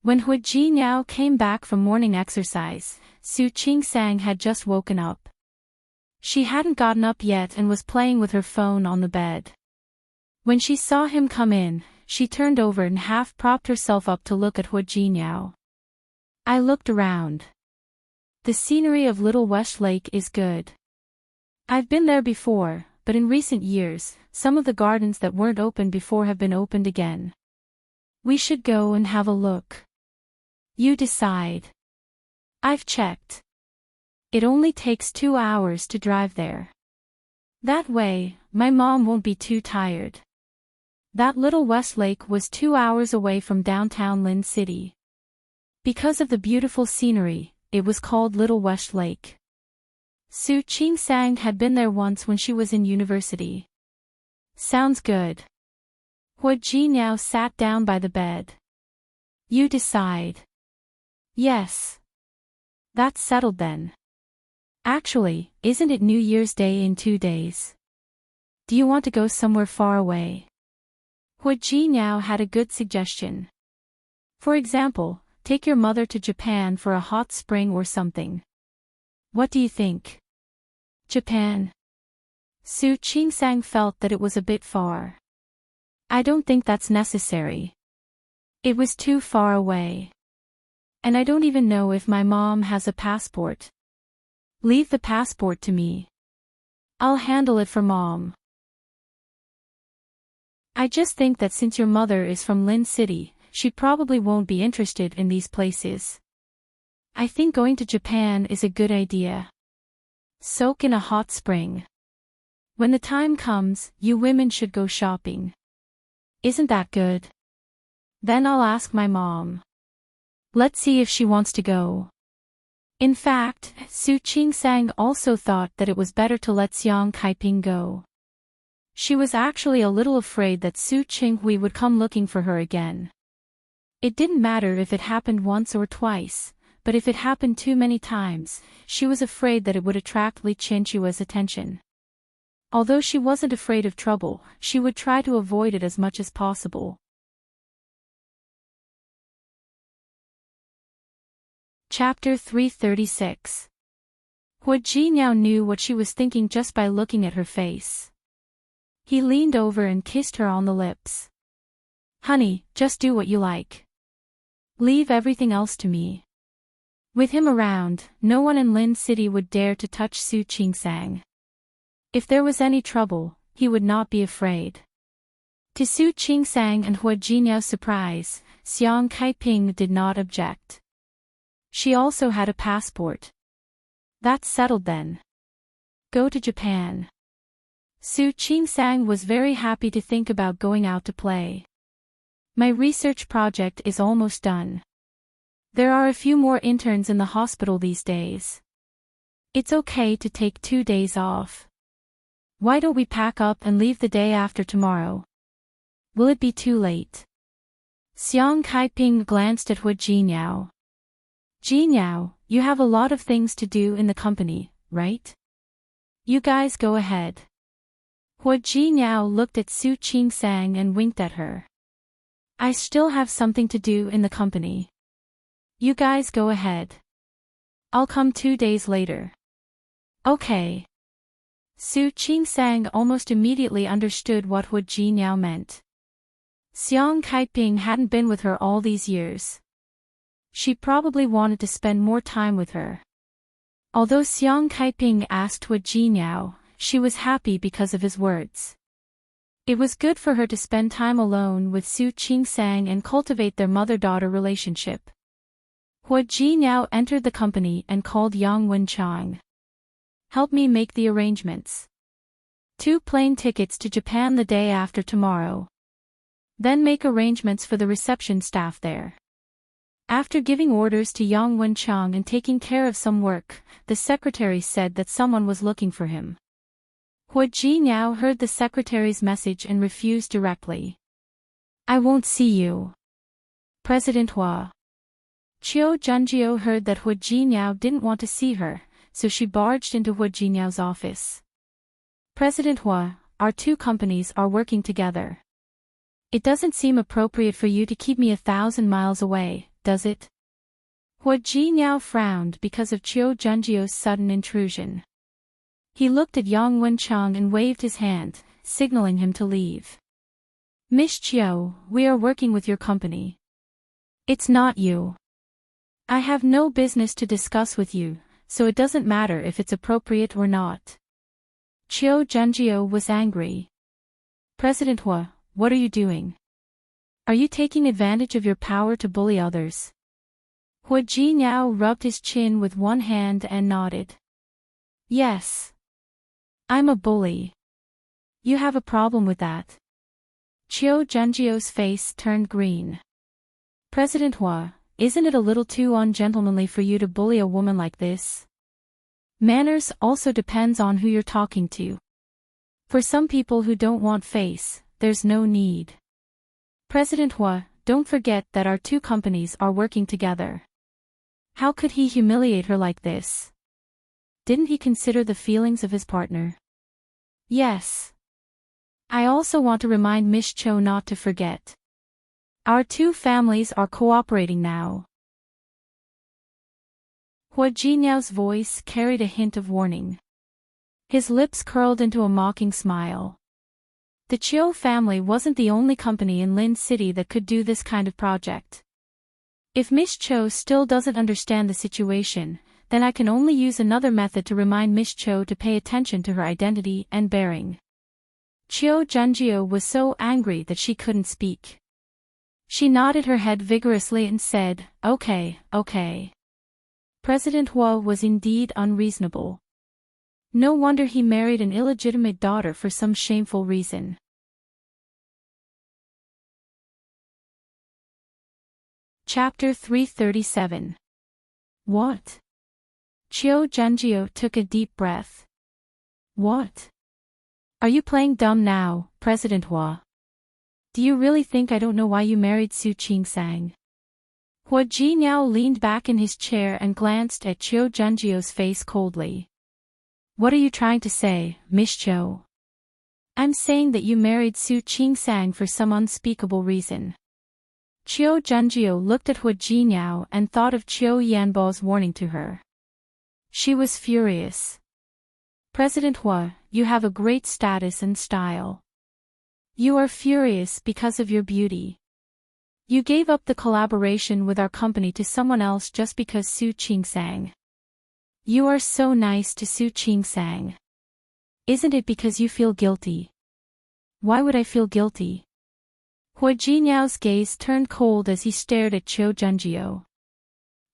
Speaker 1: When Hu Jinyao came back from morning exercise, Su Qingsang had just woken up. She hadn't gotten up yet and was playing with her phone on the bed. When she saw him come in, she turned over and half-propped herself up to look at Hu Jinyao. I looked around. The scenery of Little West Lake is good. I've been there before, but in recent years, some of the gardens that weren't open before have been opened again. We should go and have a look. You decide. I've checked. It only takes 2 hours to drive there. That way, my mom won't be too tired. That Little West Lake was 2 hours away from downtown Lin City. Because of the beautiful scenery, it was called Little West Lake. Su Qingsang had been there once when she was in university. Sounds good. Hu Jinyao sat down by the bed. You decide. Yes. That's settled then. Actually, isn't it New Year's Day in 2 days? Do you want to go somewhere far away? Hu Jinyao had a good suggestion. For example, take your mother to Japan for a hot spring or something. What do you think? Japan. Su Qingsang felt that it was a bit far. I don't think that's necessary. It was too far away. And I don't even know if my mom has a passport. Leave the passport to me. I'll handle it for Mom. I just think that since your mother is from Lin City, she probably won't be interested in these places. I think going to Japan is a good idea. Soak in a hot spring. When the time comes, you women should go shopping. Isn't that good? Then I'll ask my mom. Let's see if she wants to go. In fact, Su Qingsang also thought that it was better to let Xiang Kaiping go. She was actually a little afraid that Su Qinghui would come looking for her again. It didn't matter if it happened once or twice, but if it happened too many times, she was afraid that it would attract Li Qianqua's attention. Although she wasn't afraid of trouble, she would try to avoid it as much as possible. Chapter 336. Hua Jinyao knew what she was thinking just by looking at her face. He leaned over and kissed her on the lips. Honey, just do what you like. Leave everything else to me. With him around, no one in Lin City would dare to touch Su Qingsang. If there was any trouble, he would not be afraid. To Su Qingsang and Hua Jinyao's surprise, Xiang Kaiping did not object. She also had a passport. That's settled then. Go to Japan. Su Qingsang was very happy to think about going out to play. My research project is almost done. There are a few more interns in the hospital these days. It's okay to take 2 days off. Why don't we pack up and leave the day after tomorrow? Will it be too late? Xiang Kaiping glanced at Hua Jinyao. Jinyao, you have a lot of things to do in the company, right? You guys go ahead. Hua Jinyao looked at Su Qingsang and winked at her. I still have something to do in the company. You guys go ahead. I'll come 2 days later. Okay. Su Qingsang almost immediately understood what Hua Jinyao meant. Xiang Kaiping hadn't been with her all these years. She probably wanted to spend more time with her. Although Xiang Kaiping asked Hua Jinyao, she was happy because of his words. It was good for her to spend time alone with Su Qingsang and cultivate their mother-daughter relationship. Hua Jinyao entered the company and called Yang Wenchang. Help me make the arrangements. 2 plane tickets to Japan the day after tomorrow. Then make arrangements for the reception staff there. After giving orders to Yang Wenchang and taking care of some work, the secretary said that someone was looking for him. Hua Jinyao heard the secretary's message and refused directly. I won't see you. President Hua. Qiu Junjiu heard that Hua Jinyao didn't want to see her, so she barged into Hua Jinyao's office. President Hua, our 2 companies are working together. It doesn't seem appropriate for you to keep me 1,000 miles away, does it? Hua Jinyao frowned because of Qiu Junjiu's sudden intrusion. He looked at Yang Wenchang and waved his hand, signaling him to leave. Miss Qiu, we are working with your company. It's not you. I have no business to discuss with you, so it doesn't matter if it's appropriate or not. Qiu Junjiu was angry. President Hua, what are you doing? Are you taking advantage of your power to bully others? Hua Jinyao rubbed his chin with one hand and nodded. Yes. I'm a bully. You have a problem with that? Qiu Junjiu's face turned green. President Hua, isn't it a little too ungentlemanly for you to bully a woman like this? Manners also depends on who you're talking to. For some people who don't want face, there's no need. President Hua, don't forget that our 2 companies are working together. How could he humiliate her like this? Didn't he consider the feelings of his partner? Yes. I also want to remind Miss Cho not to forget. Our 2 families are cooperating now. Hua Jinyao's voice carried a hint of warning. His lips curled into a mocking smile. The Chiu family wasn't the only company in Lin City that could do this kind of project. If Miss Cho still doesn't understand the situation, then I can only use another method to remind Miss Cho to pay attention to her identity and bearing. Chiu Junjie was so angry that she couldn't speak. She nodded her head vigorously and said, "Okay, okay." President Hua was indeed unreasonable. No wonder he married an illegitimate daughter for some shameful reason. Chapter 337. What? Chiu Junjie took a deep breath. What? Are you playing dumb now, President Hua? Do you really think I don't know why you married Su Qingsang? Hua Jinyao leaned back in his chair and glanced at Chiu Junjie's face coldly. What are you trying to say, Miss Cho? I'm saying that you married Su Qingsang for some unspeakable reason. Chiu Junjie looked at Hua Jinyao and thought of Chiu Yanbo's warning to her. She was furious. President Hua, you have a great status and style. You are furious because of your beauty. You gave up the collaboration with our company to someone else just because Su Qingsang. You are so nice to Su Qingsang. Isn't it because you feel guilty? Why would I feel guilty? Hua Jinyao's gaze turned cold as he stared at Chiu Junjie.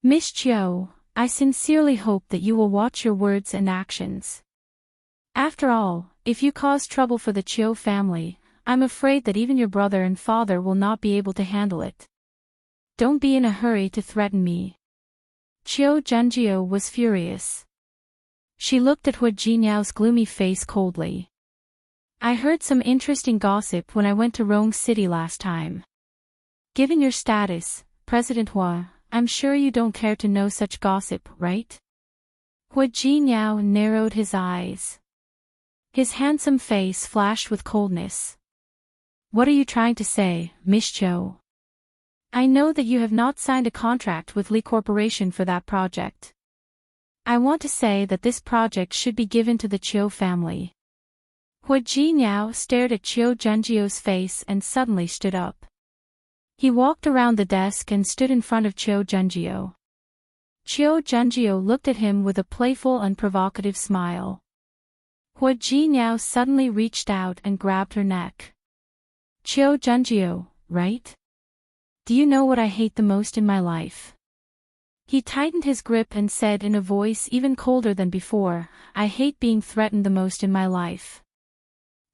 Speaker 1: Miss Chiu, I sincerely hope that you will watch your words and actions. After all, if you cause trouble for the Chiu family, I'm afraid that even your brother and father will not be able to handle it. Don't be in a hurry to threaten me. Chiu Junjie was furious. She looked at Hua Jinyao's gloomy face coldly. I heard some interesting gossip when I went to Rong City last time. Given your status, President Hua, I'm sure you don't care to know such gossip, right? Hua Jinyao narrowed his eyes. His handsome face flashed with coldness. What are you trying to say, Miss Cho? I know that you have not signed a contract with Li Corporation for that project. I want to say that this project should be given to the Chiu family. Hua Jinyao stared at Chiu Junjie's face and suddenly stood up. He walked around the desk and stood in front of Chiu Junjie. Chiu Junjie looked at him with a playful and provocative smile. Hua Jinyao suddenly reached out and grabbed her neck. Chiu Junjie, right? Do you know what I hate the most in my life? He tightened his grip and said in a voice even colder than before, I hate being threatened the most in my life.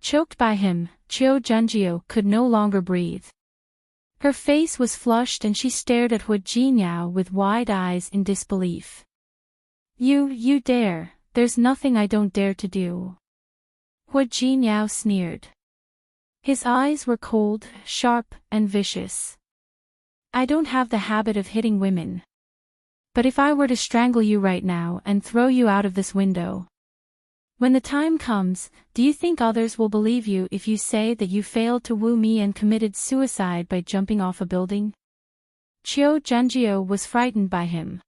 Speaker 1: Choked by him, Chiu Junjie could no longer breathe. Her face was flushed and she stared at Hua Jinyao with wide eyes in disbelief. You dare, there's nothing I don't dare to do. Hua Jinyao sneered. His eyes were cold, sharp, and vicious. I don't have the habit of hitting women. But if I were to strangle you right now and throw you out of this window, when the time comes, do you think others will believe you if you say that you failed to woo me and committed suicide by jumping off a building? Chiu Junjie was frightened by him.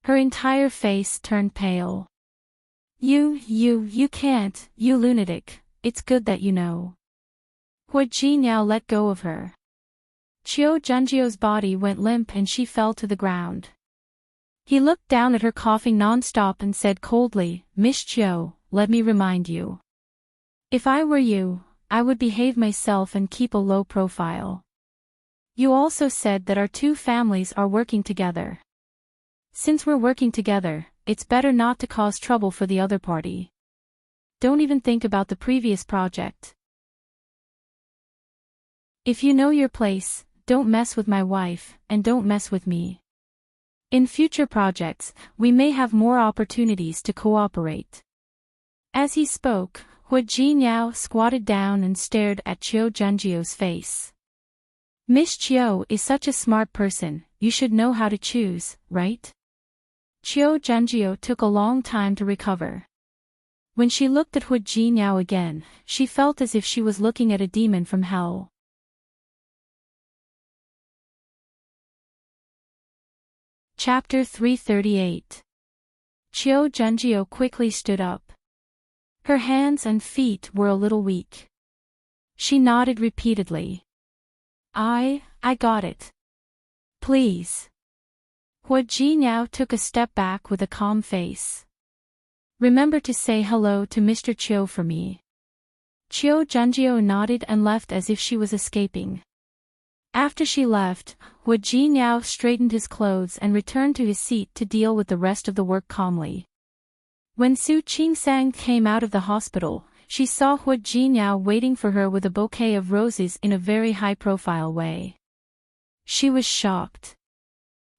Speaker 1: Her entire face turned pale. You can't, you lunatic, it's good that you know. Hua Jinyao let go of her. Chiu Junjie's body went limp and she fell to the ground. He looked down at her coughing non-stop and said coldly, Miss Chiu, let me remind you. If I were you, I would behave myself and keep a low profile. You also said that our two families are working together. Since we're working together, it's better not to cause trouble for the other party. Don't even think about the previous project. If you know your place, don't mess with my wife, and don't mess with me. In future projects, we may have more opportunities to cooperate. As he spoke, Hua Jinyao squatted down and stared at Chiu Junjie's face. Miss Chiu is such a smart person, you should know how to choose, right? Chiu Junjie took a long time to recover. When she looked at Hua Jinyao again, she felt as if she was looking at a demon from hell. Chapter 338. Chiu Junjie quickly stood up. Her hands and feet were a little weak. She nodded repeatedly. I got it. Please. Hua Jinyao took a step back with a calm face. Remember to say hello to Mr. Chiu for me. Chiu Junjie nodded and left as if she was escaping. After she left, Hua Jinyao straightened his clothes and returned to his seat to deal with the rest of the work calmly. When Su Qingsang came out of the hospital, she saw Hua Jinyao waiting for her with a bouquet of roses in a very high-profile way. She was shocked.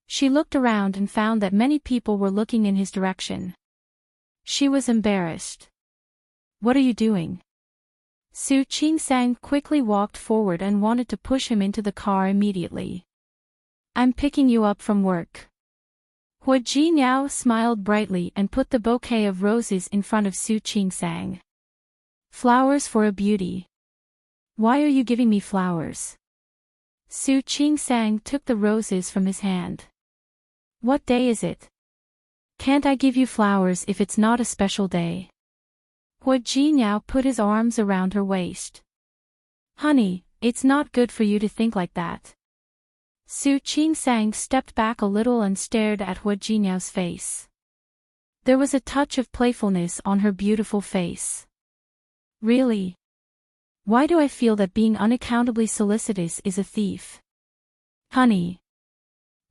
Speaker 1: She looked around and found that many people were looking in his direction. She was embarrassed. What are you doing? Su Qingsang quickly walked forward and wanted to push him into the car immediately. I'm picking you up from work. Hua Jinyao smiled brightly and put the bouquet of roses in front of Su Qingsang. Flowers for a beauty. Why are you giving me flowers? Su Qingsang took the roses from his hand. What day is it? Can't I give you flowers if it's not a special day? Hua Jinyao put his arms around her waist. Honey, it's not good for you to think like that. Su Qingsang stepped back a little and stared at Hua Jinyao's face. There was a touch of playfulness on her beautiful face. Really? Why do I feel that being unaccountably solicitous is a thief? Honey.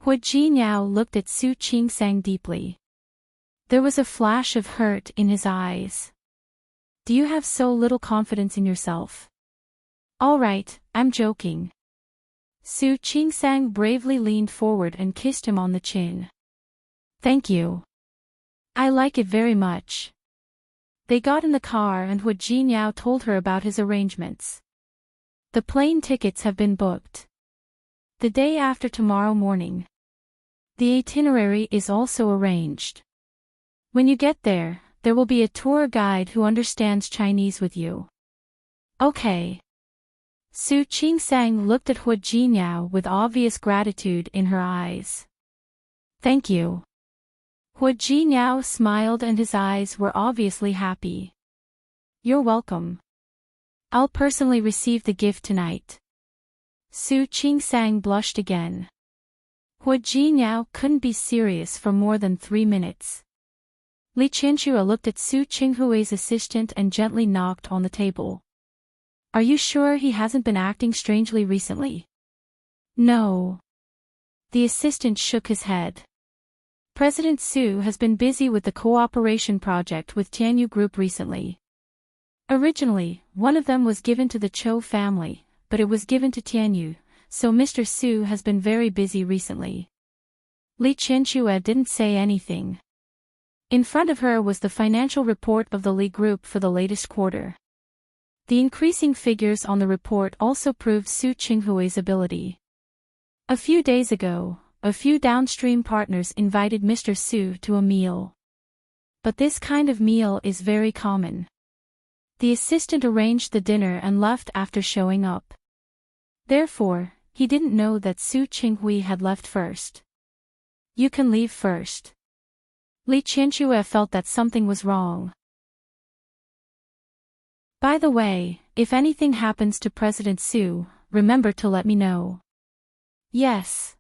Speaker 1: Hua Jinyao looked at Su Qingsang deeply. There was a flash of hurt in his eyes. Do you have so little confidence in yourself? All right, I'm joking. Su Qingsang bravely leaned forward and kissed him on the chin. Thank you. I like it very much. They got in the car and Hua Jinyao told her about his arrangements. The plane tickets have been booked. The day after tomorrow morning. The itinerary is also arranged. When you get there, there will be a tour guide who understands Chinese with you. Okay. Su Qingsang looked at Hua Jinyao with obvious gratitude in her eyes. Thank you. Hua Jinyao smiled and his eyes were obviously happy. You're welcome. I'll personally receive the gift tonight. Su Qingsang blushed again. Hua Jinyao couldn't be serious for more than 3 minutes. Li Qianxue looked at Su Qinghui's assistant and gently knocked on the table. Are you sure he hasn't been acting strangely recently? No. The assistant shook his head. President Su has been busy with the cooperation project with Tianyu Group recently. Originally, one of them was given to the Chou family, but it was given to Tianyu, so Mr. Su has been very busy recently. Li Qianxue didn't say anything. In front of her was the financial report of the Li Group for the latest quarter. The increasing figures on the report also proved Su Qinghui's ability. A few days ago, a few downstream partners invited Mr. Su to a meal. But this kind of meal is very common. The assistant arranged the dinner and left after showing up. Therefore, he didn't know that Su Qinghui had left first. You can leave first. Li Qianxue felt that something was wrong. By the way, if anything happens to President Su, remember to let me know. Yes.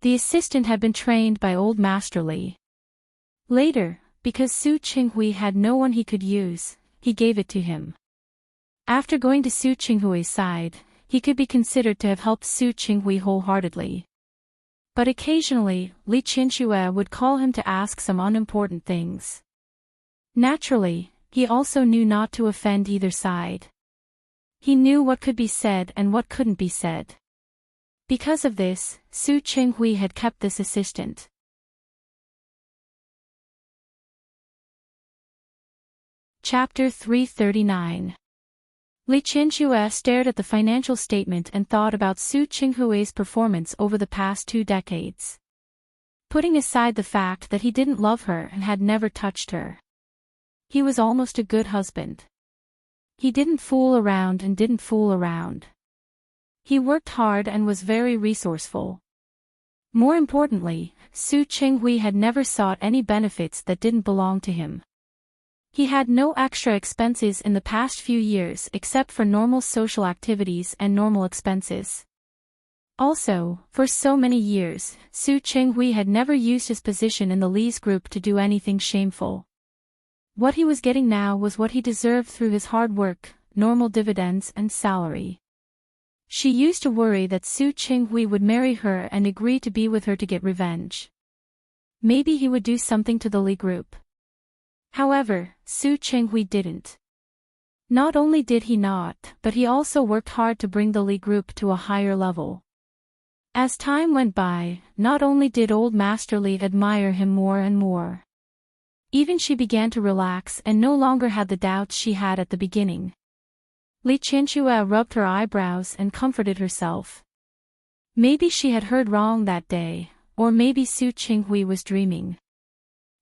Speaker 1: The assistant had been trained by old Master Li. Later, because Su Qinghui had no one he could use, he gave it to him. After going to Su Qinghui's side, he could be considered to have helped Su Qinghui wholeheartedly. But occasionally, Li Qianxue would call him to ask some unimportant things. Naturally, he also knew not to offend either side. He knew what could be said and what couldn't be said. Because of this, Su Qinghui had kept this assistant. Chapter 339. Li Qianxue stared at the financial statement and thought about Su Qinghui's performance over the past 2 decades. Putting aside the fact that he didn't love her and had never touched her. He was almost a good husband. He didn't fool around and didn't fool around. He worked hard and was very resourceful. More importantly, Su Qinghui had never sought any benefits that didn't belong to him. He had no extra expenses in the past few years except for normal social activities and normal expenses. Also, for so many years, Su Qinghui had never used his position in the Li's group to do anything shameful. What he was getting now was what he deserved through his hard work, normal dividends and salary. She used to worry that Su Qinghui would marry her and agree to be with her to get revenge. Maybe he would do something to the Li group. However, Su Qinghui didn't. Not only did he not, but he also worked hard to bring the Li group to a higher level. As time went by, not only did old Master Li admire him more and more. Even she began to relax and no longer had the doubts she had at the beginning. Li Qianxue rubbed her eyebrows and comforted herself. Maybe she had heard wrong that day, or maybe Su Qinghui was dreaming.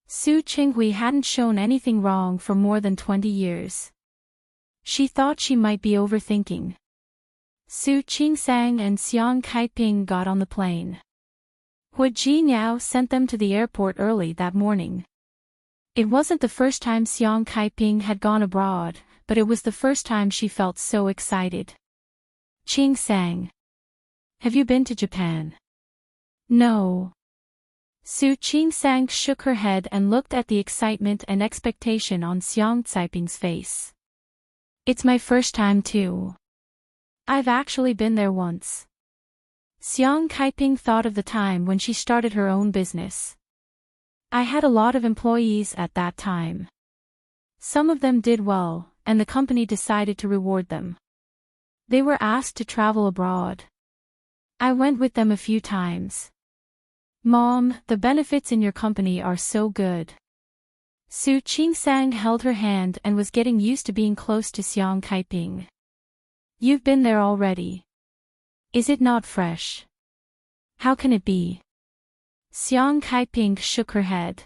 Speaker 1: Su Qinghui hadn't shown anything wrong for more than 20 years. She thought she might be overthinking. Su Qingsang and Xiang Kaiping got on the plane. Hu Jiniao sent them to the airport early that morning. It wasn't the first time Xiang Kaiping had gone abroad, but it was the first time she felt so excited. Qingsang. Have you been to Japan? No. Su Qingsang shook her head and looked at the excitement and expectation on Xiang Caiping's face. It's my first time too. I've actually been there once. Xiang Kaiping thought of the time when she started her own business. I had a lot of employees at that time. Some of them did well, and the company decided to reward them. They were asked to travel abroad. I went with them a few times. Mom, the benefits in your company are so good. Su Qingsang held her hand and was getting used to being close to Xiang Kaiping. You've been there already. Is it not fresh? How can it be? Xiang Kaiping shook her head.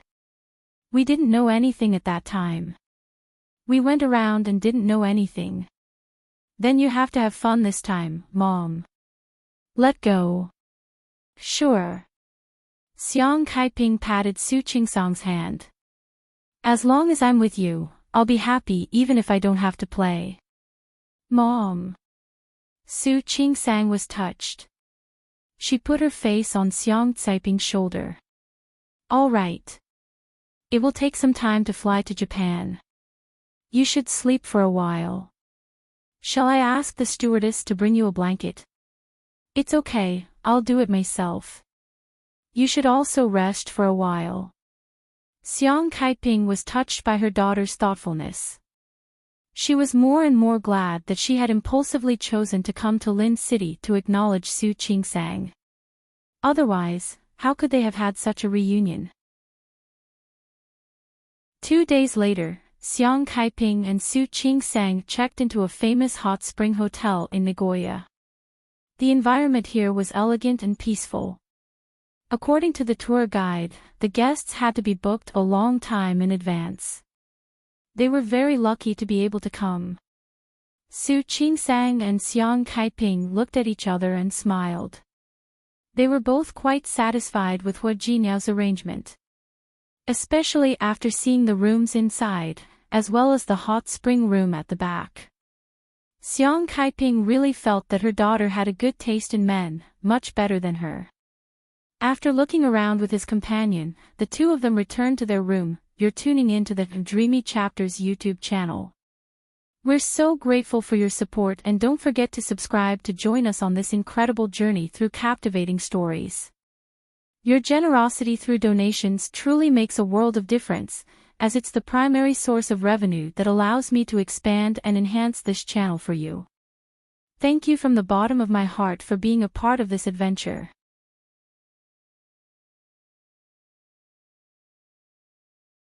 Speaker 1: We didn't know anything at that time. We went around and didn't know anything. Then you have to have fun this time, Mom. Let go. Sure. Xiang Kaiping patted Su Qingsang's hand. As long as I'm with you, I'll be happy even if I don't have to play. Mom. Su Qingsang was touched. She put her face on Xiang Caiping's shoulder. All right. It will take some time to fly to Japan. You should sleep for a while. Shall I ask the stewardess to bring you a blanket? It's okay, I'll do it myself. You should also rest for a while. Xiang Kaiping was touched by her daughter's thoughtfulness. She was more and more glad that she had impulsively chosen to come to Lin City to acknowledge Su Qingsang. Otherwise, how could they have had such a reunion? 2 days later, Xiang Kaiping and Su Qingsang checked into a famous hot spring hotel in Nagoya. The environment here was elegant and peaceful. According to the tour guide, the guests had to be booked a long time in advance. They were very lucky to be able to come. Su Qingsang and Xiang Kaiping looked at each other and smiled. They were both quite satisfied with Hu Jiniao's arrangement. Especially after seeing the rooms inside, as well as the hot spring room at the back. Xiang Kaiping really felt that her daughter had a good taste in men, much better than her. After looking around with his companion, the two of them returned to their room. You're tuning in to the Dreamy Chapters YouTube channel. We're so grateful for your support and don't forget to subscribe to join us on this incredible journey through captivating stories. Your generosity through donations truly makes a world of difference, as it's the primary source of revenue that allows me to expand and enhance this channel for you. Thank you from the bottom of my heart for being a part of this adventure.